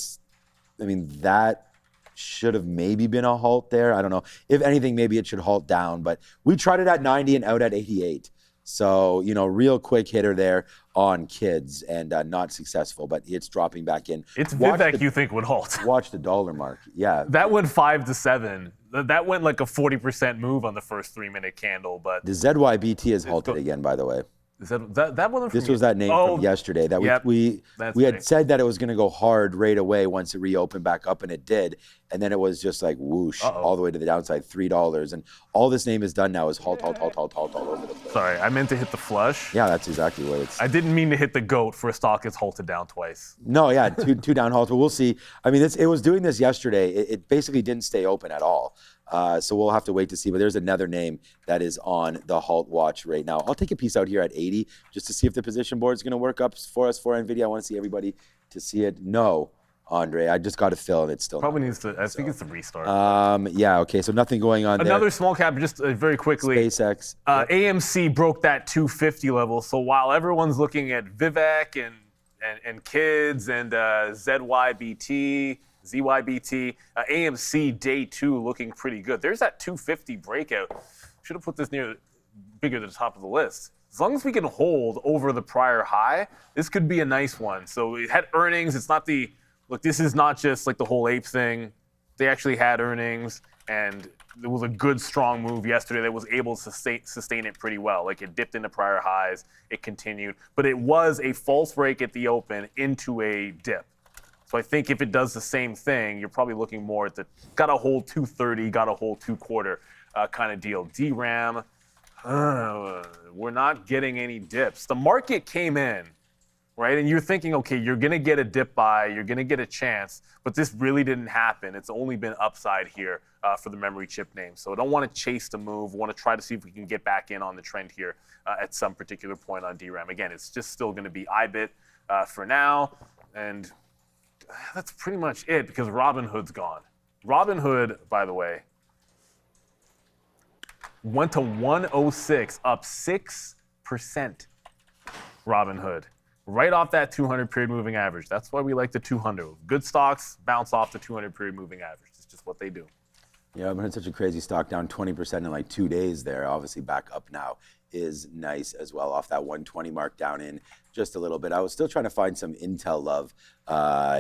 Speaker 4: that should have maybe been a halt there. I don't know. If anything, maybe it should halt down. But we tried it at 90 and out at 88. So, real quick hitter there on kids and not successful, but it's dropping back in.
Speaker 3: It's Vivek you think would halt.
Speaker 4: Watch the dollar mark. Yeah.
Speaker 3: That went 5 to 7. That went like a 40% move on the first 3-minute candle. But
Speaker 4: the ZYBT has halted again, by the way.
Speaker 3: That one?
Speaker 4: This was that name from yesterday. That we had said that it was going to go hard right away once it reopened back up, and it did. And then it was just like whoosh all the way to the downside, $3. And all this name has done now is halt all over the place.
Speaker 3: Sorry, I meant to hit the flush.
Speaker 4: Yeah, that's exactly what it's.
Speaker 3: I didn't mean to hit the goat for a stock that's halted down twice.
Speaker 4: No, yeah, two down halts, but we'll see. I mean, it was doing this yesterday. It basically didn't stay open at all. So we'll have to wait to see. But there's another name that is on the halt watch right now. I'll take a piece out here at 80 just to see if the position board is going to work up for us for NVIDIA. I want to see everybody to see it. No, Andre, I just got to fill and it's still
Speaker 3: probably needs to. I think it's the restart.
Speaker 4: Yeah. Okay. So nothing going on there.
Speaker 3: Another small cap, just very quickly.
Speaker 4: SpaceX.
Speaker 3: AMC broke that 250 level. So while everyone's looking at Vivek and kids and ZYBT. AMC day 2 looking pretty good. There's that 250 breakout. Should have put this bigger than the top of the list. As long as we can hold over the prior high, this could be a nice one. So it had earnings. It's not this is not just like the whole ape thing. They actually had earnings, and it was a good, strong move yesterday that was able to sustain it pretty well. Like it dipped into prior highs, it continued, but it was a false break at the open into a dip. So I think if it does the same thing, you're probably looking more at got to hold 230, got to hold 2 quarter. kind of deal. DRAM, we're not getting any dips. The market came in, right? And you're thinking, okay, you're going to get a dip buy, you're going to get a chance, but this really didn't happen. It's only been upside here for the memory chip name. So I don't want to chase the move. I want to try to see if we can get back in on the trend here at some particular point on DRAM. Again, it's just still going to be IBIT for now. And that's pretty much it because Robinhood's gone. Robinhood, by the way, went to 106, up 6%. Robinhood, right off that 200 period moving average. That's why we like the 200. Good stocks bounce off the 200 period moving average. It's just what they do.
Speaker 4: Yeah, Robinhood's such a crazy stock, down 20% in like 2 days there. Obviously back up now is nice as well, off that 120 mark, down in just a little bit. I was still trying to find some Intel love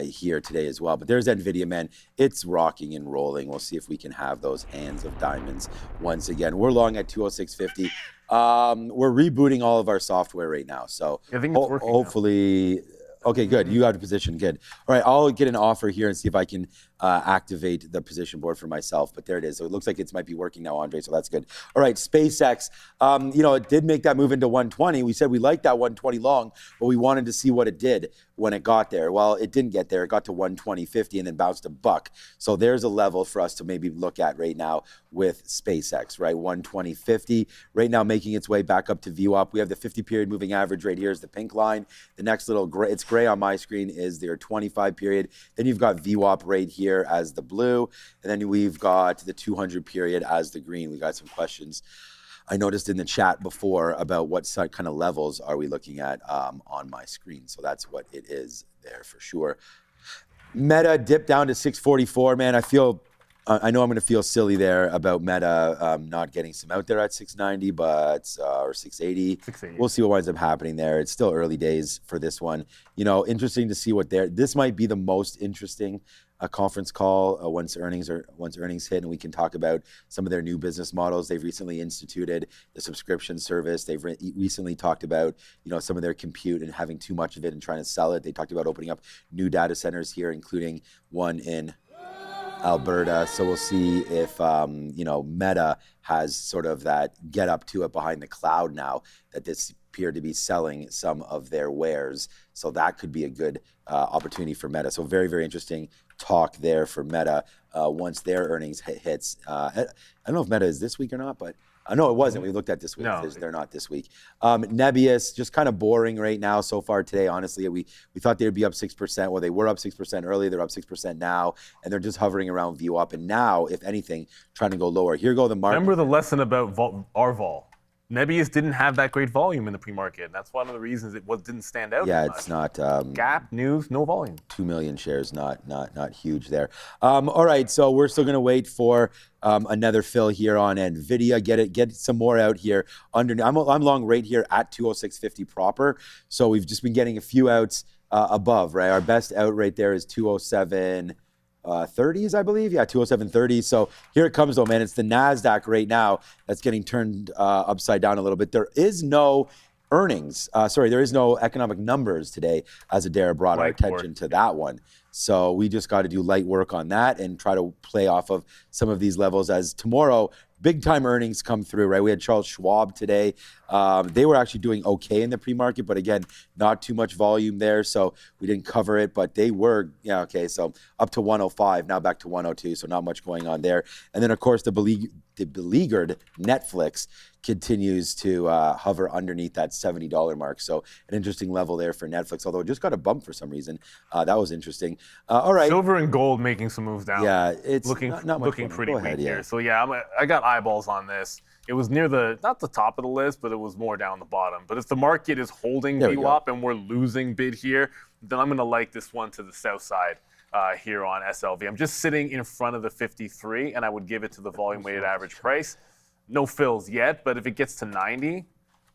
Speaker 4: here today as well, but there's NVIDIA, man. It's rocking and rolling. We'll see if we can have those hands of diamonds once again. We're long at 206.50. We're rebooting all of our software right now, so
Speaker 3: I think it's working
Speaker 4: hopefully now. Okay, good. You got a position. Good. All right, I'll get an offer here and see if I can activate the position board for myself. But there it is. So it looks like it might be working now, Andre. So that's good. All right, SpaceX. It did make that move into 120. We said we liked that 120 long, but we wanted to see what it did when it got there. Well, it didn't get there. It got to 120.50 and then bounced a buck. So there's a level for us to maybe look at right now with SpaceX, right? 120.50 right now, making its way back up to VWAP. We have the 50-period moving average right here is the pink line. The next little gray, it's gray on my screen, is their 25 period. Then you've got VWAP right here as the blue. And then we've got the 200 period as the green. We got some questions I noticed in the chat before about what kind of levels are we looking at on my screen. So that's what it is there for sure. Meta dipped down to 644. Man, I know I'm going to feel silly there about Meta not getting some out there at 690, but or 680. 680. We'll see what winds up happening there. It's still early days for this one. Interesting to see this might be the most interesting conference call once earnings hit, and we can talk about some of their new business models. They've recently instituted the subscription service. They've recently talked about some of their compute and having too much of it and trying to sell it. They talked about opening up new data centers here, including one in Alberta. So we'll see if Meta has sort of that get up to it behind the cloud now that this appear to be selling some of their wares. So that could be a good opportunity for Meta. So very, very interesting talk there for Meta once their earnings hits. I don't know if Meta is this week or not, but no, it wasn't. We looked at this week. No. They're not this week. Nebius, just kind of boring right now so far today. Honestly, we thought they'd be up 6%. Well, they were up 6% early. They're up 6% now, and they're just hovering around VWAP. And now, if anything, trying to go lower. Here go the market.
Speaker 3: Remember the lesson about RVol. Nebius didn't have that great volume in the pre-market. And that's one of the reasons it didn't stand out.
Speaker 4: Yeah, it's not.
Speaker 3: Gap, news, no volume.
Speaker 4: 2 million shares, not huge there. All right, so we're still going to wait for another fill here on NVIDIA. Get some more out here. I'm long right here at 206.50 proper. So we've just been getting a few outs above, right? Our best out right there is 207. 30s, I believe. Yeah, 207.30. So here it comes, though, man. It's the NASDAQ right now that's getting turned upside down a little bit. There is no earnings. There is no economic numbers today, as Adair brought our attention to that one. So we just got to do light work on that and try to play off of some of these levels as tomorrow big time earnings come through, right? We had Charles Schwab today. They were actually doing okay in the pre-market, but again, not too much volume there, so we didn't cover it, but they were, okay, so up to 105, now back to 102, so not much going on there. And then, of course, the beleaguered Netflix continues to hover underneath that $70 mark. So an interesting level there for Netflix, although it just got a bump for some reason. That was interesting. All right.
Speaker 3: Silver and gold making some moves down.
Speaker 4: Yeah, it's
Speaker 3: looking pretty weak here.
Speaker 4: Yeah.
Speaker 3: So yeah, I got eyeballs on this. It was near not the top of the list, but it was more down the bottom. But if the market is holding VWAP and we're losing bid here, then I'm going to like this one to the south side. Here on SLV. I'm just sitting in front of the 53, and I would give it to the volume-weighted average price. No fills yet, but if it gets to 90,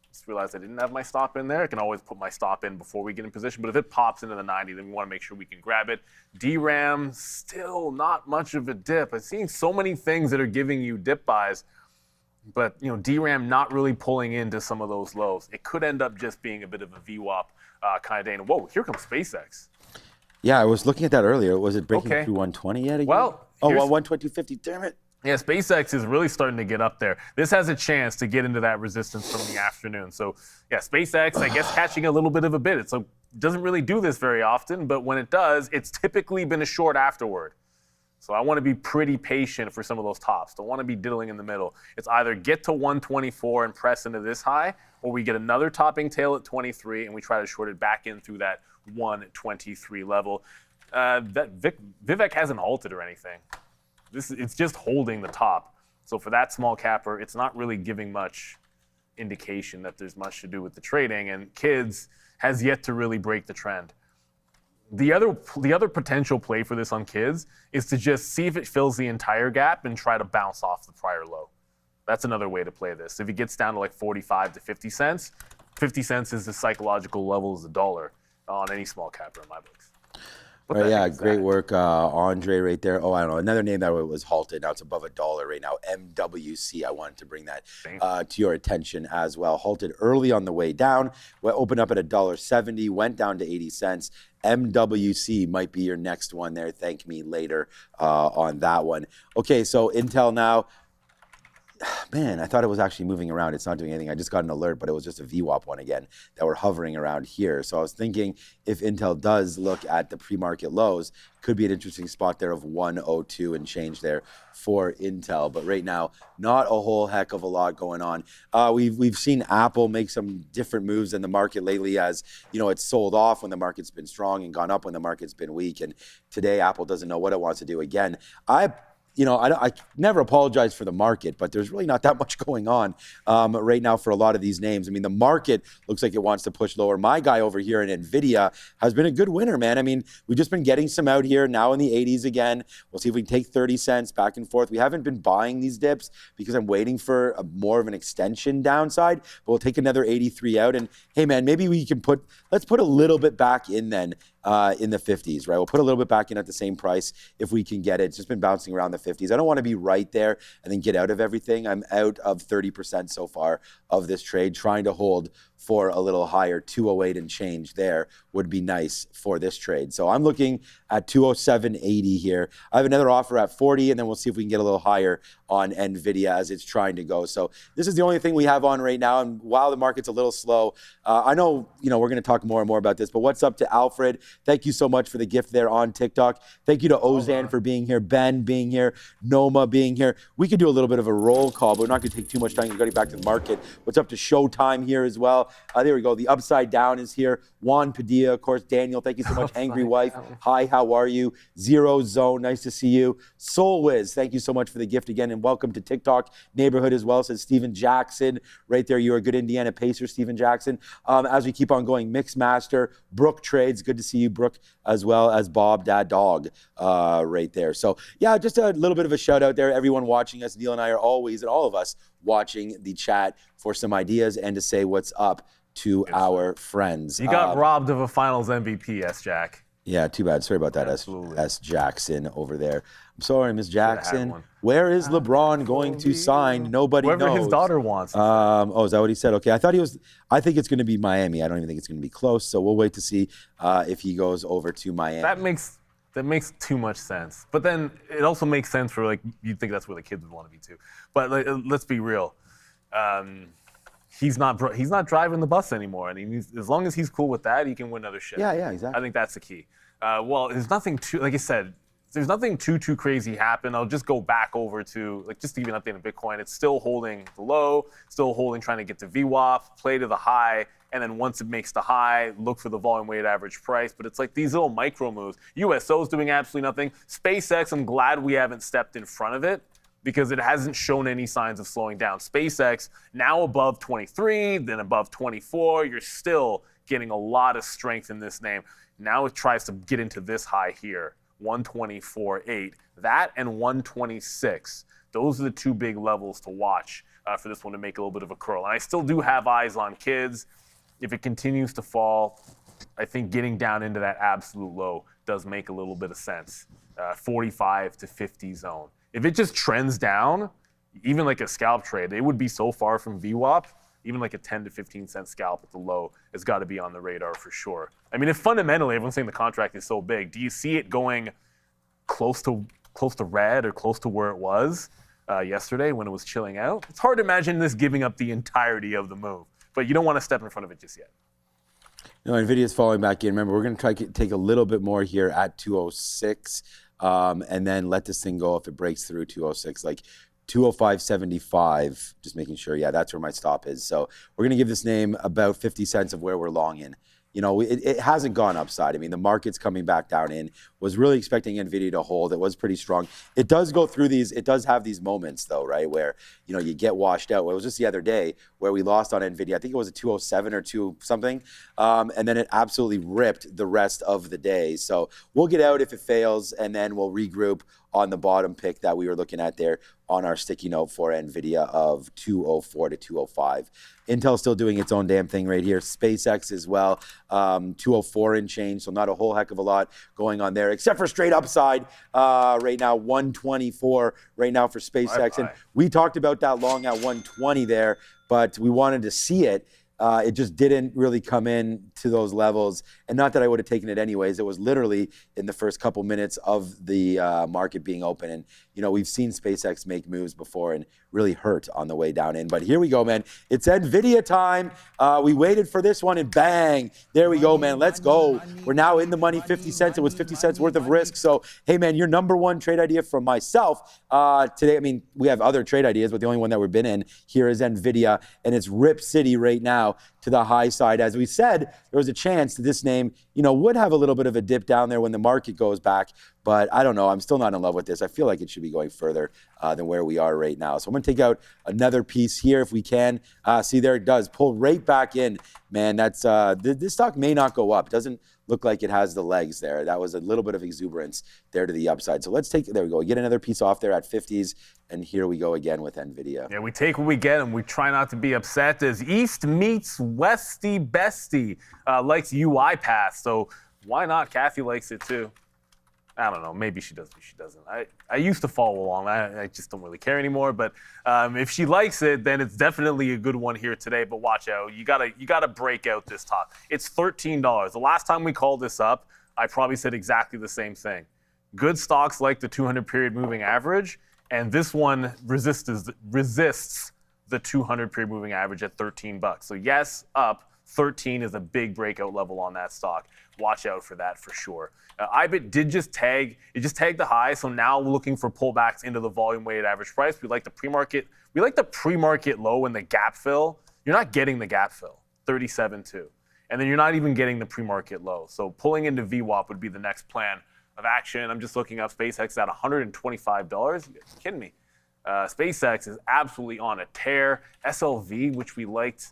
Speaker 3: just realized I didn't have my stop in there. I can always put my stop in before we get in position, but if it pops into the 90, then we want to make sure we can grab it. DRAM, still not much of a dip. I'm seeing so many things that are giving you dip buys, but DRAM not really pulling into some of those lows. It could end up just being a bit of a VWAP kind of day. And whoa, here comes SpaceX.
Speaker 4: Yeah, I was looking at that earlier. Was it breaking through 120 yet again?
Speaker 3: Well,
Speaker 4: 122.50, damn it.
Speaker 3: Yeah, SpaceX is really starting to get up there. This has a chance to get into that resistance from the afternoon. So yeah, SpaceX, I guess, catching a little bit of a bid. It doesn't really do this very often, but when it does, it's typically been a short afterward. So I want to be pretty patient for some of those tops. Don't want to be diddling in the middle. It's either get to 124 and press into this high, or we get another topping tail at 23 and we try to short it back in through that 123 level. Vivek hasn't halted or anything. It's just holding the top. So for that small capper, it's not really giving much indication that there's much to do with the trading, and Kids has yet to really break the trend. The other potential play for this on Kids is to just see if it fills the entire gap and try to bounce off the prior low. That's another way to play this. If it gets down to like 45 to 50 cents, 50 cents is the psychological level as $1 on any small capper in my books.
Speaker 4: Right, yeah, great work, Andre, right there. Oh, I don't know, another name that was halted. Now it's above $1 right now. MWC. I wanted to bring that to your attention as well. Halted early on the way down. Opened up at $1.70, went down to 80 cents. MWC might be your next one there. Thank me later on that one. Okay, so Intel now. Man, I thought it was actually moving around. It's not doing anything. I just got an alert, but it was just a VWAP one again that were hovering around here. So I was thinking if Intel does look at the pre-market lows, could be an interesting spot there of 102 and change there for Intel. But right now, not a whole heck of a lot going on. We've seen Apple make some different moves in the market lately, as you know, it's sold off when the market's been strong and gone up when the market's been weak. And today, Apple doesn't know what it wants to do again. I never apologize for the market, but there's really not that much going on right now for a lot of these names. I mean, the market looks like it wants to push lower. My guy over here in NVIDIA has been a good winner, man. I mean, we've just been getting some out here now in the 80s again. We'll see if we can take 30 cents back and forth. We haven't been buying these dips because I'm waiting for more of an extension downside, but we'll take another 83 out. And hey, man, maybe we can let's put a little bit back in then. In the 50s, right? We'll put a little bit back in at the same price if we can get it. It's just been bouncing around the 50s. I don't want to be right there and then get out of everything. I'm out of 30% so far of this trade, trying to hold for a little higher. 208 and change there would be nice for this trade. So I'm looking at 207.80 here. I have another offer at 40, and then we'll see if we can get a little higher on NVIDIA as it's trying to go. So this is the only thing we have on right now. And while the market's a little slow, I know, we're going to talk more and more about this, but what's up to Alfred? Thank you so much for the gift there on TikTok. Thank you to Ozan for being here, Ben being here, Noma being here. We could do a little bit of a roll call, but we're not going to take too much time. We've got to get back to the market. What's up to Showtime here as well? There we go. The Upside Down is here. Juan Padilla, of course. Daniel, thank you so much. Angry Wife, hi, how are you? Zero Zone, nice to see you. Soul Wiz, thank you so much for the gift again, and welcome to TikTok neighborhood as well, says Steven Jackson. Right there, you're a good Indiana Pacer, Steven Jackson. As we keep on going, Mixmaster, Brooke Trades, good to see you, Brooke, as well as Bob Dad Dog right there. So yeah, just a little bit of a shout out there. Everyone watching us, Neil and I are always, and all of us, watching the chat for some ideas and to say what's up to our friends.
Speaker 3: You got robbed of a finals MVP, S. Jack.
Speaker 4: Yeah, too bad. Sorry about that, S. Jackson over there. I'm sorry, Ms. Jackson. Where is LeBron going to sign? Nobody knows.
Speaker 3: Whoever his daughter wants.
Speaker 4: Is that what he said? Okay, I think it's going to be Miami. I don't even think it's going to be close, so we'll wait to see if he goes over to Miami.
Speaker 3: That makes too much sense. But then it also makes sense for, like, you'd think that's where the kids would want to be too. But let's be real. He's not driving the bus anymore, and as long as he's cool with that, he can win other shit.
Speaker 4: Yeah, exactly.
Speaker 3: I think that's the key. Well, there's nothing too, like I said, there's nothing too crazy happen. I'll just go back over to, just to give you an update on Bitcoin. It's still holding the low, still holding, trying to get to VWAP, play to the high, and then once it makes the high, look for the volume weighted average price. But it's like these little micro moves. USO's doing absolutely nothing. SpaceX, I'm glad we haven't stepped in front of it, because it hasn't shown any signs of slowing down. SpaceX, now above 23, then above 24. You're still getting a lot of strength in this name. Now it tries to get into this high here, 124.8. That and 126. Those are the two big levels to watch for this one to make a little bit of a curl. And I still do have eyes on Kids. If it continues to fall, I think getting down into that absolute low does make a little bit of sense. 45 to 50 zone. If it just trends down, even like a scalp trade, it would be so far from VWAP, even like a 10 to 15 cent scalp at the low has got to be on the radar for sure. I mean, if fundamentally everyone's saying the contract is so big, do you see it going close to red or close to where it was? yesterday when it was chilling out. It's hard to imagine this giving up the entirety of the move, but you don't want to step in front of it just yet.
Speaker 4: No, NVIDIA's falling back in. Remember, we're going to try to take a little bit more here at 206 and then let this thing go if it breaks through 206. Like 205.75, just making sure. Yeah, that's where my stop is. So we're going to give this name about 50 cents of where we're long in. You know, it hasn't gone upside. I mean, the market's coming back down in. Was really expecting NVIDIA to hold. It was pretty strong. It does go through these, it does have these moments though, right? Where, you know, you get washed out. Well, it was just the other day where we lost on NVIDIA. I think it was a 207 or 2 something. And then it absolutely ripped the rest of the day. So we'll get out if it fails and then we'll regroup on the bottom pick that we were looking at there on our sticky note for NVIDIA of 204 to 205. Intel's still doing its own damn thing right here. SpaceX as well, 204 and change, so not a whole heck of a lot going on there, except for straight upside right now, 124 right now for SpaceX. And we talked about that long at 120 there, but we wanted to see it. It just didn't really come in to those levels. And not that I would have taken it anyways. It was literally in the first couple minutes of the market being open. And, you know, we've seen SpaceX make moves before and really hurt on the way down in. But here we go, man. It's NVIDIA time. We waited for this one and bang. There we go, man. Let's go. We're now in the money, 50 cents. It was 50 cents worth of risk. So, hey, man, your number one trade idea from myself today. I mean, we have other trade ideas, but the only one that we've been in here is NVIDIA. And it's Rip City right now to the high side. As we said, there was a chance that this name, you know, would have a little bit of a dip down there when the market goes back. But I don't know. I'm still not in love with this. I feel like it should be going further than where we are right now. So I'm going to take out another piece here if we can. See, there it does. Pull right back in. Man, that's this stock may not go up. It doesn't look like it has the legs there. That was a little bit of exuberance there to the upside. So let's take, there we go. Get another piece off there at 50s. And here we go again with NVIDIA.
Speaker 3: Yeah, we take what we get and we try not to be upset as East meets Westy Bestie likes UiPath. So why not? Kathy likes it too. I don't know. Maybe she does, maybe she doesn't. I used to follow along. I just don't really care anymore. But if she likes it, then it's definitely a good one here today. But watch out. You gotta break out this top. It's $13. The last time we called this up, I probably said exactly the same thing. Good stocks like the 200 period moving average, and this one resists the 200 period moving average at $13. So yes, up. 13 is a big breakout level on that stock. Watch out for that for sure. IBIT did just tag the high, so now we're looking for pullbacks into the volume weighted average price. We like the pre-market low and the gap fill. You're not getting the gap fill, 37.2. And then you're not even getting the pre-market low. So pulling into VWAP would be the next plan of action. I'm just looking up SpaceX at $125. You're kidding me. SpaceX is absolutely on a tear. SLV, which we liked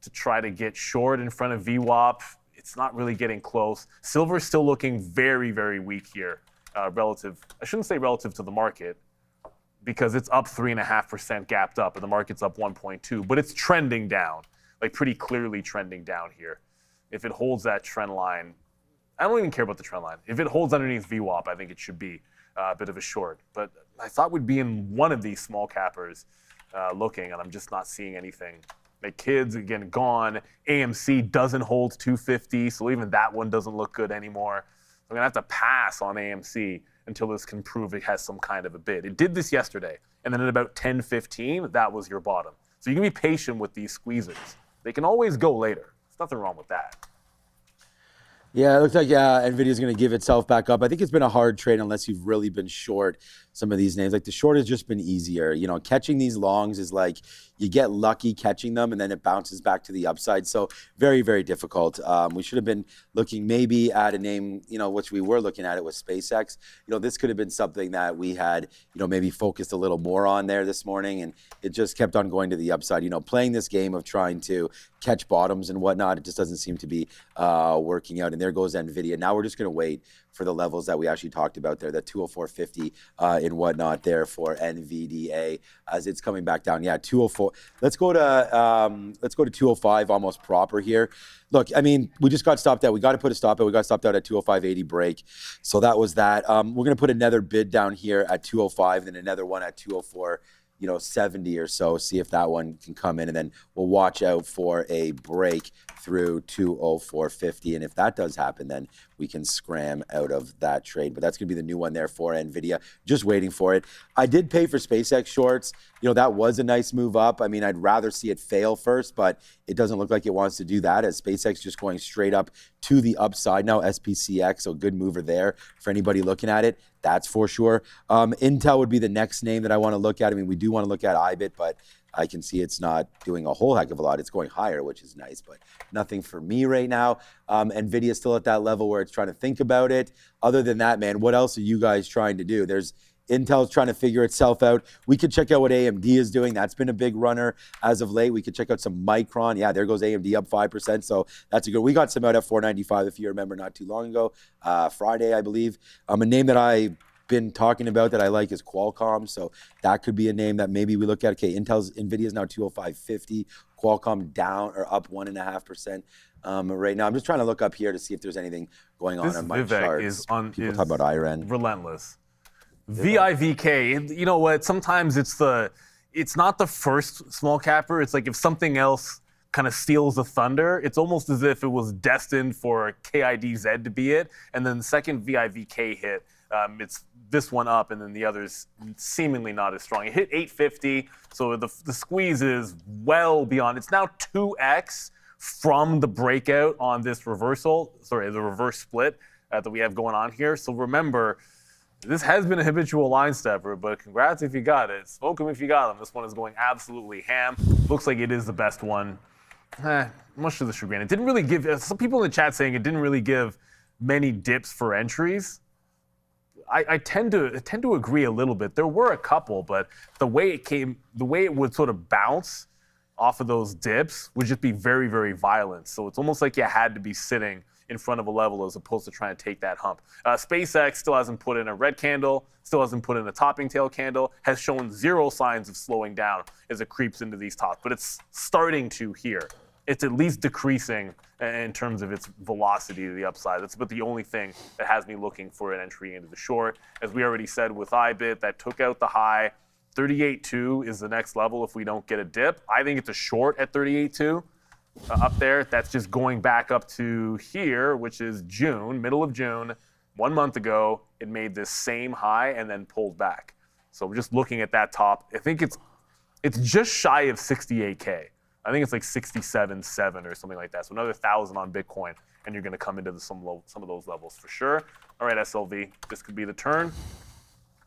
Speaker 3: to try to get short in front of VWAP. It's not really getting close. Silver's still looking very, very weak here relative. I shouldn't say relative to the market because it's up 3.5% gapped up and the market's up 1.2, but it's trending down, like pretty clearly trending down here. If it holds that trend line, I don't even care about the trend line. If it holds underneath VWAP, I think it should be a bit of a short. But I thought we'd be in one of these small cappers looking, and I'm just not seeing anything. The kids, again, gone. AMC doesn't hold 250, so even that one doesn't look good anymore. I'm going to have to pass on AMC until this can prove it has some kind of a bid. It did this yesterday, and then at about 10:15, that was your bottom. So you can be patient with these squeezers. They can always go later. There's nothing wrong with that.
Speaker 4: Yeah, it looks like NVIDIA is going to give itself back up. I think it's been a hard trade unless you've really been short some of these names. Like the short has just been easier. You know, catching these longs is like you get lucky catching them and then it bounces back to the upside. So very, very difficult. We should have been looking maybe at a name, you know, which we were looking at. It was SpaceX. You know, this could have been something that we had, you know, maybe focused a little more on there this morning, and it just kept on going to the upside. You know, playing this game of trying to catch bottoms and whatnot, it just doesn't seem to be working out. And there goes NVIDIA. Now we're just going to wait for the levels that we actually talked about there, the 204.50 and whatnot there for NVDA as it's coming back down. Yeah, 204. Let's go to 205 almost proper here. Look, I mean, we just got stopped out. We got to put a stop out. We got stopped out at 205.80 break. So that was that. We're going to put another bid down here at 205, then another one at 204. 70 or so, see if that one can come in, and then we'll watch out for a break through 204.50, and if that does happen, then we can scram out of that trade. But that's going to be the new one there for NVIDIA. Just waiting for it. I did pay for SpaceX shorts. That was a nice move up. I mean, I'd rather see it fail first, but it doesn't look like it wants to do that, as SpaceX just going straight up to the upside now. SPCX, so good mover there for anybody looking at it. That's for sure. Intel would be the next name that I want to look at. I mean, we do want to look at IBIT, but I can see it's not doing a whole heck of a lot. It's going higher, which is nice, but nothing for me right now. NVIDIA is still at that level where it's trying to think about it. Other than that, man, what else are you guys trying to do? Intel's trying to figure itself out. We could check out what AMD is doing. That's been a big runner as of late. We could check out some Micron. Yeah, there goes AMD up 5%. So that's a good. We got some out at 495, if you remember, not too long ago. Friday, I believe. A name that I've been talking about that I like is Qualcomm. So that could be a name that maybe we look at. Okay, NVIDIA is now 205.50. Qualcomm down or up 1.5%. Right now, I'm just trying to look up here to see if there's anything going on my charts. People talk about IREN.
Speaker 3: Relentless. VIVK, you know what? Sometimes it's not the first small capper. It's like if something else kind of steals the thunder, it's almost as if it was destined for KIDZ to be it. And then the second VIVK hit, it's this one up, and then the other's seemingly not as strong. It hit 850, so the squeeze is well beyond. It's now 2x from the breakout on this the reverse split that we have going on here. So remember, this has been a habitual line stepper, but congrats if you got it. Smoke him if you got him. This one is going absolutely ham. Looks like it is the best one. Much to the chagrin. It didn't really give, some people in the chat saying it didn't really give many dips for entries. I tend to agree a little bit. There were a couple, but the way it would sort of bounce off of those dips would just be very, very violent. So it's almost like you had to be sitting in front of a level as opposed to trying to take that hump. SpaceX still hasn't put in a red candle, still hasn't put in a topping tail candle, has shown zero signs of slowing down as it creeps into these tops, but it's starting to here. It's at least decreasing in terms of its velocity to the upside. That's about the only thing that has me looking for an entry into the short. As we already said with IBIT, that took out the high. 38.2 is the next level if we don't get a dip. I think it's a short at 38.2. Up there, that's just going back up to here, which is June, middle of June. 1 month ago, it made this same high and then pulled back. So we're just looking at that top. I think it's just shy of 68K. I think it's like 67.7 or something like that. So another 1,000 on Bitcoin, and you're going to come into some of those levels for sure. All right, SLV, this could be the turn.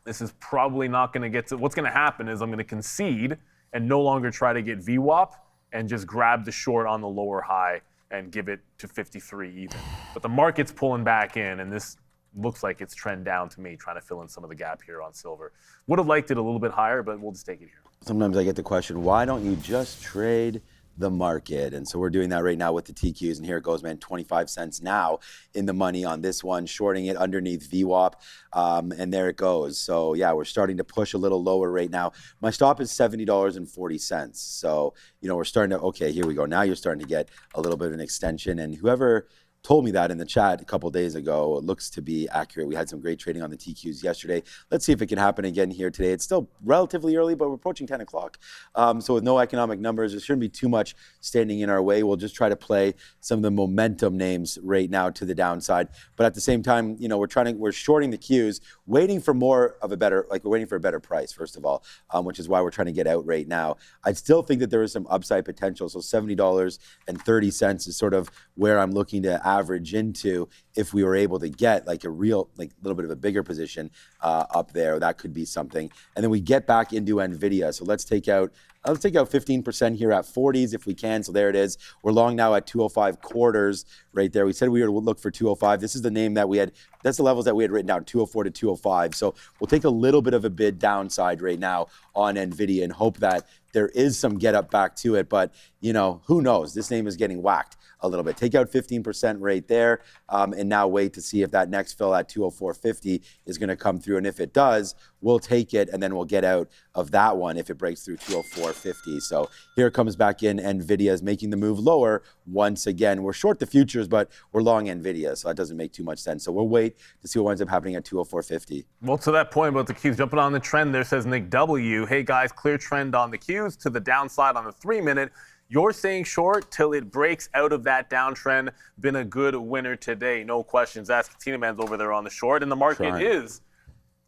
Speaker 3: This is probably not going to get to. What's going to happen is I'm going to concede and no longer try to get VWAP and just grab the short on the lower high and give it to 53 even. But the market's pulling back in, and this looks like it's trend down to me, trying to fill in some of the gap here on silver. Would have liked it a little bit higher, but we'll just take it here.
Speaker 4: Sometimes I get the question, why don't you just trade the market? And so we're doing that right now with the TQs, and here it goes, man, 25 cents now in the money on this one, shorting it underneath VWAP, and there it goes. So yeah, we're starting to push a little lower right now. My stop is $70.40. So, we're starting to, okay, here we go. Now you're starting to get a little bit of an extension, and whoever told me that in the chat a couple days ago. It looks to be accurate. We had some great trading on the TQs yesterday. Let's see if it can happen again here today. It's still relatively early, but we're approaching 10 o'clock. So with no economic numbers, there shouldn't be too much standing in our way. We'll just try to play some of the momentum names right now to the downside. But at the same time, we're shorting the Qs, waiting for more of a better, we're waiting for a better price, first of all, which is why we're trying to get out right now. I still think that there is some upside potential. So $70.30 is sort of where I'm looking to average into if we were able to get a real, little bit of a bigger position up there. That could be something. And then we get back into NVIDIA. So let's take out 15% here at 40s if we can. So there it is. We're long now at 205 quarters right there. We said we would look for 205. This is the name that we had. That's the levels that we had written down, 204 to 205. So we'll take a little bit of a bid downside right now on NVIDIA and hope that there is some get up back to it, but who knows? This name is getting whacked a little bit. Take out 15% right there, and now wait to see if that next fill at 204.50 is going to come through. And if it does, we'll take it, and then we'll get out of that one if it breaks through 204.50. So here it comes back in. NVIDIA is making the move lower once again. We're short the futures, but we're long NVIDIA, so that doesn't make too much sense. So we'll wait to see what ends up happening at 204.50.
Speaker 3: Well, to that point about the Qs jumping on the trend, there says Nick W. Hey guys, clear trend on the Qs to the downside on the 3-minute. You're staying short till it breaks out of that downtrend. Been a good winner today, no questions asked. Tina Man's over there on the short, and the market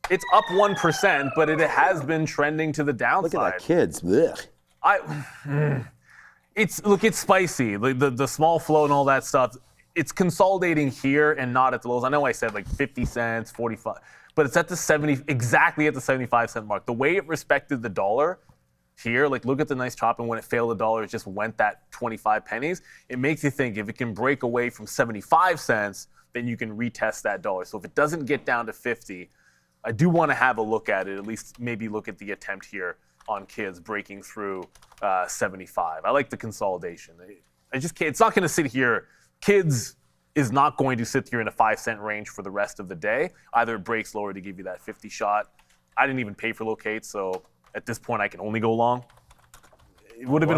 Speaker 3: it's up 1%, but it has been trending to the downside.
Speaker 4: Look at that, kids.
Speaker 3: It's spicy. The small flow and all that stuff. It's consolidating here and not at the lows. I know I said like 50 cents, 45, but it's at the exactly at the 75-cent mark. The way it respected the dollar here, like look at the nice chop, and when it failed the dollar, it just went that 25 pennies. It makes you think if it can break away from 75 cents, then you can retest that dollar. So if it doesn't get down to 50, I do want to have a look at it, at least maybe look at the attempt here on kids breaking through 75. I like the consolidation. I just can't, it's not going to sit here. Kids is not going to sit here in a 5-cent range for the rest of the day. Either it breaks lower to give you that 50 shot. I didn't even pay for locate, so at this point I can only go long. It would have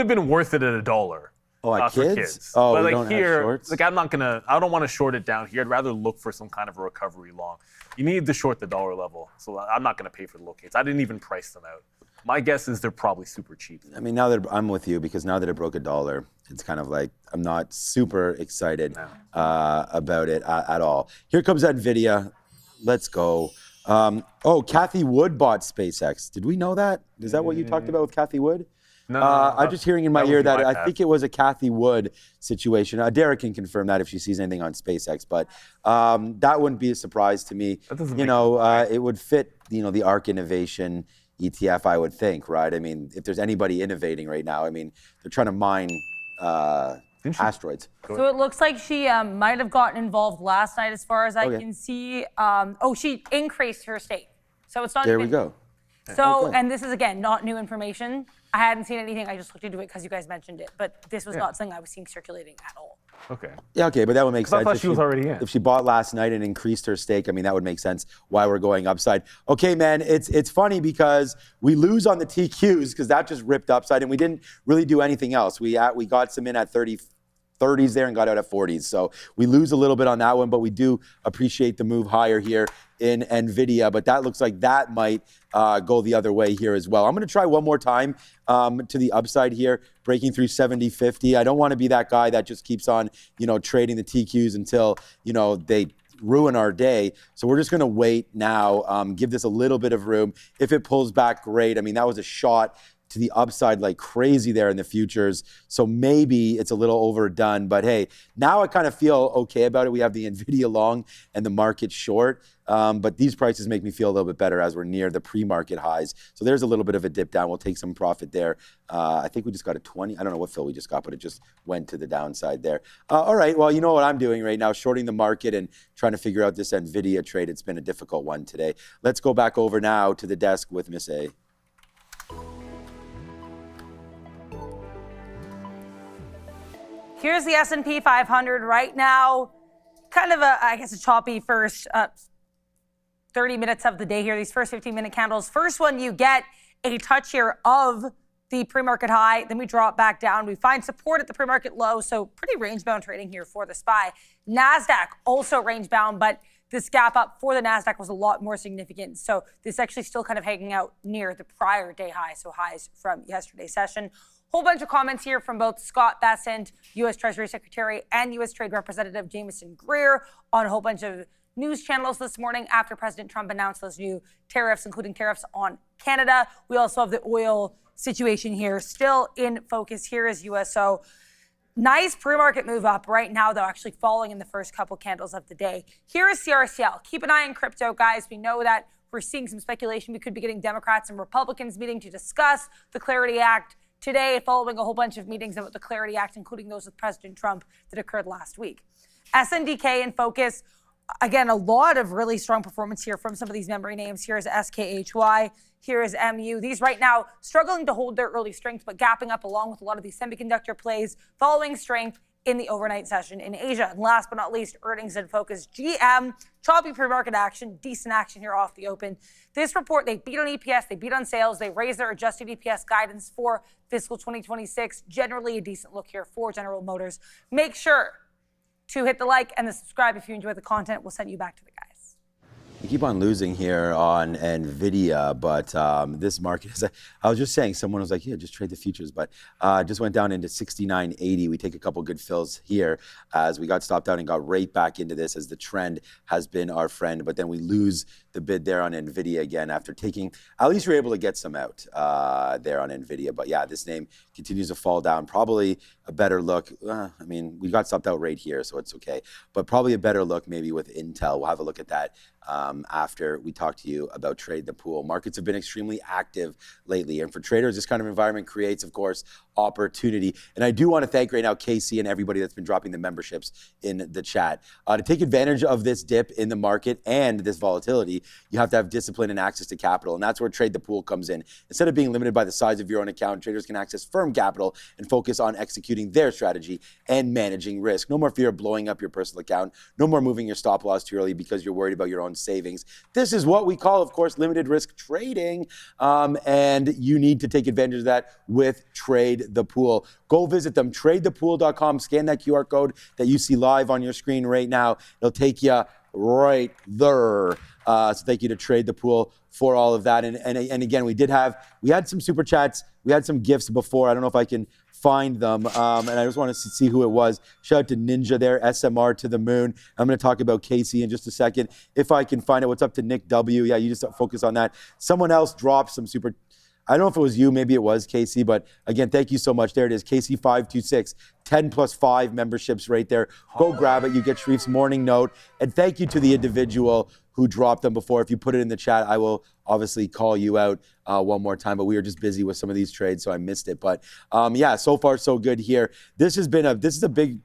Speaker 3: been worth it at $1.
Speaker 4: Oh, at
Speaker 3: for
Speaker 4: kids?
Speaker 3: kids.
Speaker 4: Oh,
Speaker 3: but
Speaker 4: we
Speaker 3: like
Speaker 4: don't have
Speaker 3: here,
Speaker 4: shorts?
Speaker 3: like I don't want to short it down here. I'd rather look for some kind of a recovery long. You need to short the dollar level, so I'm not going to pay for the locates. I didn't even price them out. My guess is they're probably super cheap.
Speaker 4: I mean, now that I'm with you, because now that it broke $1, it's kind of like I'm not super excited about it at all. Here comes NVIDIA. Let's go. Kathy Wood bought SpaceX. Did we know that? Is that what you talked about with Kathy Wood?
Speaker 3: No,
Speaker 4: I'm just hearing in my ear that
Speaker 3: like
Speaker 4: I think it was a Kathy Wood situation. Derek can confirm that if she sees anything on SpaceX, but that wouldn't be a surprise to me.
Speaker 3: That doesn't
Speaker 4: it would fit, the ARK Innovation ETF, I would think, right? I mean, if there's anybody innovating right now, I mean, they're trying to mine asteroids.
Speaker 1: So it looks like she might have gotten involved last night, as far as I can see. She increased her stake. So it's not
Speaker 4: There we go.
Speaker 1: So, and this is, again, not new information. I hadn't seen anything. I just looked into it because you guys mentioned it. But this was not something I was seeing circulating at all.
Speaker 3: Okay.
Speaker 4: Yeah, okay, but that would make sense.
Speaker 3: I thought she was already in.
Speaker 4: If she bought last night and increased her stake, I mean, that would make sense why we're going upside. Okay, man, it's funny because we lose on the TQs because that just ripped upside, and we didn't really do anything else. We got some in at 30s there and got out at 40s. So we lose a little bit on that one, but we do appreciate the move higher here in NVIDIA. But that looks like that might go the other way here as well. I'm going to try one more time to the upside here, breaking through 70.50. I don't want to be that guy that just keeps on, trading the TQs until, they ruin our day. So we're just going to wait now, give this a little bit of room. If it pulls back, great. I mean, that was a shot to the upside like crazy there in the futures. So maybe it's a little overdone, but hey, now I kind of feel okay about it. We have the NVIDIA long and the market short, but these prices make me feel a little bit better as we're near the pre-market highs. So there's a little bit of a dip down. We'll take some profit there. I think we just got a 20. I don't know what fill we just got, but it just went to the downside there. All right, well, you know what I'm doing right now, shorting the market and trying to figure out this NVIDIA trade. It's been a difficult one today. Let's go back over now to the desk with Miss A.
Speaker 1: Here's the S&P 500 right now. Kind of a choppy first 30 minutes of the day here. These first 15-minute candles. First one, you get a touch here of the pre-market high. Then we drop back down. We find support at the pre-market low. So pretty range-bound trading here for the SPY. NASDAQ also range-bound, but this gap up for the NASDAQ was a lot more significant. So this actually still kind of hanging out near the prior day high. So highs from yesterday's session. Whole bunch of comments here from both Scott Bessent, U.S. Treasury Secretary, and U.S. Trade Representative Jameson Greer on a whole bunch of news channels this morning after President Trump announced those new tariffs, including tariffs on Canada. We also have the oil situation here still in focus. Here is USO. Nice pre-market move up right now, though, actually falling in the first couple candles of the day. Here is CRCL. Keep an eye on crypto, guys. We know that we're seeing some speculation. We could be getting Democrats and Republicans meeting to discuss the Clarity Act today, following a whole bunch of meetings about the Clarity Act, including those with President Trump that occurred last week. SNDK in focus. Again, a lot of really strong performance here from some of these memory names. Here's SKHY, here is MU. These right now struggling to hold their early strength, but gapping up along with a lot of these semiconductor plays, following strength in the overnight session in Asia. And last but not least, earnings in focus. GM, choppy pre-market action, decent action here off the open. This report, they beat on EPS, they beat on sales, they raised their adjusted EPS guidance for fiscal 2026. Generally a decent look here for General Motors. Make sure to hit the like and the subscribe if you enjoy the content. We'll send you back to the guys.
Speaker 4: We keep on losing here on NVIDIA, but this market is, I was just saying, someone was like, yeah, just trade the futures, but just went down into 69.80. We take a couple good fills here as we got stopped out and got right back into this as the trend has been our friend, but then we lose the bid there on NVIDIA again after taking, at least we're able to get some out there on NVIDIA, but yeah, this name continues to fall down. Probably a better look, I mean, we got stopped out right here, so it's okay, but probably a better look maybe with Intel. We'll have a look at that after we talk to you about Trade the Pool. Markets have been extremely active lately, and for traders, this kind of environment creates, of course, opportunity. And I do want to thank right now Casey and everybody that's been dropping the memberships in the chat. To take advantage of this dip in the market and this volatility, you have to have discipline and access to capital, and that's where Trade the Pool comes in. Instead of being limited by the size of your own account, traders can access firm capital and focus on executing their strategy and managing risk. No more fear of blowing up your personal account. No more moving your stop loss too early because you're worried about your own savings. This is what we call, of course, limited risk trading, and you need to take advantage of that with Trade the Pool. Go visit them, tradethepool.com, scan that QR code that you see live on your screen right now. It'll take you right there. So thank you to Trade the Pool for all of that. And again, we had some super chats, we had some gifts before. I don't know if I can find them, and I just want to see who it was. Shout out to Ninja there, SMR to the moon. I'm going to talk about Casey in just a second if I can find it. What's up to Nick W? Yeah, you just focus on that. Someone else dropped some super. I don't know if it was you, maybe it was Casey, but again, thank you so much. There it is, Casey526, 10+5 memberships right there. Go grab it. You get Sharif's morning note. And thank you to the individual who dropped them before. If you put it in the chat, I will obviously call you out one more time, but we were just busy with some of these trades, so I missed it. But yeah, so far so good here. This is a big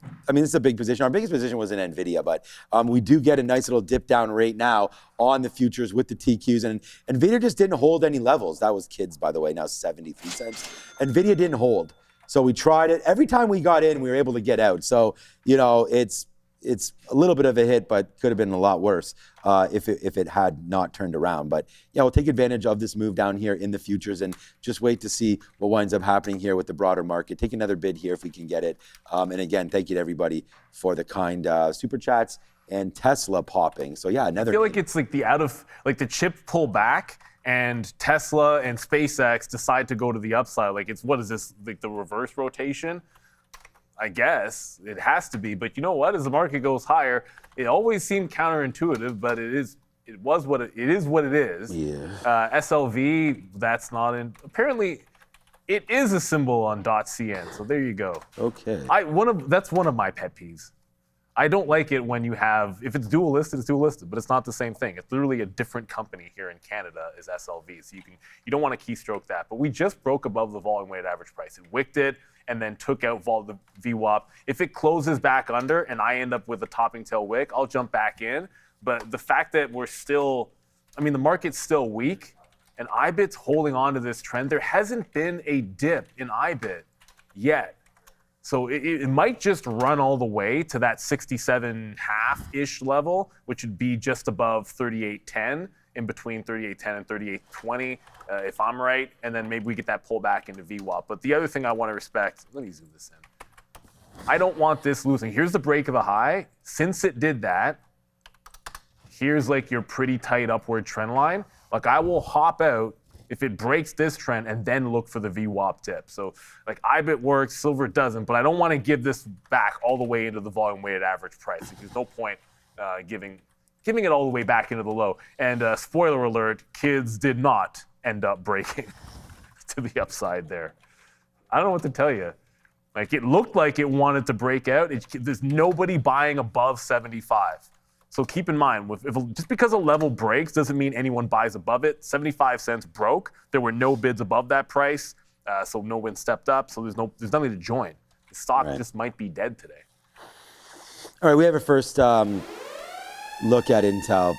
Speaker 4: position. Our biggest position was in NVIDIA, but we do get a nice little dip down right now on the futures with the TQs, and NVIDIA just didn't hold any levels. That was kids, by the way, now 73 cents. NVIDIA didn't hold. So we tried it. Every time we got in, we were able to get out. So, you know, it's a little bit of a hit, but could have been a lot worse if it had not turned around. But yeah, we'll take advantage of this move down here in the futures and just wait to see what winds up happening here with the broader market. Take another bid here if we can get it. And again, thank you to everybody for the kind super chats and Tesla popping. So yeah, another.
Speaker 3: I feel like it's like the chip pull back and Tesla and SpaceX decide to go to the upside. Like what is this, like the reverse rotation? I guess it has to be, but you know what? As the market goes higher, it always seemed counterintuitive, but it is what it is.
Speaker 4: Yeah.
Speaker 3: SLV, that's not in. Apparently, it is a symbol on .cn. So there you go.
Speaker 4: Okay.
Speaker 3: That's one of my pet peeves. I don't like it when you have, if it's dual listed, it's dual listed, but it's not the same thing. It's literally a different company here in Canada is SLV. So you don't want to keystroke that. But we just broke above the volume weighted average price. It wicked it and then took out the VWAP. If it closes back under and I end up with a topping tail wick, I'll jump back in. But the fact that the market's still weak and IBIT's holding on to this trend, there hasn't been a dip in IBIT yet. So it might just run all the way to that 67.5-ish level, which would be just above 38.10, in between 38.10 and 38.20, if I'm right. And then maybe we get that pull back into VWAP. But the other thing I want to respect, let me zoom this in. I don't want this losing. Here's the break of the high. Since it did that, here's like your pretty tight upward trend line. Like I will hop out if it breaks this trend and then look for the VWAP dip. So like IBIT works, silver doesn't, but I don't want to give this back all the way into the volume weighted average price. There's no point giving it all the way back into the low. And spoiler alert, kids did not end up breaking to the upside there. I don't know what to tell you. Like it looked like it wanted to break out. There's nobody buying above 75. So keep in mind, just because a level breaks doesn't mean anyone buys above it. 75 cents broke. There were no bids above that price, so no one stepped up. So there's nothing to join. The stock just might be dead today.
Speaker 4: All right, we have a first look at Intel,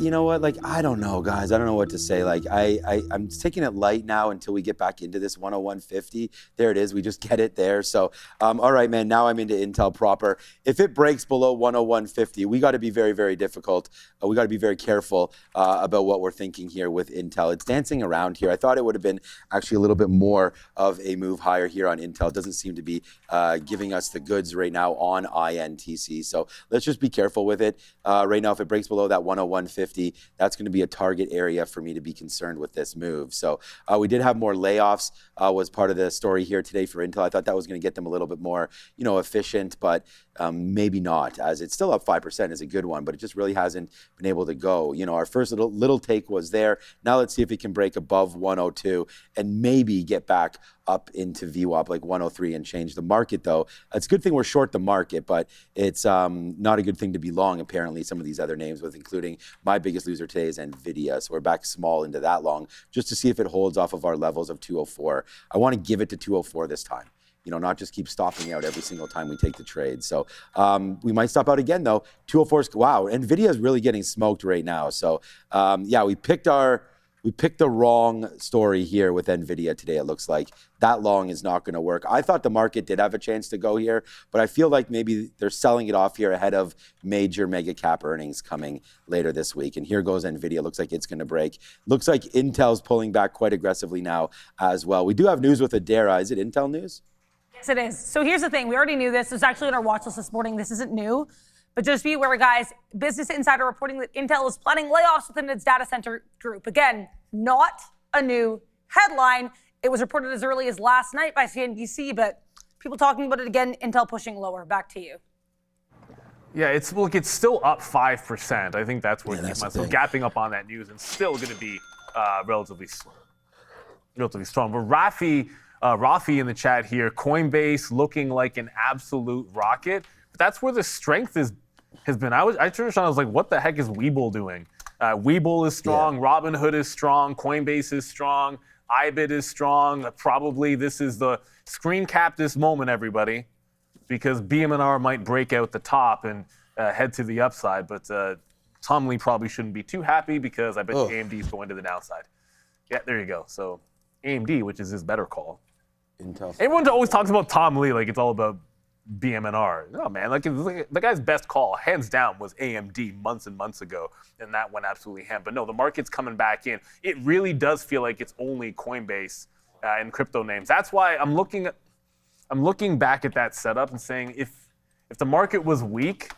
Speaker 4: you know what? Like, I don't know, guys. I don't know what to say. Like, I'm taking it light now until we get back into this 101.50. There it is. We just get it there. So, all right, man. Now I'm into Intel proper. If it breaks below 101.50, we got to be very, very difficult. We got to be very careful about what we're thinking here with Intel. It's dancing around here. I thought it would have been actually a little bit more of a move higher here on Intel. It doesn't seem to be giving us the goods right now on INTC. So let's just be careful with it. Right now, if it breaks below that 101.50, that's going to be a target area for me to be concerned with this move. So we did have more layoffs was part of the story here today for Intel. I thought that was going to get them a little bit more, efficient, but maybe not, as it's still up 5% is a good one, but it just really hasn't been able to go. Our first little take was there. Now let's see if it can break above 102 and maybe get back up into VWAP like 103 and change the market, though. It's a good thing we're short the market, but it's not a good thing to be long, apparently, some of these other names, with including my biggest loser today is NVIDIA. So we're back small into that long just to see if it holds off of our levels of 204. I want to give it to 204 this time. Not just keep stopping out every single time we take the trade. So we might stop out again, though. 204 is, wow, NVIDIA is really getting smoked right now. So yeah, we picked the wrong story here with NVIDIA today, it looks like. That long is not going to work. I thought the market did have a chance to go here, but I feel like maybe they're selling it off here ahead of major mega cap earnings coming later this week. And here goes NVIDIA. Looks like it's going to break. Looks like Intel's pulling back quite aggressively now as well. We do have news with Adera. Is it Intel news?
Speaker 1: Yes, it is. So here's the thing. We already knew this. It was actually on our watch list this morning. This isn't new. But just be aware, guys, Business Insider reporting that Intel is planning layoffs within its data center group. Again, not a new headline. It was reported as early as last night by CNBC, but people talking about it again, Intel pushing lower. Back to you.
Speaker 3: Yeah, it's still up 5%. I think that's where so gapping up on that news and still going to be relatively strong. But Rafi in the chat here, Coinbase looking like an absolute rocket. But that's where the strength has been. I was like, what the heck is Webull doing? Webull is strong, yeah. Robinhood is strong, Coinbase is strong, IBIT is strong. Probably this is the screen cap this moment, everybody, because BM&R might break out the top and head to the upside. But Tom Lee probably shouldn't be too happy because I bet AMD is going to the downside. Yeah, there you go. So AMD, which is his better call. Intel. Everyone always talks about Tom Lee like it's all about BM&R. No, man, like the guy's best call, hands down, was AMD months and months ago, and that went absolutely ham. But no, the market's coming back in. It really does feel like it's only Coinbase and crypto names. That's why I'm looking back at that setup and saying, if the market was weak,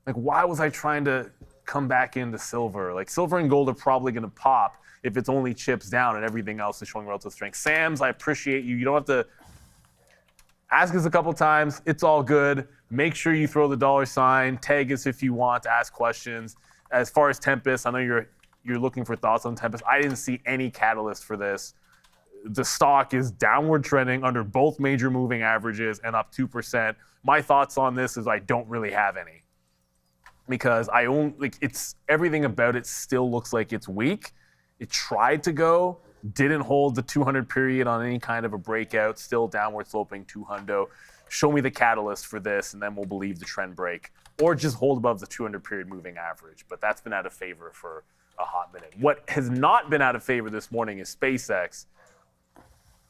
Speaker 3: like why was I trying to come back into silver? Like silver and gold are probably going to pop if it's only chips down and everything else is showing relative strength. Sams, I appreciate you. You don't have to ask us a couple times. It's all good. Make sure you throw the $, tag us if you want to ask questions. As far as Tempest, I know you're looking for thoughts on Tempest. I didn't see any catalyst for this. The stock is downward trending under both major moving averages and up 2%. My thoughts on this is I don't really have any, because it's everything about it still looks like it's weak. It tried to go, didn't hold the 200 period on any kind of a breakout, still downward sloping 200. Show me the catalyst for this, and then we'll believe the trend break, or just hold above the 200 period moving average. But that's been out of favor for a hot minute. What has not been out of favor this morning is SpaceX.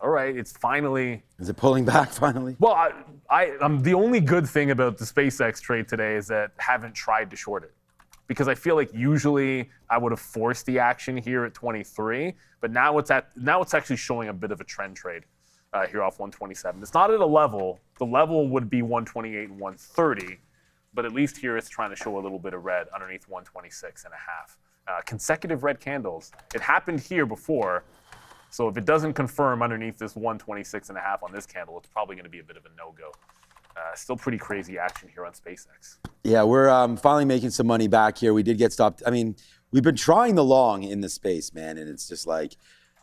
Speaker 3: All right, it's finally.
Speaker 4: Is it pulling back finally?
Speaker 3: Well, I'm the only good thing about the SpaceX trade today is that I haven't tried to short it, because I feel like usually I would have forced the action here at 23, but now it's actually showing a bit of a trend trade here off 127. It's not at a level. The level would be 128 and 130, but at least here it's trying to show a little bit of red underneath 126 and a half. Consecutive red candles. It happened here before. So if it doesn't confirm underneath this 126 and a half on this candle, it's probably going to be a bit of a no-go. Still pretty crazy action here on SpaceX.
Speaker 4: Yeah, we're finally making some money back here. We did get stopped. I mean, we've been trying the long in the space, man, and it's just like,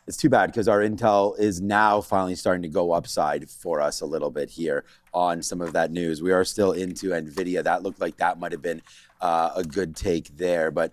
Speaker 4: it's too bad because our Intel is now finally starting to go upside for us a little bit here on some of that news. We are still into NVIDIA. That looked like that might have been a good take there, but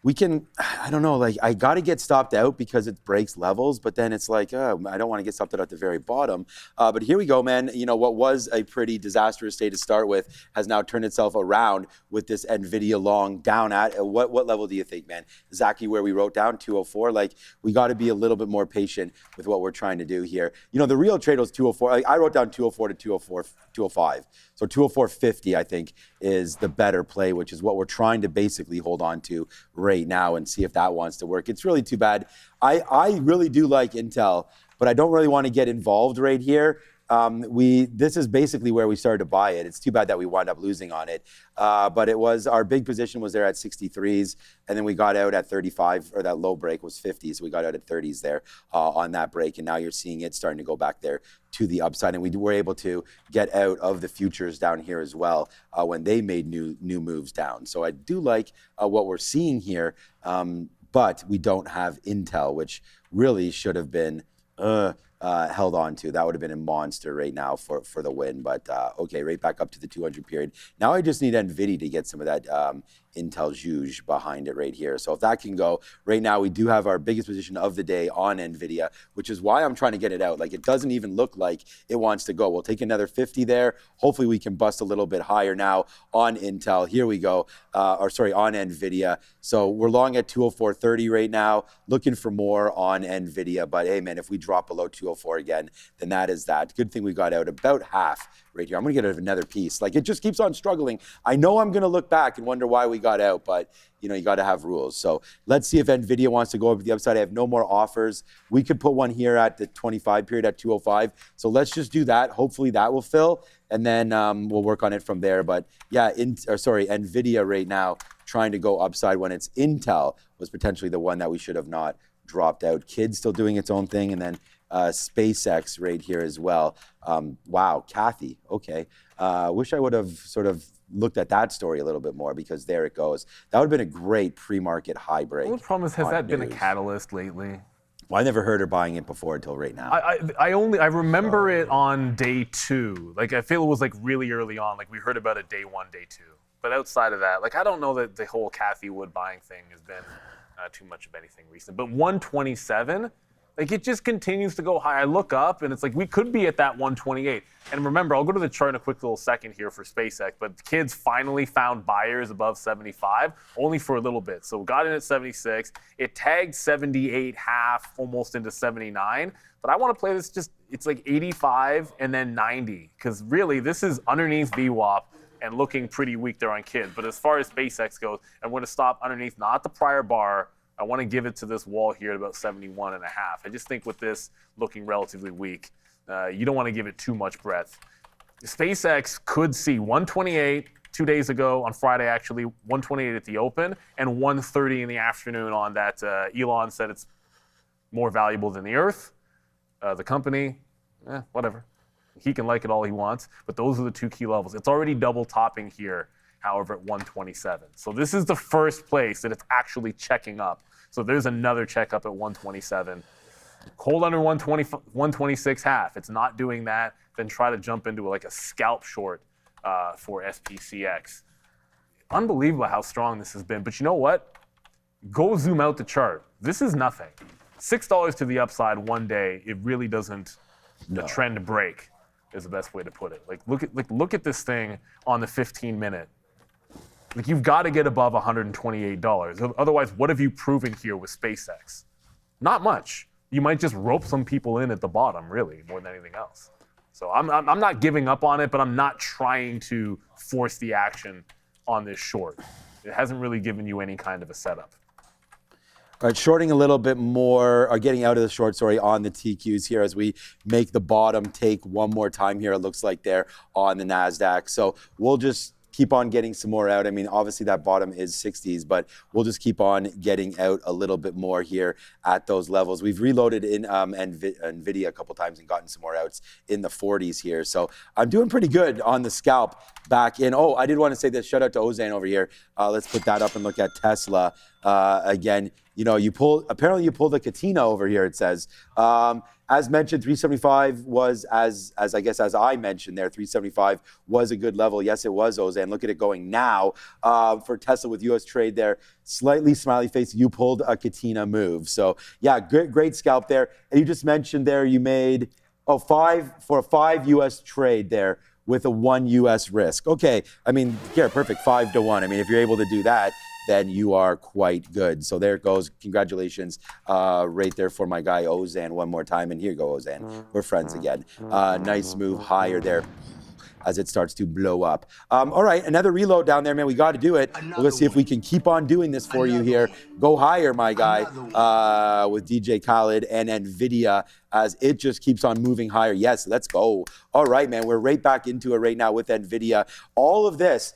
Speaker 4: we can, I don't know, like I got to get stopped out because it breaks levels, but then it's like, I don't want to get stopped out at the very bottom. But here we go, man. You know, what was a pretty disastrous day to start with has now turned itself around with this NVIDIA long down at, what level do you think, man? Exactly where we wrote down, 204. Like, we got to be a little bit more patient with what we're trying to do here. You know, the real trade was 204. Like, I wrote down 204 to 205. So 204.50, I think, is the better play, which is what we're trying to basically hold on to right now and see if that wants to work. It's really too bad. I really do like Intel, but I don't really want to get involved right here. This is basically where we started to buy it. It's too bad that we wound up losing on it. But it was, our big position was there at 63s, and then we got out at 35, or that low break was 50, so we got out at 30s there on that break, and now you're seeing it starting to go back there to the upside, and we were able to get out of the futures down here as well when they made new moves down. So I do like what we're seeing here, but we don't have Intel, which really should have been held on to. That would have been a monster right now for the win. But okay, right back up to the 200 period. Now I just need NVIDIA to get some of that Intel juge behind it right here. So if that can go, right now we do have our biggest position of the day on NVIDIA, which is why I'm trying to get it out. Like, it doesn't even look like it wants to go. We'll take another 50 there. Hopefully we can bust a little bit higher now on Intel. Here we go, on NVIDIA. So we're long at 204.30 right now, looking for more on NVIDIA. But hey, man, if we drop below 204 again, then that is that. Good thing we got out about half right here. I'm going to get another piece. Like, it just keeps on struggling. I know I'm going to look back and wonder why we got out, but you know, you got to have rules. So let's see if NVIDIA wants to go over to the upside. I have no more offers. We could put one here at the 25 period at 205. So let's just do that. Hopefully that will fill, and then we'll work on it from there. But yeah, NVIDIA right now trying to go upside when it's Intel was potentially the one that we should have not dropped out. Kids still doing its own thing, and then SpaceX right here as well. Wow, Kathy, okay. Wish I would have sort of looked at that story a little bit more, because there it goes. That would have been a great pre-market high break.
Speaker 3: Well, the problem is, has that been a catalyst lately?
Speaker 4: Well, I never heard her buying it before until right now.
Speaker 3: I remember it on day 2. Like, I feel it was like really early on. Like, we heard about it day 1, day 2. But outside of that, like, I don't know that the whole Kathy Wood buying thing has been too much of anything recent. But 127, like, it just continues to go high. I look up and it's like we could be at that 128. And remember, I'll go to the chart in a quick little second here for SpaceX, but kids finally found buyers above 75, only for a little bit. So got in at 76. It tagged 78 half, almost into 79. But I want to play this just, it's like 85 and then 90, because really this is underneath VWAP and looking pretty weak there on kids. But as far as SpaceX goes, I'm going to stop underneath, not the prior bar. I want to give it to this wall here at about 71.5. I just think with this looking relatively weak, you don't want to give it too much breadth. SpaceX could see 128 2 days ago on Friday, actually 128 at the open, and 130 in the afternoon on that. Elon said it's more valuable than the Earth. The company, whatever. He can like it all he wants, but those are the two key levels. It's already double topping here, however, at 127. So this is the first place that it's actually checking up. So there's another check up at 127. Hold under 120, 126 half. It's not doing that, then try to jump into like a scalp short for SPCX. Unbelievable how strong this has been. But you know what? Go zoom out the chart. This is nothing. $6 to the upside one day. It really doesn't the trend break is the best way to put it. Like look at this thing on the 15-minute. Like, you've got to get above $128. Otherwise, what have you proven here with SpaceX? Not much. You might just rope some people in at the bottom, really, more than anything else. So I'm not giving up on it, but I'm not trying to force the action on this short. It hasn't really given you any kind of a setup.
Speaker 4: All right, shorting a little bit more, or getting out of the short, sorry, on the TQs here as we make the bottom take one more time here, it looks like there on the NASDAQ. So we'll just keep on getting some more out. I mean, obviously that bottom is 60s, but we'll just keep on getting out a little bit more here at those levels. We've reloaded in NVIDIA a couple times and gotten some more outs in the 40s here. So I'm doing pretty good on the scalp back in. Oh, I did want to say this. Shout out to Ozan over here. Let's put that up and look at Tesla. Again, apparently you pulled a Katina over here, it says. As mentioned, 375 was, as I mentioned there, 375 was a good level. Yes, it was, Ozan. Look at it going now for Tesla with US trade there. Slightly smiley face, you pulled a Katina move. So yeah, great scalp there. And you just mentioned there you made, a 5 US trade there with a 1 US risk. Okay, I mean, yeah, perfect, 5 to 1. I mean, if you're able to do that, then you are quite good. So there it goes. Congratulations right there for my guy Ozan one more time. And here you go, Ozan. We're friends again. Nice move higher there as it starts to blow up. All right, another reload down there, man. We got to do it. Let's see if we can keep on doing this for you here. Go higher, my guy, with DJ Khaled and NVIDIA as it just keeps on moving higher. Yes, let's go. All right, man. We're right back into it right now with NVIDIA. All of this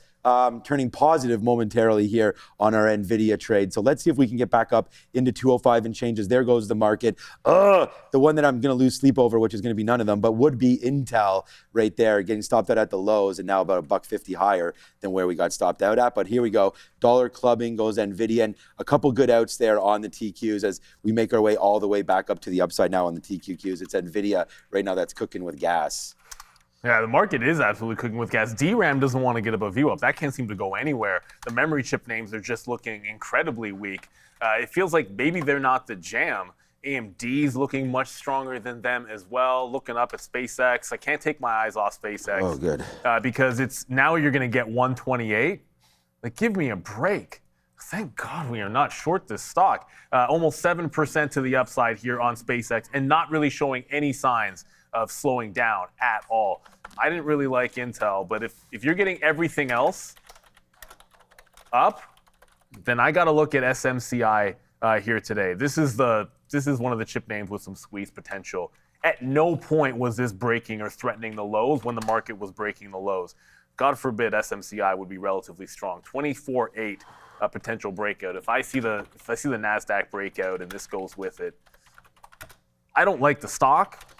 Speaker 4: turning positive momentarily here on our NVIDIA trade. So let's see if we can get back up into 205 and changes. There goes the market. The one that I'm going to lose sleep over, which is going to be none of them, but would be Intel right there, getting stopped out at the lows and now about $1.50 higher than where we got stopped out at. But here we go. Dollar clubbing goes NVIDIA, and a couple good outs there on the TQs as we make our way all the way back up to the upside now on the TQQs. It's NVIDIA right now that's cooking with gas.
Speaker 3: Yeah, the market is absolutely cooking with gas. DRAM doesn't want to get above VWAP. That can't seem to go anywhere. The memory chip names are just looking incredibly weak. It feels like maybe they're not the jam. AMD's looking much stronger than them as well. Looking up at SpaceX. I can't take my eyes off SpaceX.
Speaker 4: Oh, good.
Speaker 3: Because it's now you're going to get 128. Like, give me a break. Thank God we are not short this stock. Almost 7% to the upside here on SpaceX and not really showing any signs of slowing down at all. I didn't really like Intel, but if you're getting everything else up, then I got to look at SMCI here today. This is one of the chip names with some squeeze potential. At no point was this breaking or threatening the lows when the market was breaking the lows. God forbid SMCI would be relatively strong. 24.8 potential breakout. If I see the Nasdaq breakout and this goes with it, I don't like the stock.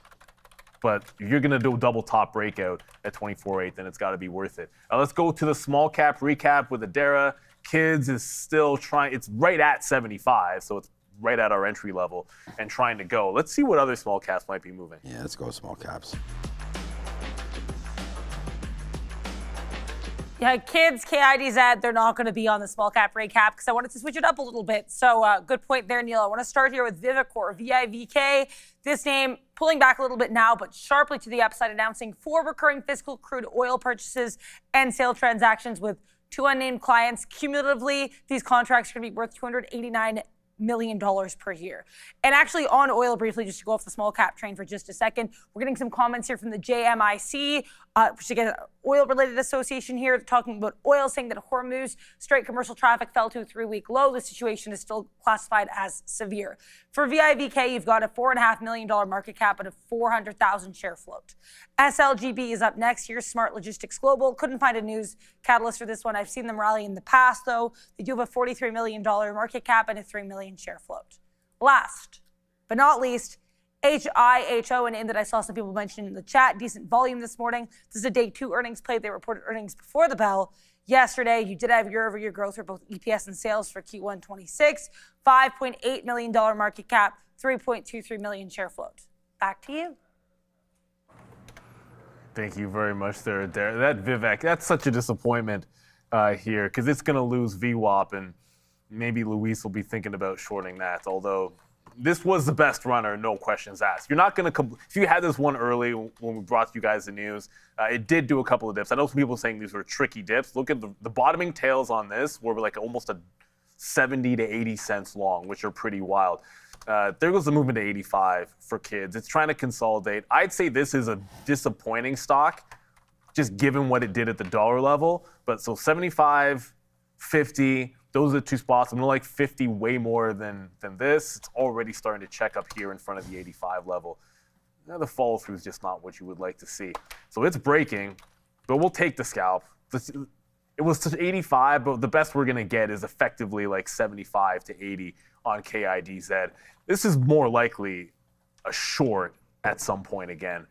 Speaker 3: But if you're going to do a double top breakout at 24.8, then it's got to be worth it. Now let's go to the small cap recap with Adara. Kids is still trying. It's right at 75, so it's right at our entry level and trying to go. Let's see what other small caps might be moving.
Speaker 4: Yeah, let's go small caps.
Speaker 1: Yeah, kids, KIDZ, they're not going to be on the small cap recap because I wanted to switch it up a little bit. So good point there, Neil. I want to start here with Vivicor, VIVK. This name pulling back a little bit now, but sharply to the upside, announcing 4 recurring fiscal crude oil purchases and sale transactions with 2 unnamed clients. Cumulatively, these contracts are going to be worth $289 million per year. And actually on oil briefly, just to go off the small cap train for just a second, we're getting some comments here from the JMIC, which again, an oil-related association here, talking about oil, saying that Hormuz Strait commercial traffic fell to a 3-week low. The situation is still classified as severe. For VIVK, you've got a $4.5 million market cap and a 400,000 share float. SLGB is up next. Here's Smart Logistics Global. Couldn't find a news catalyst for this one. I've seen them rally in the past, though. They do have a $43 million market cap and a 3 million share float. Last but not least, HIHO, a name that I saw some people mention in the chat. Decent volume this morning. This is a day 2 earnings play. They reported earnings before the bell yesterday. You did have year-over-year growth for both EPS and sales for Q1 26. $5.8 million market cap, 3.23 million share float. Back to you.
Speaker 3: Thank you very much there. That Vivek, that's such a disappointment here because it's going to lose VWAP, and maybe Luis will be thinking about shorting that, although this was the best runner, no questions asked. You're not going to, if you had this one early when we brought you guys the news, it did do a couple of dips. I know some people saying these were tricky dips. Look at the bottoming tails on this were like almost a 70 to 80 cents long, which are pretty wild. There goes the movement to 85 for kids. It's trying to consolidate. I'd say this is a disappointing stock, just given what it did at the dollar level. But so 75, 50, those are the 2 spots. I'm going to like 50 way more than this. It's already starting to check up here in front of the 85 level. Now, the follow through is just not what you would like to see. So it's breaking, but we'll take the scalp. It was to 85, but the best we're going to get is effectively like 75 to 80 on KIDZ. This is more likely a short at some point again.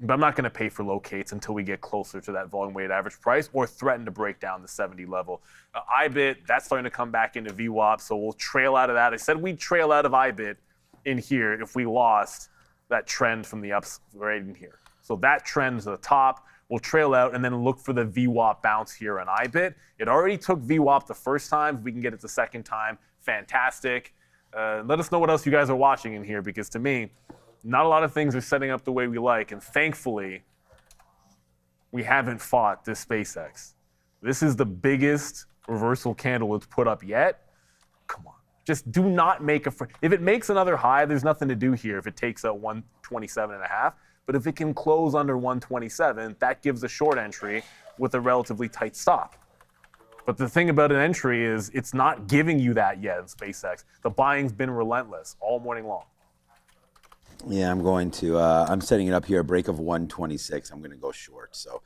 Speaker 3: but I'm not going to pay for locates until we get closer to that volume weighted average price or threaten to break down the 70 level. IBIT, that's starting to come back into VWAP, so we'll trail out of that. I said we'd trail out of IBIT in here if we lost that trend from the ups right in here. So that trend to the top, we'll trail out and then look for the VWAP bounce here on IBIT. It already took VWAP the first time. If we can get it the second time, fantastic. Let us know what else you guys are watching in here, because to me, not a lot of things are setting up the way we like, and thankfully, we haven't fought this SpaceX. This is the biggest reversal candle it's put up yet. Come on. Just do not make a... If it makes another high, there's nothing to do here if it takes out 127.5. But if it can close under 127, that gives a short entry with a relatively tight stop. But the thing about an entry is it's not giving you that yet in SpaceX. The buying's been relentless all morning long.
Speaker 4: Yeah, I'm setting it up here, a break of 126. I'm going to go short. So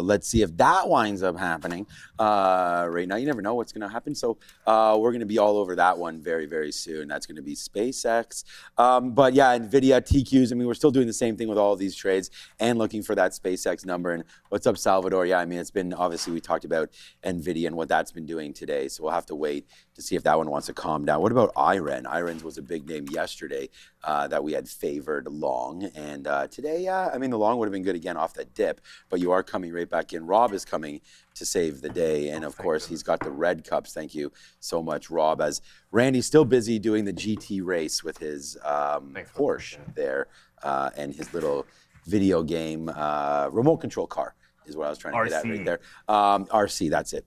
Speaker 4: let's see if that winds up happening. Right now, you never know what's going to happen. So we're going to be all over that one very, very soon. That's going to be SpaceX. But yeah, NVIDIA, TQs, I mean, we're still doing the same thing with all of these trades and looking for that SpaceX number. And what's up, Salvador? Yeah, I mean, it's been, obviously, we talked about NVIDIA and what that's been doing today. So we'll have to wait to see if that one wants to calm down. What about IREN? IREN was a big name yesterday that we had favored long, and today, I mean, the long would have been good again off that dip, but you are coming right back in. Rob is coming to save the day, and of course, he's got the red cups. Thank you so much, Rob, as Randy's still busy doing the GT race with his Porsche there, and his little video game remote control car is what I was trying to get at right there. RC, that's it.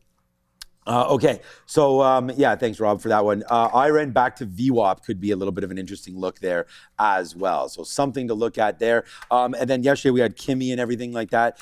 Speaker 4: Okay, so yeah, thanks, Rob, for that one. IREN back to VWAP could be a little bit of an interesting look there as well. So something to look at there. And then yesterday we had Kimi and everything like that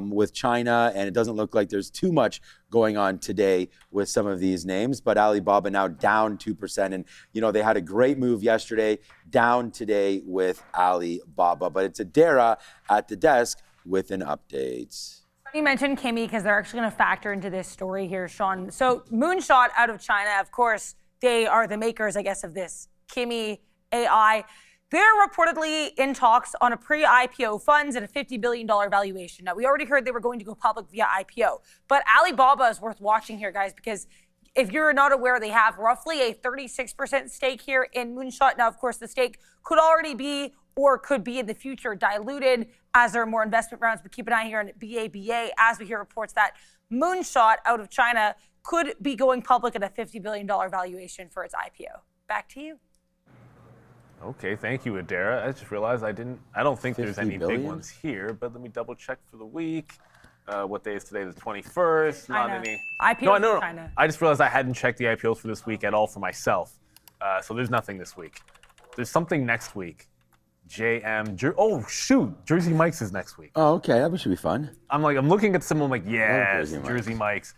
Speaker 4: with China, and it doesn't look like there's too much going on today with some of these names. But Alibaba now down 2%, and you know they had a great move yesterday, down today with Alibaba. But it's Adara at the desk with an update.
Speaker 1: You mentioned Kimi because they're actually going to factor into this story here, Sean. So Moonshot out of China, of course, they are the makers, I guess, of this Kimi AI. They're reportedly in talks on a pre-IPO funds at a $50 billion valuation. Now, we already heard they were going to go public via IPO, but Alibaba is worth watching here, guys, because if you're not aware, they have roughly a 36% stake here in Moonshot. Now, of course, the stake could already be or could be in the future diluted as there are more investment rounds. But keep an eye here on BABA as we hear reports that Moonshot out of China could be going public at a $50 billion valuation for its IPO. Back to you.
Speaker 3: Okay, thank you, Adara. I just realized I don't think there's any
Speaker 4: billion?
Speaker 3: big ones here, but let me double check for the week. What day is today? The 21st. Not any.
Speaker 1: IPO
Speaker 3: No.
Speaker 1: China.
Speaker 3: I just realized I hadn't checked the IPOs for this week at all for myself. So there's nothing this week. There's something next week. Oh shoot, Jersey Mike's is next week.
Speaker 4: Oh, okay, that should be fun.
Speaker 3: I'm looking at someone like, yes,
Speaker 4: Jersey
Speaker 3: Mike's.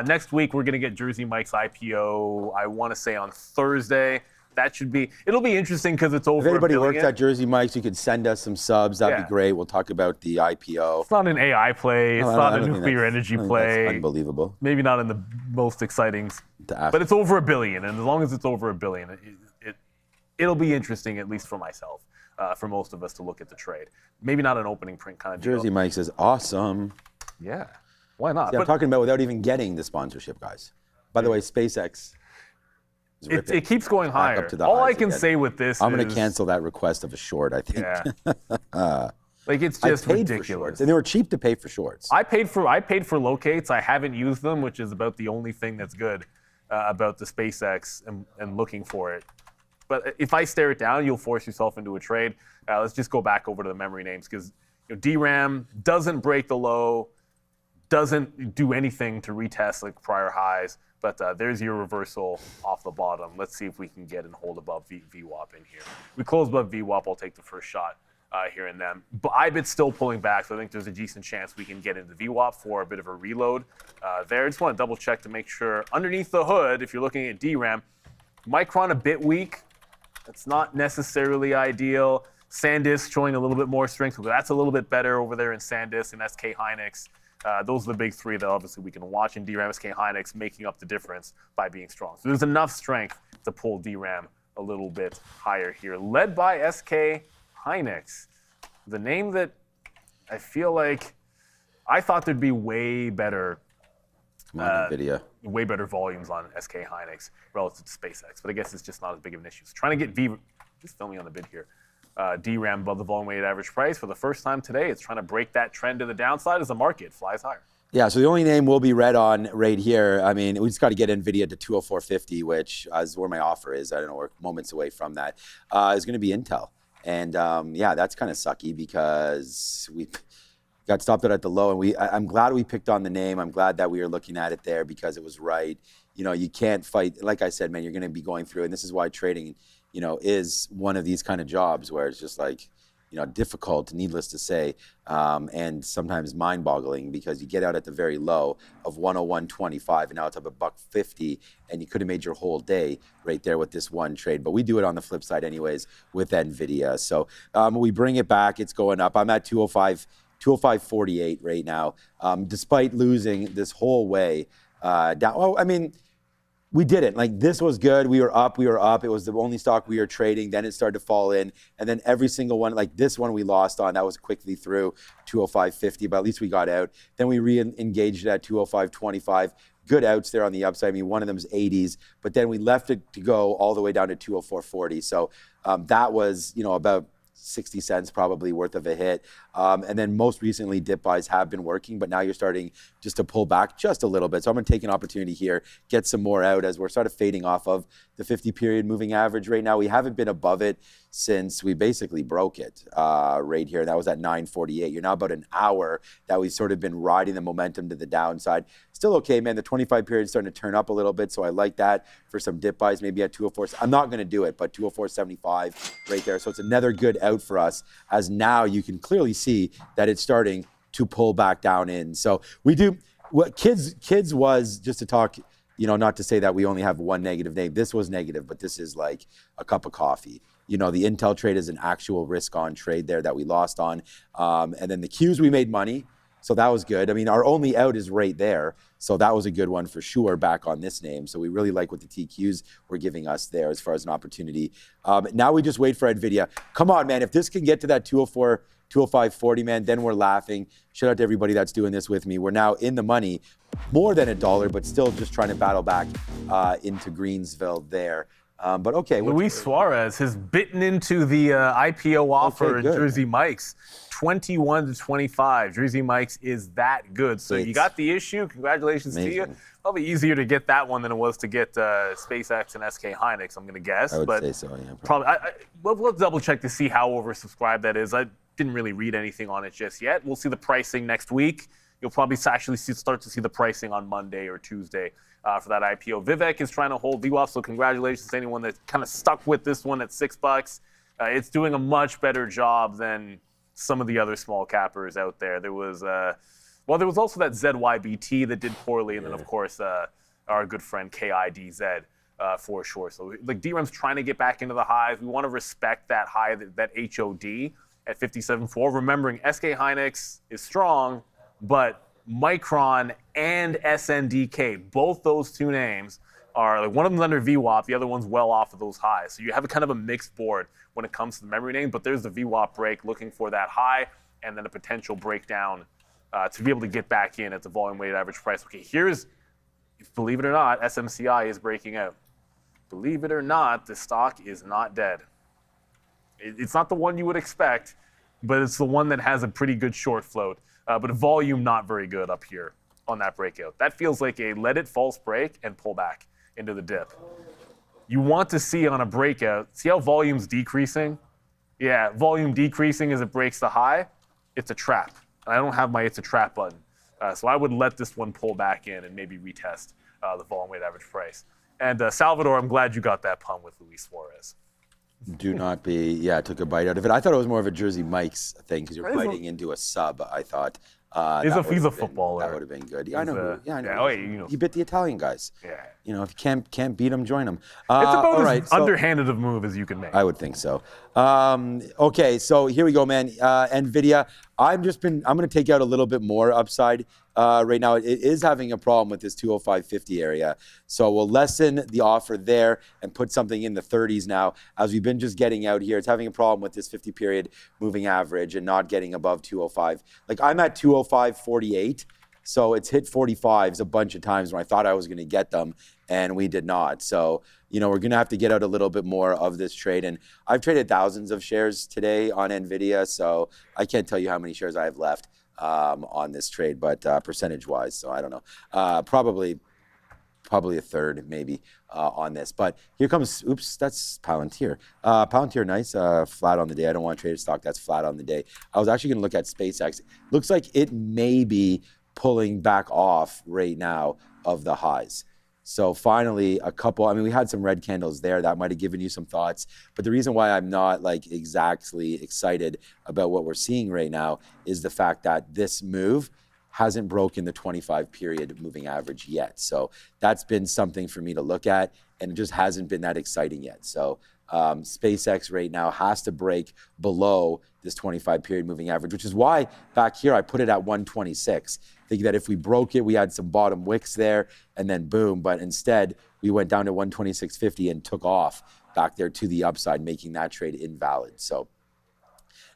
Speaker 3: Next week we're gonna get Jersey Mike's IPO. I want to say on Thursday. It'll be interesting because it's over.
Speaker 4: If anybody works at Jersey Mike's, you could send us some subs. That'd be great. We'll talk about the IPO.
Speaker 3: It's not an AI play. It's not a nuclear energy play.
Speaker 4: That's unbelievable.
Speaker 3: Maybe not in the most exciting, but it's over $1 billion, and as long as it's over $1 billion, it'll be interesting, at least for myself. For most of us to look at the trade. Maybe not an opening print kind of deal.
Speaker 4: Jersey Mike's is awesome.
Speaker 3: Yeah, why not?
Speaker 4: See, I'm talking about without even getting the sponsorship, guys. By the way, SpaceX.
Speaker 3: It keeps going higher. All I can say with this
Speaker 4: I'm going to cancel that request of a short, I think.
Speaker 3: Yeah. It's just ridiculous.
Speaker 4: And they were cheap to pay for shorts.
Speaker 3: I paid for locates. I haven't used them, which is about the only thing that's good about the SpaceX and looking for it. But if I stare it down, you'll force yourself into a trade. Let's just go back over to the memory names because DRAM doesn't break the low, doesn't do anything to retest like prior highs. But there's your reversal off the bottom. Let's see if we can get and hold above VWAP in here. We close above VWAP, I'll take the first shot here and then. But IBIT's still pulling back, so I think there's a decent chance we can get into VWAP for a bit of a reload there. I just want to double check to make sure underneath the hood, if you're looking at DRAM, Micron a bit weak. That's not necessarily ideal. SanDisk showing a little bit more strength, but that's a little bit better over there in SanDisk and SK Hynix. Those are the big three that obviously we can watch in DRAM. SK Hynix making up the difference by being strong. So there's enough strength to pull DRAM a little bit higher here. Led by SK Hynix, the name that I feel like I thought there'd be way better
Speaker 4: NVIDIA.
Speaker 3: Way better volumes on SK Hynix relative to SpaceX, but I guess it's just not as big of an issue. So trying to get just fill me on the bid here. DRAM above the volume weighted average price for the first time today. It's trying to break that trend to the downside as the market flies higher.
Speaker 4: Yeah, so the only name we'll be red on right here, I mean, we just got to get NVIDIA to 204.50, which is where my offer is. I don't know, we're moments away from that. Is going to be Intel. And yeah, that's kind of sucky because we got stopped at the low, and I'm glad we picked on the name. I'm glad that we were looking at it there because it was right. You know, you can't fight. Like I said, man, you're going to be going through, and this is why trading, you know, is one of these kind of jobs where it's just like, you know, difficult, needless to say, and sometimes mind-boggling because you get out at the very low of 101.25, and now it's up $1.50, and you could have made your whole day right there with this one trade. But we do it on the flip side anyways with NVIDIA. So we bring it back. It's going up. I'm at 205.48 right now, despite losing this whole way down. Well, I mean, we didn't. Like, this was good. We were up. It was the only stock we were trading. Then it started to fall in. And then every single one, like this one we lost on, that was quickly through 205.50, but at least we got out. Then we re-engaged at 205.25. Good outs there on the upside. I mean, one of them is 80s, but then we left it to go all the way down to 204.40. So that was, you know, about 60 cents probably worth of a hit. And then most recently, dip buys have been working, but now you're starting just to pull back just a little bit. So I'm going to take an opportunity here, get some more out as we're sort of fading off of the 50-period moving average right now. We haven't been above it since we basically broke it right here. That was at 9:48. You're now about an hour that we've sort of been riding the momentum to the downside. Still okay, man. The 25 period is starting to turn up a little bit, so I like that for some dip buys, maybe at 204. I'm not going to do it, but 204.75 right there. So it's another good out for us, as now you can clearly see that it's starting to pull back down in. So we do what kids was, just to talk, you know, not to say that we only have one negative name. This was negative, but this is like a cup of coffee. You know, the Intel trade is an actual risk on trade there that we lost on. And then the Qs, we made money. So that was good. I mean, our only out is right there. So that was a good one for sure back on this name. So we really like what the TQs were giving us there as far as an opportunity. Now we just wait for NVIDIA. Come on, man. If this can get to that 204, 205.40, man, then we're laughing. Shout out to everybody that's doing this with me. We're now in the money, more than $1, but still just trying to battle back into Greensville there. But okay.
Speaker 3: Luis Suarez has bitten into the IPO offer in Jersey Mike's, 21 to 25. Jersey Mike's is that good. So you got the issue. Congratulations to you. Probably easier to get that one than it was to get SpaceX and SK Hynix, I'm going to guess.
Speaker 4: I would say so, yeah.
Speaker 3: Probably. We'll double check to see how oversubscribed that is. I didn't really read anything on it just yet. We'll see the pricing next week. You'll probably actually start to see the pricing on Monday or Tuesday for that IPO. Vivek is trying to hold VWAP, so congratulations to anyone that kind of stuck with this one at $6. It's doing a much better job than some of the other small cappers out there. There was also that ZYBT that did poorly, and then of course our good friend KIDZ for sure. So like DRAM's trying to get back into the highs. We want to respect that high, that HOD at 57.4. Remembering SK Hynix is strong, but Micron and SNDK, both those two names are, like, one of them's under VWAP, the other one's well off of those highs. So you have a kind of a mixed board when it comes to the memory name, but there's the VWAP break looking for that high and then a potential breakdown to be able to get back in at the volume weighted average price. Okay, here's, believe it or not, SMCI is breaking out. Believe it or not, the stock is not dead. It's not the one you would expect, but it's the one that has a pretty good short float. But volume not very good up here on that breakout. That feels like a let it false break and pull back into the dip. You want to see on a breakout, see how volume's decreasing? Yeah, volume decreasing as it breaks the high. It's a trap. And I don't have my it's a trap button. So I would let this one pull back in and maybe retest the volume weighted average price. And Salvador, I'm glad you got that pun with Luis Suarez.
Speaker 4: Do not be, yeah, I took a bite out of it. I thought it was more of a Jersey Mike's thing because you're biting into a sub, I thought.
Speaker 3: He's a footballer.
Speaker 4: That would have been good. Yeah, I know. I know.
Speaker 3: Oh, yeah, you know.
Speaker 4: You bit the Italian guys.
Speaker 3: Yeah.
Speaker 4: You know, if you can't beat them, join them.
Speaker 3: It's about as underhanded of move as you can make.
Speaker 4: I would think so. Okay, so here we go, man. NVIDIA, I'm going to take out a little bit more upside right now. It is having a problem with this 205.50 area. So we'll lessen the offer there and put something in the 30s now. As we've been just getting out here, it's having a problem with this 50 period moving average and not getting above 205. Like I'm at 205.48. So it's hit 45s a bunch of times when I thought I was going to get them, and we did not. So, we're going to have to get out a little bit more of this trade. And I've traded thousands of shares today on NVIDIA, so I can't tell you how many shares I have left on this trade, but percentage-wise, so I don't know. Probably a third, maybe, on this. But here comes, oops, that's Palantir. Palantir, nice, flat on the day. I don't want to trade a stock that's flat on the day. I was actually going to look at SpaceX. Looks like it may be pulling back off right now of the highs. So finally, we had some red candles there that might have given you some thoughts, but the reason why I'm not like exactly excited about what we're seeing right now is the fact that this move hasn't broken the 25 period moving average yet. So that's been something for me to look at, and it just hasn't been that exciting yet. So SpaceX right now has to break below this 25 period moving average, which is why back here I put it at 126. Thinking that if we broke it, we had some bottom wicks there and then boom, but instead we went down to 126.50 and took off back there to the upside, making that trade invalid. So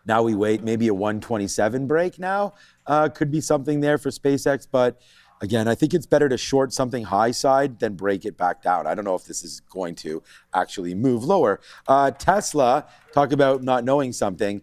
Speaker 4: now we wait, maybe a 127 break now could be something there for SpaceX, but again, I think it's better to short something high side than break it back down. I don't know if this is going to actually move lower. Tesla, talk about not knowing something.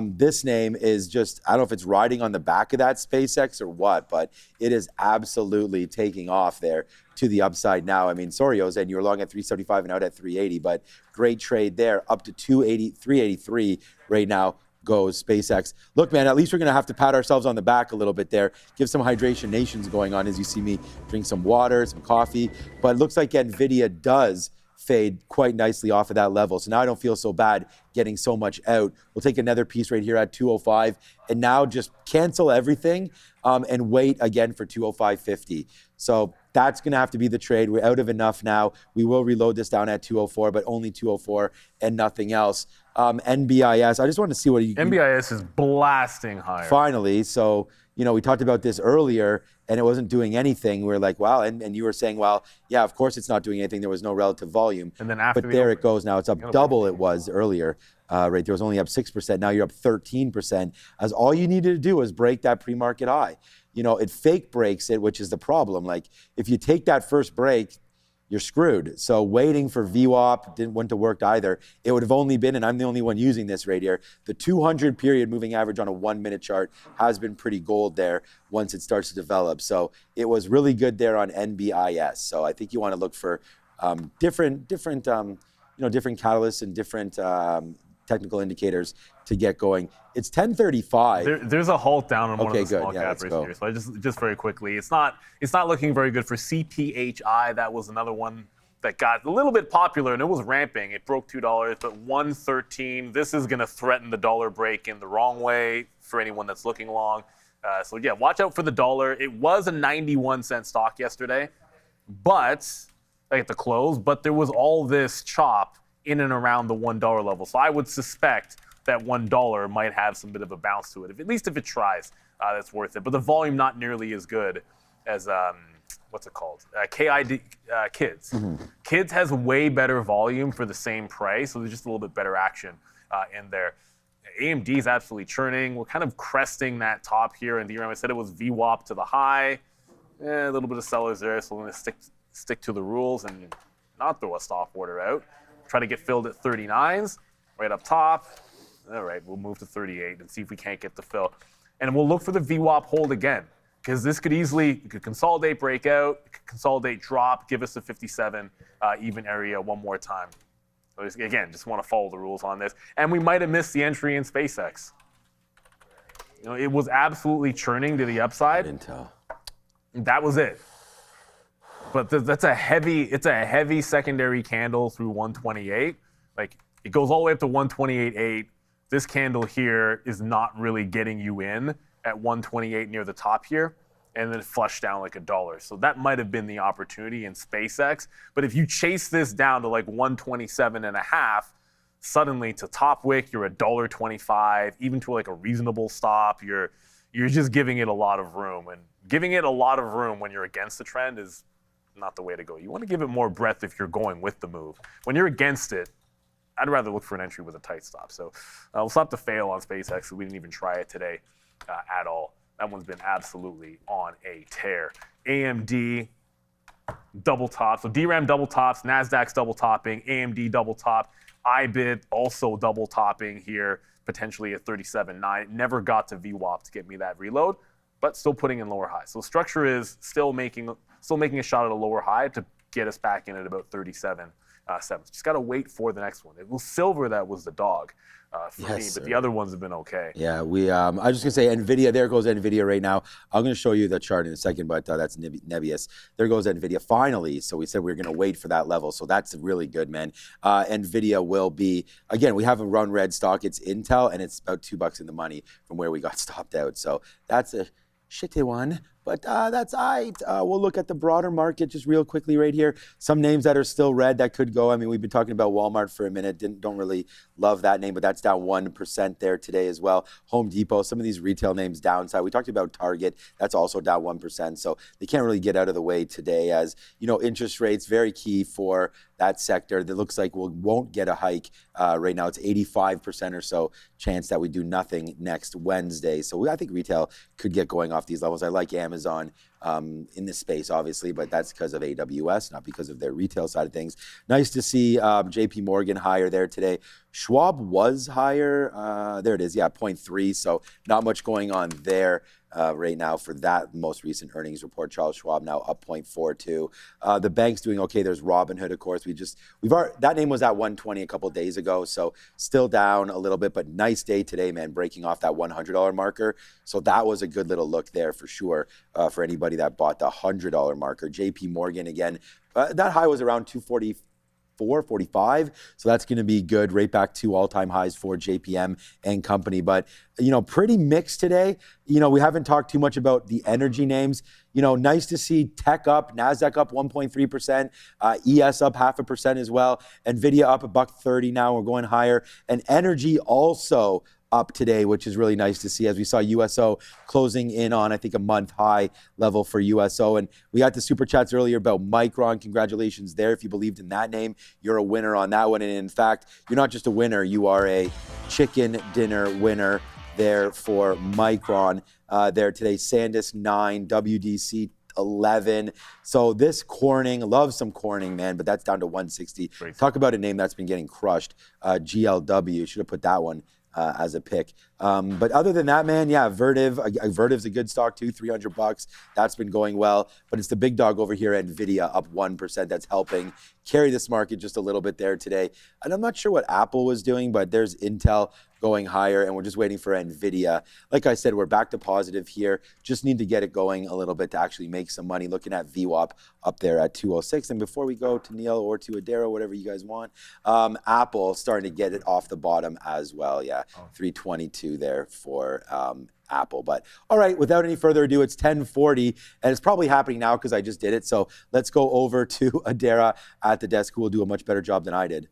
Speaker 4: This name is just, I don't know if it's riding on the back of that SpaceX or what, but it is absolutely taking off there to the upside now. I mean, sorry, Jose, you were long at 375 and out at 380, but great trade there, up to 383 right now. Goes SpaceX. Look, man, at least we're going to have to pat ourselves on the back a little bit there. Give some hydration nations going on as you see me drink some water, some coffee. But it looks like NVIDIA does fade quite nicely off of that level. So now I don't feel so bad getting so much out. We'll take another piece right here at 205 and now just cancel everything and wait again for 205.50. So that's going to have to be the trade. We're out of enough now. We will reload this down at 204, but only 204 and nothing else. NBIS, I just wanted to see what you...
Speaker 3: NBIS is blasting higher.
Speaker 4: Finally. So, we talked about this earlier and it wasn't doing anything. We were like, wow. And you were saying, well, yeah, of course it's not doing anything. There was no relative volume.
Speaker 3: And then after
Speaker 4: but there it goes now. It's up double it was earlier. Right there was only up 6%. Now you're up 13%. As all you needed to do was break that pre-market high. It fake breaks it, which is the problem. Like if you take that first break, you're screwed. So waiting for VWAP wouldn't have worked either. It would have only been, and I'm the only one using this right here, the 200 period moving average on a 1 minute chart has been pretty gold there once it starts to develop. So it was really good there on NBIS. So I think you want to look for different catalysts and different technical indicators to get going. It's 10:35.
Speaker 3: There's a halt down on one of the small
Speaker 4: good.
Speaker 3: caps right here. So I just very quickly, it's not looking very good for CPHI. That was another one that got a little bit popular and it was ramping. It broke $2, but 113. This is going to threaten the dollar break in the wrong way for anyone that's looking long. So yeah, watch out for the dollar. It was a 91-cent stock yesterday, but at the close. But there was all this chop in and around the $1 level. So I would suspect that $1 might have some bit of a bounce to it. At least if it tries, that's worth it. But the volume not nearly as good as, what's it called? KID, Kids. Mm-hmm. Kids has way better volume for the same price, so there's just a little bit better action in there. AMD is absolutely churning. We're kind of cresting that top here in DRAM. I said it was VWAP to the high. A little bit of sellers there, so we're going to stick to the rules and not throw a stop order out. Try to get filled at 39s, right up top. All right, we'll move to 38 and see if we can't get the fill. And we'll look for the VWAP hold again, because this could consolidate, break out, consolidate, drop, give us a 57 even area one more time. So again, just want to follow the rules on this. And we might have missed the entry in SpaceX. It was absolutely churning to the upside.
Speaker 4: I didn't tell.
Speaker 3: That was it. But it's a heavy secondary candle through 128. Like it goes all the way up to 128.8. This candle here is not really getting you in at 128 near the top here, and then it flushed down like $1. So that might have been the opportunity in SpaceX. But if you chase this down to like 127.5, suddenly to top wick, you're $1.25, even to like a reasonable stop, you're just giving it a lot of room. And giving it a lot of room when you're against the trend is not the way to go. You want to give it more breadth if you're going with the move. When you're against it, I'd rather look for an entry with a tight stop. So we'll stop to fail on SpaceX. We didn't even try it today at all. That one's been absolutely on a tear. AMD, double top. So DRAM double tops, NASDAQ's double topping, AMD double top, IBIT also double topping here, potentially at 37.9. Never got to VWAP to get me that reload, but still putting in lower highs. So structure is still making a shot at a lower high to get us back in at about 37.7. Just got to wait for the next one. It was silver that was the dog for me, but the other ones have been okay.
Speaker 4: Yeah, I was just going to say NVIDIA. There goes NVIDIA right now. I'm going to show you the chart in a second, but that's Nebius. There goes NVIDIA finally. So we said we were going to wait for that level. So that's really good, man. NVIDIA will be, again, we have a run red stock. It's Intel, and it's about $2 in the money from where we got stopped out. So that's a shitty one. But that's all right. We'll look at the broader market just real quickly right here. Some names that are still red that could go. I mean, we've been talking about Walmart for a minute. Don't really love that name, but that's down 1% there today as well. Home Depot, some of these retail names downside. We talked about Target. That's also down 1%. So they can't really get out of the way today as, you know, interest rates, very key for that sector. That looks like we won't get a hike. Right now it's 85% or so chance that we do nothing next Wednesday. So I think retail could get going off these levels. I like Amazon in this space, obviously, but that's because of AWS, not because of their retail side of things. Nice to see JP Morgan higher there today. Schwab was higher. There it is, yeah, 0.3. So not much going on there right now for that most recent earnings report. Charles Schwab now up 0.42. The bank's doing okay. There's Robinhood, of course. That name was at 120 a couple days ago, so still down a little bit, but nice day today, man, breaking off that $100 marker. So that was a good little look there for sure for anybody that bought the $100 marker. JP Morgan again, that high was around 244.45, so that's going to be good, right back to all-time highs for JPM and company. But, you know, pretty mixed today. You know, we haven't talked too much about the energy names. You know, nice to see tech up, NASDAQ up 1.3%, ES up 0.5% as well, NVIDIA up $1.30 now, we're going higher, and energy also up today, which is really nice to see as we saw USO closing in on, I think, a month high level for USO. And we got the super chats earlier about Micron. Congratulations there. If you believed in that name, you're a winner on that one. And in fact, you're not just a winner, you are a chicken dinner winner there for Micron. There today, SanDisk 9, WDC 11. So this Corning, love some Corning, man, but that's down to 160. Great. Talk about a name that's been getting crushed. GLW, should have put that one as a pick. But other than that, man, yeah, Vertiv's a good stock too, $300. That's been going well. But it's the big dog over here, NVIDIA, up 1%. That's helping carry this market just a little bit there today. And I'm not sure what Apple was doing, but there's Intel going higher, and we're just waiting for NVIDIA. Like I said, we're back to positive here. Just need to get it going a little bit to actually make some money. Looking at VWAP up there at 206. And before we go to Neil or to Adara, whatever you guys want, Apple starting to get it off the bottom as well. Yeah, 322 there for Apple. But all right, without any further ado, it's 10:40, and it's probably happening now because I just did it. So let's go over to Adara at the desk, who will do a much better job than I did.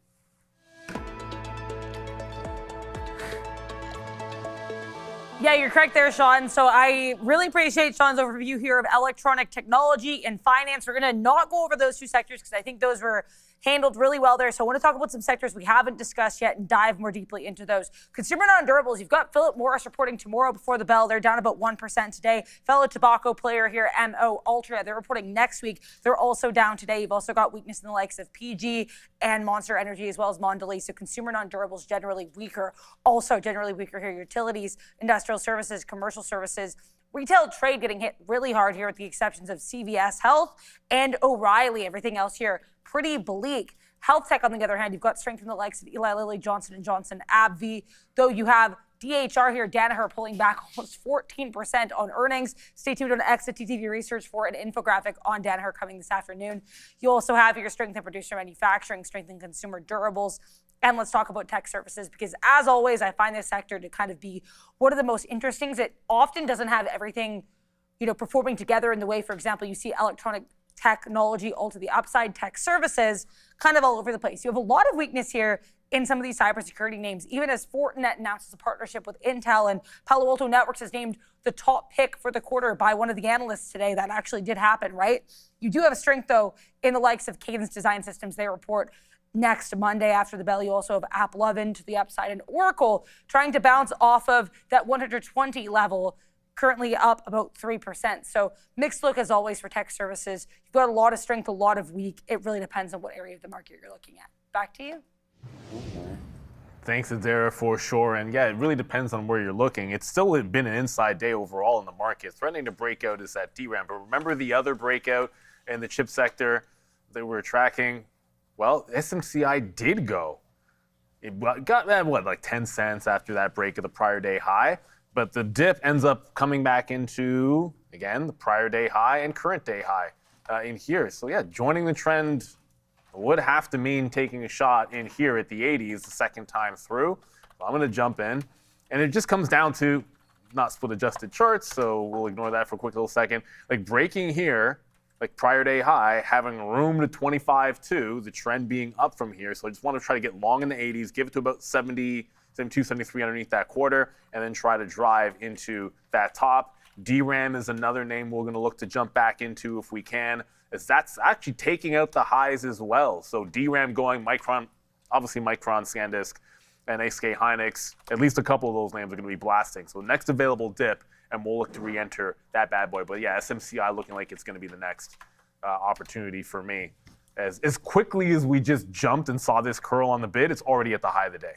Speaker 1: Yeah, you're correct there, Sean. So I really appreciate Sean's overview here of electronic technology and finance. We're going to not go over those two sectors because I think those were handled really well there. So I want to talk about some sectors we haven't discussed yet and dive more deeply into those. Consumer non-durables, you've got Philip Morris reporting tomorrow before the bell. They're down about 1% today. Fellow tobacco player here, MO Ultra, they're reporting next week. They're also down today. You've also got weakness in the likes of PG and Monster Energy as well as Mondelez. So consumer non-durables generally weaker. Also generally weaker here, utilities, industrial services, commercial services. Retail trade getting hit really hard here with the exceptions of CVS Health and O'Reilly. Everything else here pretty bleak. Health tech, on the other hand, you've got strength from the likes of Eli Lilly, Johnson & Johnson, AbbVie, though you have DHR here, Danaher pulling back almost 14% on earnings. Stay tuned on Exit TTV Research for an infographic on Danaher coming this afternoon. You also have your strength in producer manufacturing, strength in consumer durables. And let's talk about tech services because, as always, I find this sector to kind of be one of the most interesting. It often doesn't have everything, performing together in the way, for example, you see electronic technology all to the upside, tech services kind of all over the place. You have a lot of weakness here in some of these cybersecurity names, even as Fortinet announces a partnership with Intel, and Palo Alto Networks is named the top pick for the quarter by one of the analysts today. That actually did happen, right? You do have a strength, though, in the likes of Cadence Design Systems. They report next Monday after the bell. You also have AppLovin to the upside, and Oracle trying to bounce off of that 120 level, currently up about 3%. So mixed look as always for tech services. You've got a lot of strength, a lot of weak. It really depends on what area of the market you're looking at. Back to you.
Speaker 3: Thanks, Vera, for sure. And yeah, it really depends on where you're looking. It's still been an inside day overall in the market. Threatening to break out is that DRAM. But remember the other breakout in the chip sector that we're tracking? Well, SMCI did go. It got that, like 10 cents after that break of the prior day high. But the dip ends up coming back into, again, the prior day high and current day high in here. So yeah, joining the trend would have to mean taking a shot in here at the 80s the second time through. So I'm going to jump in. And it just comes down to not split adjusted charts, so we'll ignore that for a quick little second. Like breaking here, like prior day high, having room to 25.2, the trend being up from here. So I just want to try to get long in the 80s, give it to about 70, 72, 73 underneath that quarter, and then try to drive into that top. DRAM is another name we're going to look to jump back into if we can, as that's actually taking out the highs as well. So DRAM going, Micron, obviously Micron, SanDisk, and SK Hynix, at least a couple of those names are going to be blasting. So next available dip, and we'll look to re-enter that bad boy. But yeah, SMCI looking like it's going to be the next opportunity for me. As quickly as we just jumped and saw this curl on the bid, it's already at the high of the day.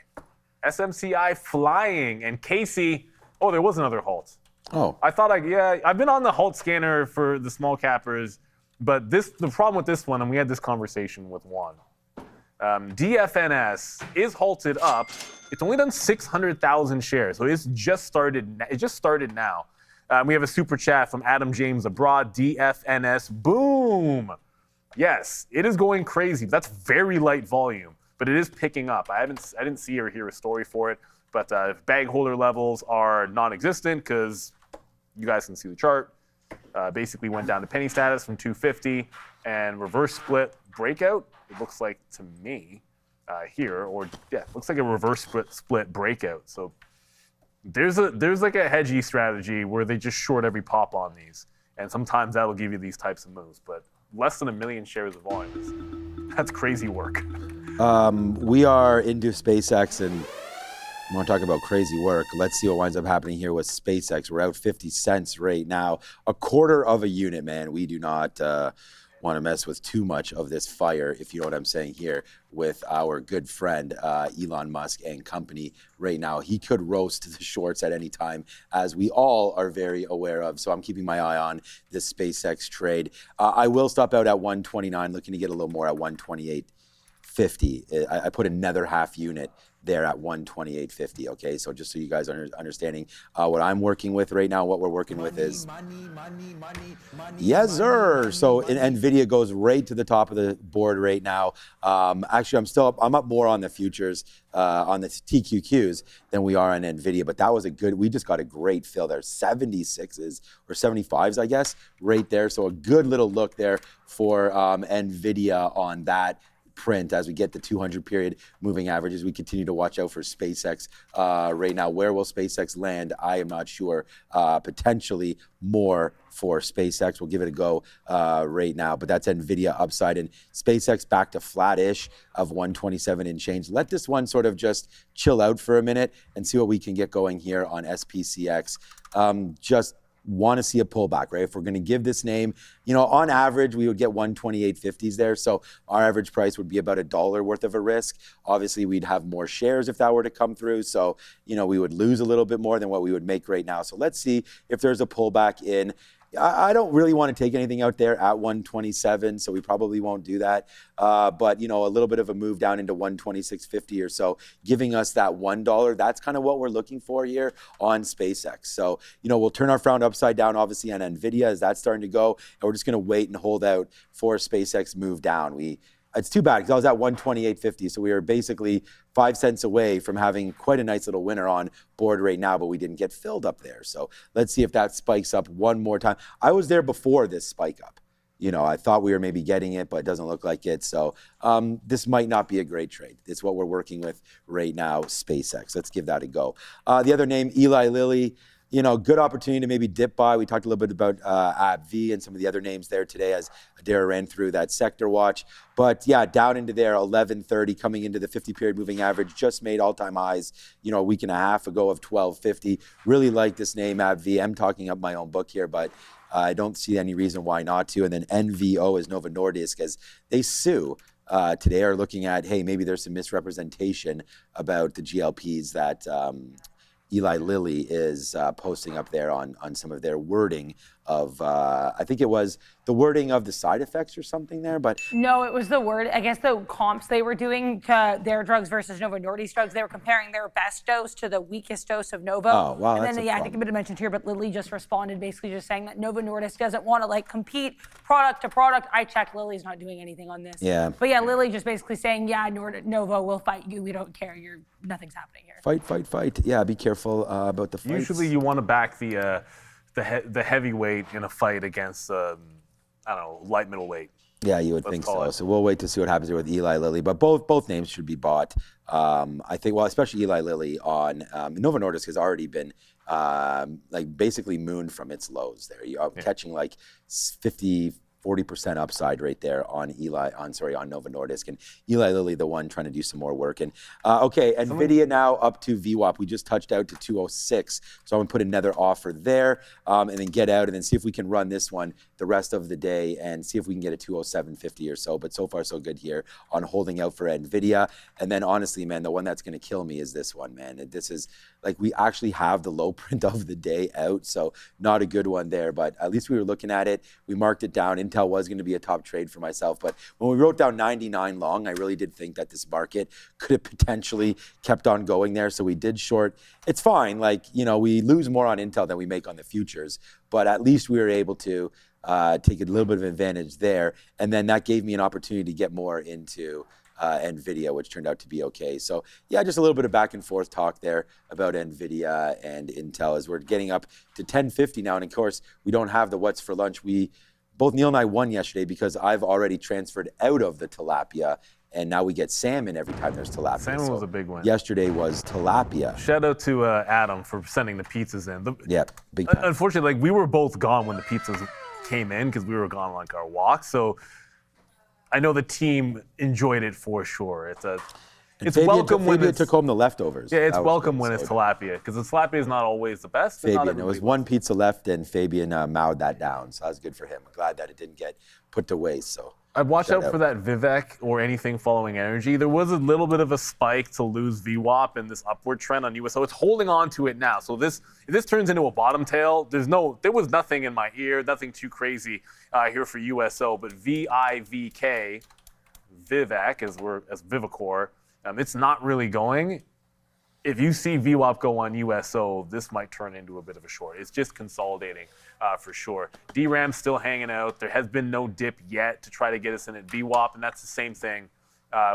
Speaker 3: SMCI flying, and Casey, oh, there was another halt.
Speaker 4: Oh.
Speaker 3: I thought, I've been on the halt scanner for the small cappers, but the problem with this one, and we had this conversation with Juan, DFNS is halted up. It's only done 600,000 shares, so it's just started. It just started now. We have a super chat from Adam James abroad. DFNS, boom. Yes, it is going crazy. That's very light volume, but it is picking up. I didn't see or hear a story for it, but bag holder levels are non-existent because you guys can see the chart. Basically went down to penny status from 250 and reverse split breakout. It looks like to me here, or yeah, looks like a reverse split breakout. So there's like a hedgy strategy where they just short every pop on these, and sometimes that'll give you these types of moves. But less than 1 million shares of volume, that's crazy work.
Speaker 4: We are into SpaceX, and I want to talk about crazy work. Let's see what winds up happening here with SpaceX. We're out 50 cents right now, a quarter of a unit, man. We do not want to mess with too much of this fire, if you know what I'm saying here, with our good friend Elon Musk and company right now. He could roast the shorts at any time, as we all are very aware of. So I'm keeping my eye on this SpaceX trade. I will stop out at 129, looking to get a little more at 128.50. I put another half unit there at 128.50. Okay, so just so you guys are understanding what I'm working with right now, what we're working with is money. Yes, sir. So NVIDIA goes right to the top of the board right now. Actually, I'm up more on the futures, on the TQQs than we are on NVIDIA, but that was we just got a great fill there. 76s or 75s, I guess, right there. So a good little look there for NVIDIA on that print as we get the 200 period moving averages. We continue to watch out for SpaceX right now. Where will SpaceX land? I am not sure. Potentially more for SpaceX. We'll give it a go right now, but that's NVIDIA upside, and SpaceX back to flat-ish of 127 and change. Let this one sort of just chill out for a minute and see what we can get going here on SPCX. Just want to see a pullback, right? If we're going to give this name, on average, we would get 128.50s there. So our average price would be about $1 worth of a risk. Obviously, we'd have more shares if that were to come through. So, we would lose a little bit more than what we would make right now. So let's see if there's a pullback in. I don't really want to take anything out there at 127, so we probably won't do that. But, a little bit of a move down into 126.50 or so, giving us that $1. That's kind of what we're looking for here on SpaceX. So, we'll turn our frown upside down, obviously, on NVIDIA as that's starting to go. And we're just going to wait and hold out for SpaceX move down. It's too bad because I was at 128.50, so we were basically 5 cents away from having quite a nice little winner on board right now, but we didn't get filled up there. So let's see if that spikes up one more time. I was there before this spike up. I thought we were maybe getting it, but it doesn't look like it. So this might not be a great trade. It's what we're working with right now, SpaceX. Let's give that a go. The other name, Eli Lilly. Good opportunity to maybe dip by. We talked a little bit about AbbVie and some of the other names there today as Adara ran through that sector watch. But yeah, down into there, 1130, coming into the 50-period moving average, just made all-time highs, a week and a half ago of 1250. Really like this name, AbbVie. I'm talking up my own book here, but I don't see any reason why not to. And then NVO is Novo Nordisk, as they sue. Today are looking at, hey, maybe there's some misrepresentation about the GLPs that Eli Lilly is posting up there on some of their wording of, I think it was the wording of the side effects or something there, but.
Speaker 1: No, it was the word, I guess the comps they were doing to their drugs versus Novo Nordisk drugs. They were comparing their best dose to the weakest dose of Novo.
Speaker 4: Oh, wow,
Speaker 1: and then, I think a bit mentioned here, but Lilly just responded basically just saying that Novo Nordisk doesn't want to compete product to product. I checked, Lilly's not doing anything on this.
Speaker 4: Yeah.
Speaker 1: But yeah, Lilly just basically saying, yeah, Novo will fight you. We don't care. Nothing's happening here.
Speaker 4: Fight. Yeah, be careful about the fights.
Speaker 3: Usually you want to back the heavyweight in a fight against, light middleweight.
Speaker 4: Yeah, you would think so. So we'll wait to see what happens here with Eli Lilly. But both names should be bought. I think, especially Eli Lilly on Novo Nordisk has already been basically mooned from its lows there. You're catching 40% upside right there on Novo Nordisk, and Eli Lilly, the one trying to do some more work. And NVIDIA now up to VWAP. We just touched out to 206, so I'm gonna put another offer there, and then get out, and then see if we can run this one the rest of the day, and see if we can get a 207.50 or so. But so far, so good here on holding out for NVIDIA. And then honestly, man, the one that's gonna kill me is this one, man. This is we actually have the low print of the day out, so not a good one there. But at least we were looking at it. We marked it down. Intel was going to be a top trade for myself, but when we wrote down 99 long, I really did think that this market could have potentially kept on going there. So we did short. It's fine. We lose more on Intel than we make on the futures, but at least we were able to take a little bit of advantage there. And then that gave me an opportunity to get more into NVIDIA, which turned out to be okay. So yeah, just a little bit of back and forth talk there about NVIDIA and Intel as we're getting up to 1050 now. And of course, we don't have the what's for lunch. Both Neil and I won yesterday because I've already transferred out of the tilapia, and now we get salmon every time there's tilapia.
Speaker 3: Salmon was a big one.
Speaker 4: Yesterday was tilapia.
Speaker 3: Shout out to Adam for sending the pizzas in.
Speaker 4: Big time.
Speaker 3: Unfortunately, we were both gone when the pizzas came in because we were gone on our walk. So I know the team enjoyed it for sure. It's welcome when
Speaker 4: it took home the leftovers.
Speaker 3: Yeah, it's welcome when it's tilapia because the tilapia is not always the best.
Speaker 4: Fabian, there was one pizza left, and Fabian mowed that down, so that was good for him. I'm glad that it didn't get put to waste. So
Speaker 3: I'd watch out for that Vivek or anything following energy. There was a little bit of a spike to lose VWAP in this upward trend on USO. It's holding on to it now. So if this turns into a bottom tail, there was nothing in my ear, nothing too crazy here for USO. But VIVK, Vivek, as Vivacor. It's not really going. If you see VWAP go on USO, this might turn into a bit of a short. It's just consolidating for sure. DRAM's still hanging out. There has been no dip yet to try to get us in at VWAP, and that's the same thing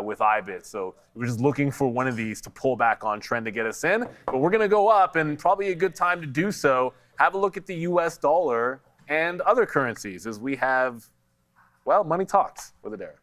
Speaker 3: with IBIT. So we're just looking for one of these to pull back on trend to get us in. But we're going to go up, and probably a good time to do so. Have a look at the US dollar and other currencies as we have, money talks with Adara.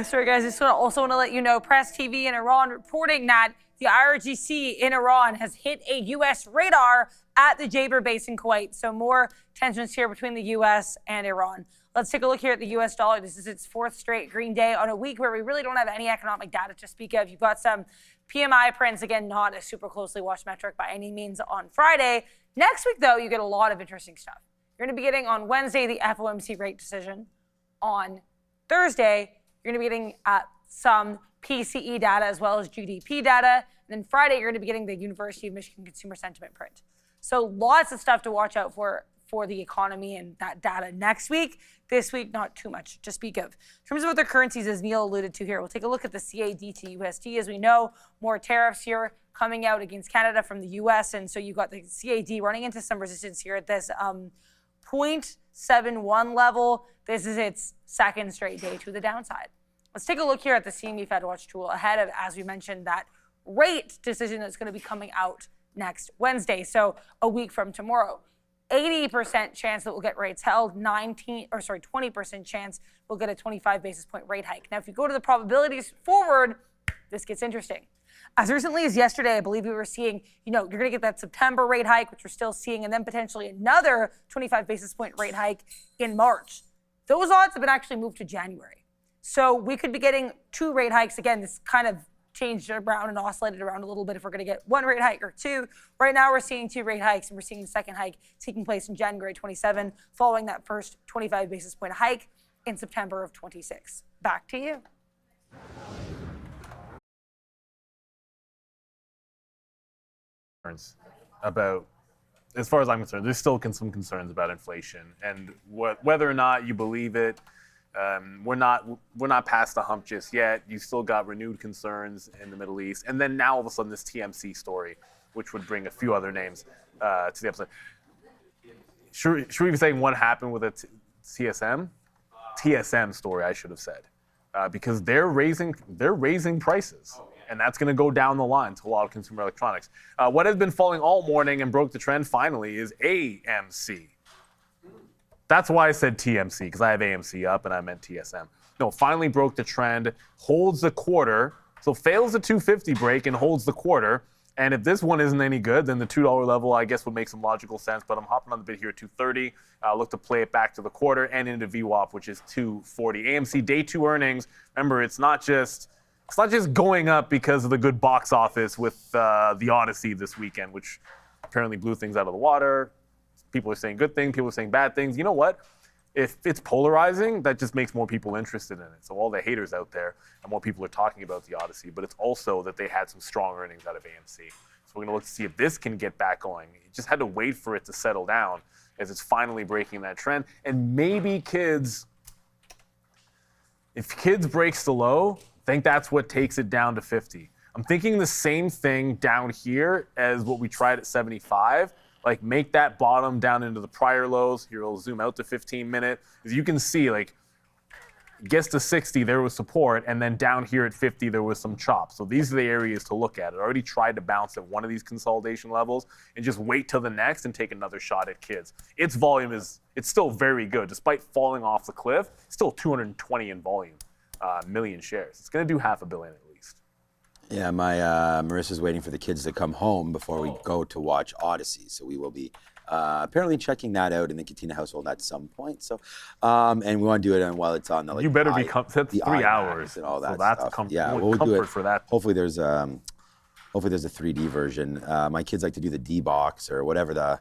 Speaker 1: Sorry, guys. I just also want to let you know, Press TV in Iran reporting that the IRGC in Iran has hit a U.S. radar at the Jaber base in Kuwait. So more tensions here between the U.S. and Iran. Let's take a look here at the U.S. dollar. This is its fourth straight green day on a week where we really don't have any economic data to speak of. You've got some PMI prints, again, not a super closely watched metric by any means on Friday. Next week, though, you get a lot of interesting stuff. You're going to be getting on Wednesday the FOMC rate decision. On Thursday, you're going to be getting some PCE data as well as GDP data. And then Friday, you're going to be getting the University of Michigan Consumer Sentiment print. So lots of stuff to watch out for the economy and that data next week. This week, not too much to speak of. In terms of other currencies, as Neil alluded to here, we'll take a look at the CAD to USD. As we know, more tariffs here coming out against Canada from the US. And so you've got the CAD running into some resistance here at this 0.71 level. This is its second straight day to the downside. Let's take a look here at the CME Fed Watch tool ahead of, as we mentioned, that rate decision that's going to be coming out next Wednesday, so a week from tomorrow. 80% chance that we'll get rates held, 20% chance we'll get a 25 basis point rate hike. Now, if you go to the probabilities forward, this gets interesting. As recently as yesterday, I believe we were seeing, you're going to get that September rate hike, which we're still seeing, and then potentially another 25 basis point rate hike in March. Those odds have been actually moved to January. So we could be getting 2 rate hikes. Again, this kind of changed around and oscillated around a little bit if we're going to get 1 rate hike or 2. Right now, we're seeing 2 rate hikes, and we're seeing the second hike taking place in January 27, following that first 25 basis point hike in September of 26. Back to you.
Speaker 3: About, as far as I'm concerned, there's still some concerns about inflation and whether or not you believe it. We're not past the hump just yet. You still got renewed concerns in the Middle East, and then now all of a sudden this TMC story, which would bring a few other names to the upside. Should we be saying what happened with a TSM story? I should have said, because they're raising prices. And that's going to go down the line to a lot of consumer electronics. What has been falling all morning and broke the trend finally is AMC. That's why I said TMC, because I have AMC up and I meant TSM. No, finally broke the trend, holds the quarter, so fails the 250 break and holds the quarter. And if this one isn't any good, then the $2 level, I guess, would make some logical sense. But I'm hopping on the bid here at 230. Look to play it back to the quarter and into VWAP, which is 240. AMC day 2 earnings. Remember, it's not just going up because of the good box office with the Odyssey this weekend, which apparently blew things out of the water. People are saying good things, people are saying bad things. You know what? If it's polarizing, that just makes more people interested in it. So all the haters out there, and more people are talking about the Odyssey, but it's also that they had some strong earnings out of AMC. So we're going to look to see if this can get back going. You just had to wait for it to settle down as it's finally breaking that trend. And maybe if kids breaks the low, I think that's what takes it down to 50. I'm thinking the same thing down here as what we tried at 75. Like, make that bottom down into the prior lows. Here, we'll zoom out to 15-minute. As you can see, like, it gets to 60, there was support, and then down here at 50, there was some chop. So these are the areas to look at. It already tried to bounce at one of these consolidation levels and just wait till the next and take another shot at kids. Its volume it's still very good. Despite falling off the cliff, it's still 220 in volume. Million shares. It's going to do $500 million at least.
Speaker 4: Yeah, my Marissa's waiting for the kids to come home before we go to watch Odyssey. So we will be apparently checking that out in the Katina household at some point. So, and we want to do it while it's on the
Speaker 3: you better be that's 3 hours
Speaker 4: and all that
Speaker 3: so that's
Speaker 4: stuff. Yeah, we'll
Speaker 3: comfort
Speaker 4: do it
Speaker 3: for that.
Speaker 4: Hopefully there's a 3D version. My kids like to do the D box or whatever the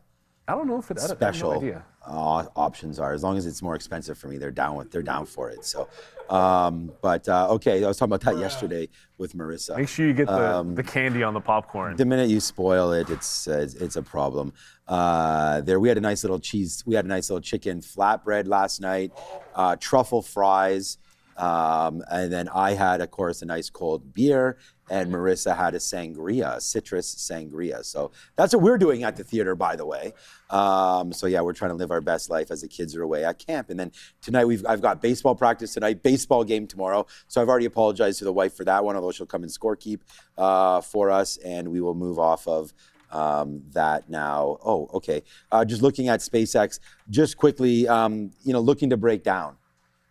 Speaker 3: I don't know if it's
Speaker 4: special options are. As long as it's more expensive for me, they're down for it. So, okay, I was talking about that yesterday with Marissa.
Speaker 3: Make sure you get the candy on the popcorn.
Speaker 4: The minute you spoil it, it's a problem. We had a nice little chicken flatbread last night, truffle fries, and then I had, of course, a nice cold beer. And Marissa had a citrus sangria. So that's what we're doing at the theater, by the way. So yeah, we're trying to live our best life as the kids are away at camp. And then tonight I've got baseball practice tonight, baseball game tomorrow. So I've already apologized to the wife for that one, although she'll come and scorekeep for us, and we will move off of that now. Oh, okay. Just looking at SpaceX, just quickly, looking to break down.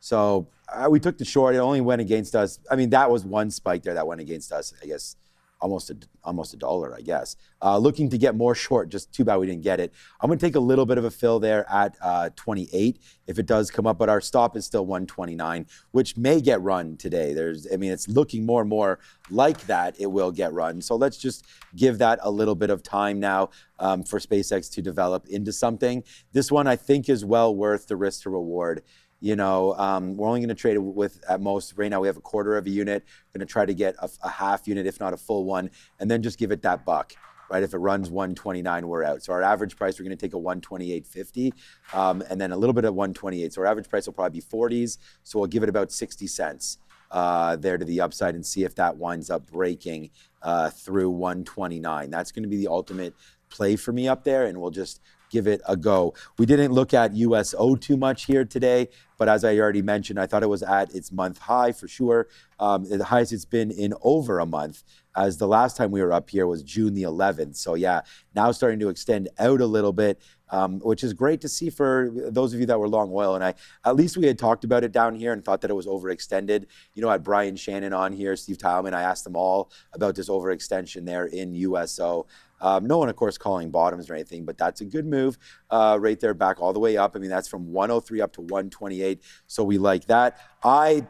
Speaker 4: So we took the short. It only went against us. I mean, that was one spike there that went against us, I guess, almost $1, I guess. Looking to get more short, just too bad we didn't get it. I'm going to take a little bit of a fill there at 28 if it does come up, but our stop is still 129, which may get run today. It's looking more and more like that it will get run. So let's just give that a little bit of time now for SpaceX to develop into something. This one, I think, is well worth the risk to reward. We're only going to trade it with, at most, right now we have a quarter of a unit. Going to try to get a half unit, if not a full one, and then just give it that buck, right? If it runs 129, we're out. So our average price, we're going to take a 128.50, and then a little bit of 128. So our average price will probably be 40s. So we'll give it about 60 cents there to the upside and see if that winds up breaking through 129. That's going to be the ultimate play for me up there, and we'll just give it a go. We didn't look at USO too much here today, but as I already mentioned, I thought it was at its month high for sure. The highest it's been in over a month, as the last time we were up here was June the 11th. So yeah, now starting to extend out a little bit, which is great to see for those of you that were long oil. And at least we had talked about it down here and thought that it was overextended. You know, I had Brian Shannon on here, Steve Tileman, I asked them all about this overextension there in USO. No one, of course, calling bottoms or anything, but that's a good move right there, back all the way up. I mean, that's from 103 up to 128. So we like that. I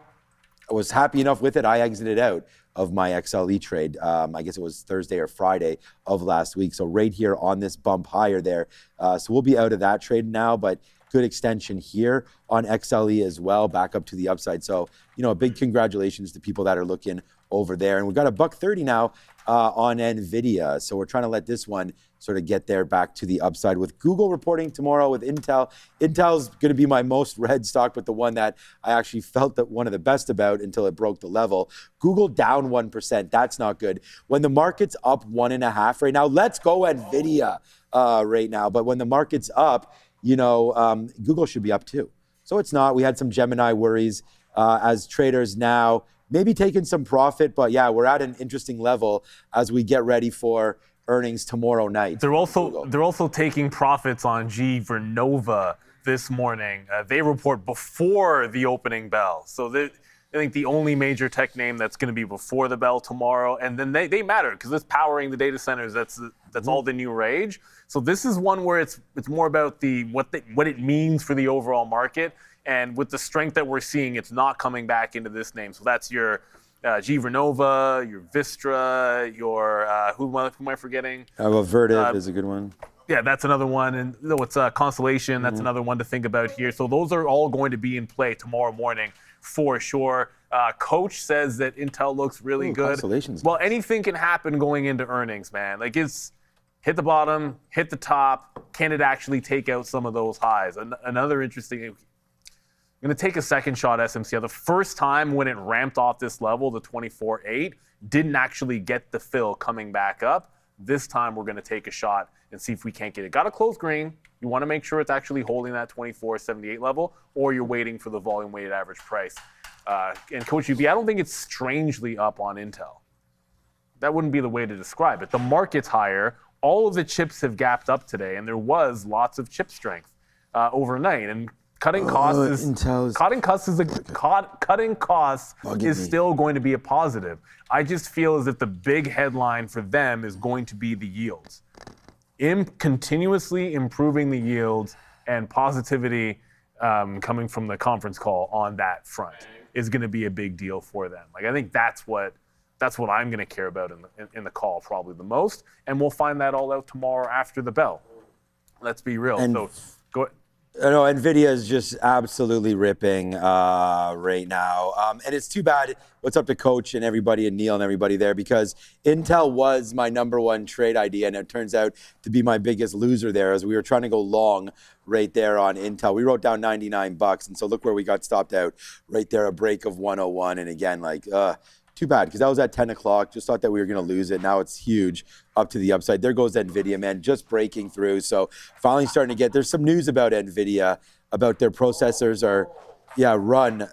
Speaker 4: was happy enough with it. I exited out of my XLE trade. I guess it was Thursday or Friday of last week. So right here on this bump higher there. So we'll be out of that trade now, but good extension here on XLE as well, back up to the upside. So, you know, a big congratulations to people that are looking over there. And we've got a $1.30 now on NVIDIA. So we're trying to let this one sort of get there back to the upside with Google reporting tomorrow with Intel. Intel's going to be my most read stock, but the one that I actually felt that one of the best about until it broke the level. Google down 1%. That's not good. When the market's up 1.5 right now, let's go NVIDIA right now. But when the market's up, you know, Google should be up too. So it's not. We had some Gemini worries as traders now, maybe taking some profit, but yeah, we're at an interesting level as we get ready for earnings tomorrow night.
Speaker 3: They're also taking profits on Nova this morning. They report before the opening bell, so I think the only major tech name that's going to be before the bell tomorrow, and then they matter because it's powering the data centers. That's all the new rage. So this is one where it's more about what it means for the overall market. And with the strength that we're seeing, it's not coming back into this name. So that's your Nova, your Vistra, your who am I forgetting?
Speaker 4: Vertiv is a good one.
Speaker 3: Yeah, that's another one. And it's Constellation. That's another one to think about here. So those are all going to be in play tomorrow morning for sure. Coach says that Intel looks really good.
Speaker 4: Constellation's
Speaker 3: well, anything can happen going into earnings, man. Like it's hit the bottom, hit the top. Can it actually take out some of those highs? Another interesting. I'm going to take a second shot SMCL. The first time when it ramped off this level, the 24.8, didn't actually get the fill coming back up. This time we're going to take a shot and see if we can't get it. Got to close green. You want to make sure it's actually holding that 24.78 level, or you're waiting for the volume weighted average price. And Coach UB, I don't think it's strangely up on Intel. That wouldn't be the way to describe it. The market's higher. All of the chips have gapped up today, and there was lots of chip strength overnight. And cutting costs is still going to be a positive. I just feel as if the big headline for them is going to be the yields. Continuously improving the yields and positivity coming from the conference call on that front is going to be a big deal for them. Like I think that's what I'm going to care about in the call probably the most, and we'll find that all out tomorrow after the bell. Let's be real. So go ahead.
Speaker 4: No, NVIDIA is just absolutely ripping right now. And it's too bad. What's up to Coach and everybody and Neil and everybody there, because Intel was my #1 trade idea, and it turns out to be my biggest loser there as we were trying to go long right there on Intel. We wrote down $99, and so look where we got stopped out right there, a break of 101. And again, like, too bad, because that was at 10 o'clock. Just thought that we were going to lose it. Now it's huge up to the upside. There goes NVIDIA, man, just breaking through. So finally starting to get, there's some news about NVIDIA, about their processors are, run.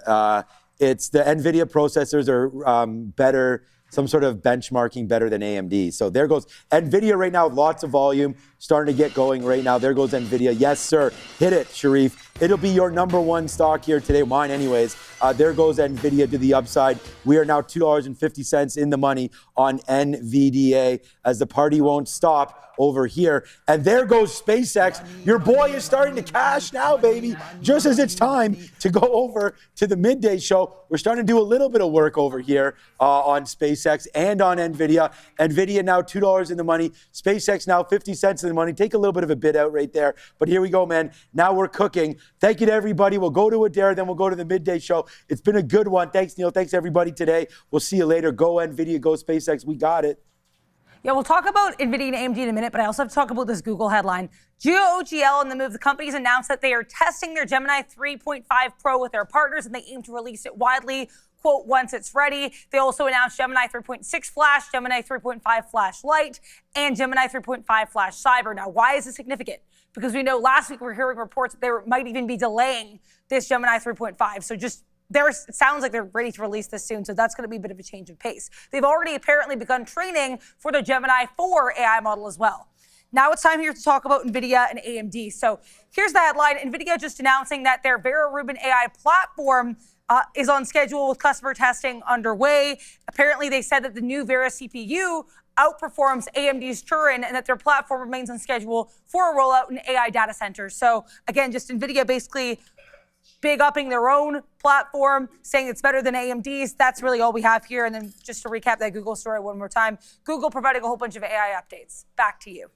Speaker 4: It's the NVIDIA processors are better, some sort of benchmarking better than AMD. So there goes NVIDIA right now, lots of volume, starting to get going right now. There goes NVIDIA. Yes, sir. Hit it, Sharif. It'll be your #1 stock here today, mine anyways. There goes NVIDIA to the upside. We are now $2.50 in the money on NVDA as the party won't stop over here. And there goes SpaceX. Your boy is starting to cash now, baby. Just as it's time to go over to the midday show, we're starting to do a little bit of work over here on SpaceX and on NVIDIA. NVIDIA now $2 in the money. SpaceX now 50 cents in the money. Take a little bit of a bid out right there. But here we go, man. Now we're cooking. Thank you to everybody. We'll go to Adair, then we'll go to the midday show. It's been a good one. Thanks, Neil. Thanks, everybody, today. We'll see you later. Go NVIDIA, go SpaceX. We got it.
Speaker 1: Yeah, we'll talk about NVIDIA and AMD in a minute, but I also have to talk about this Google headline. GOOGL and the move, the companies announced that they are testing their Gemini 3.5 Pro with their partners, and they aim to release it widely quote, once it's ready. They also announced Gemini 3.6 Flash, Gemini 3.5 Flash Lite, and Gemini 3.5 Flash Cyber. Now, why is this significant? Because we know last week we were hearing reports that they might even be delaying this Gemini 3.5. So just it sounds like they're ready to release this soon, so that's going to be a bit of a change of pace. They've already apparently begun training for the Gemini 4 AI model as well. Now it's time here to talk about NVIDIA and AMD. So here's the headline. NVIDIA just announcing that their Vera Rubin AI platform is on schedule with customer testing underway. Apparently, they said that the new Vera CPU outperforms AMD's Turin and that their platform remains on schedule for a rollout in AI data centers. So again, just NVIDIA basically big upping their own platform, saying it's better than AMD's. That's really all we have here. And then just to recap that Google story one more time, Google providing a whole bunch of AI updates. Back to you.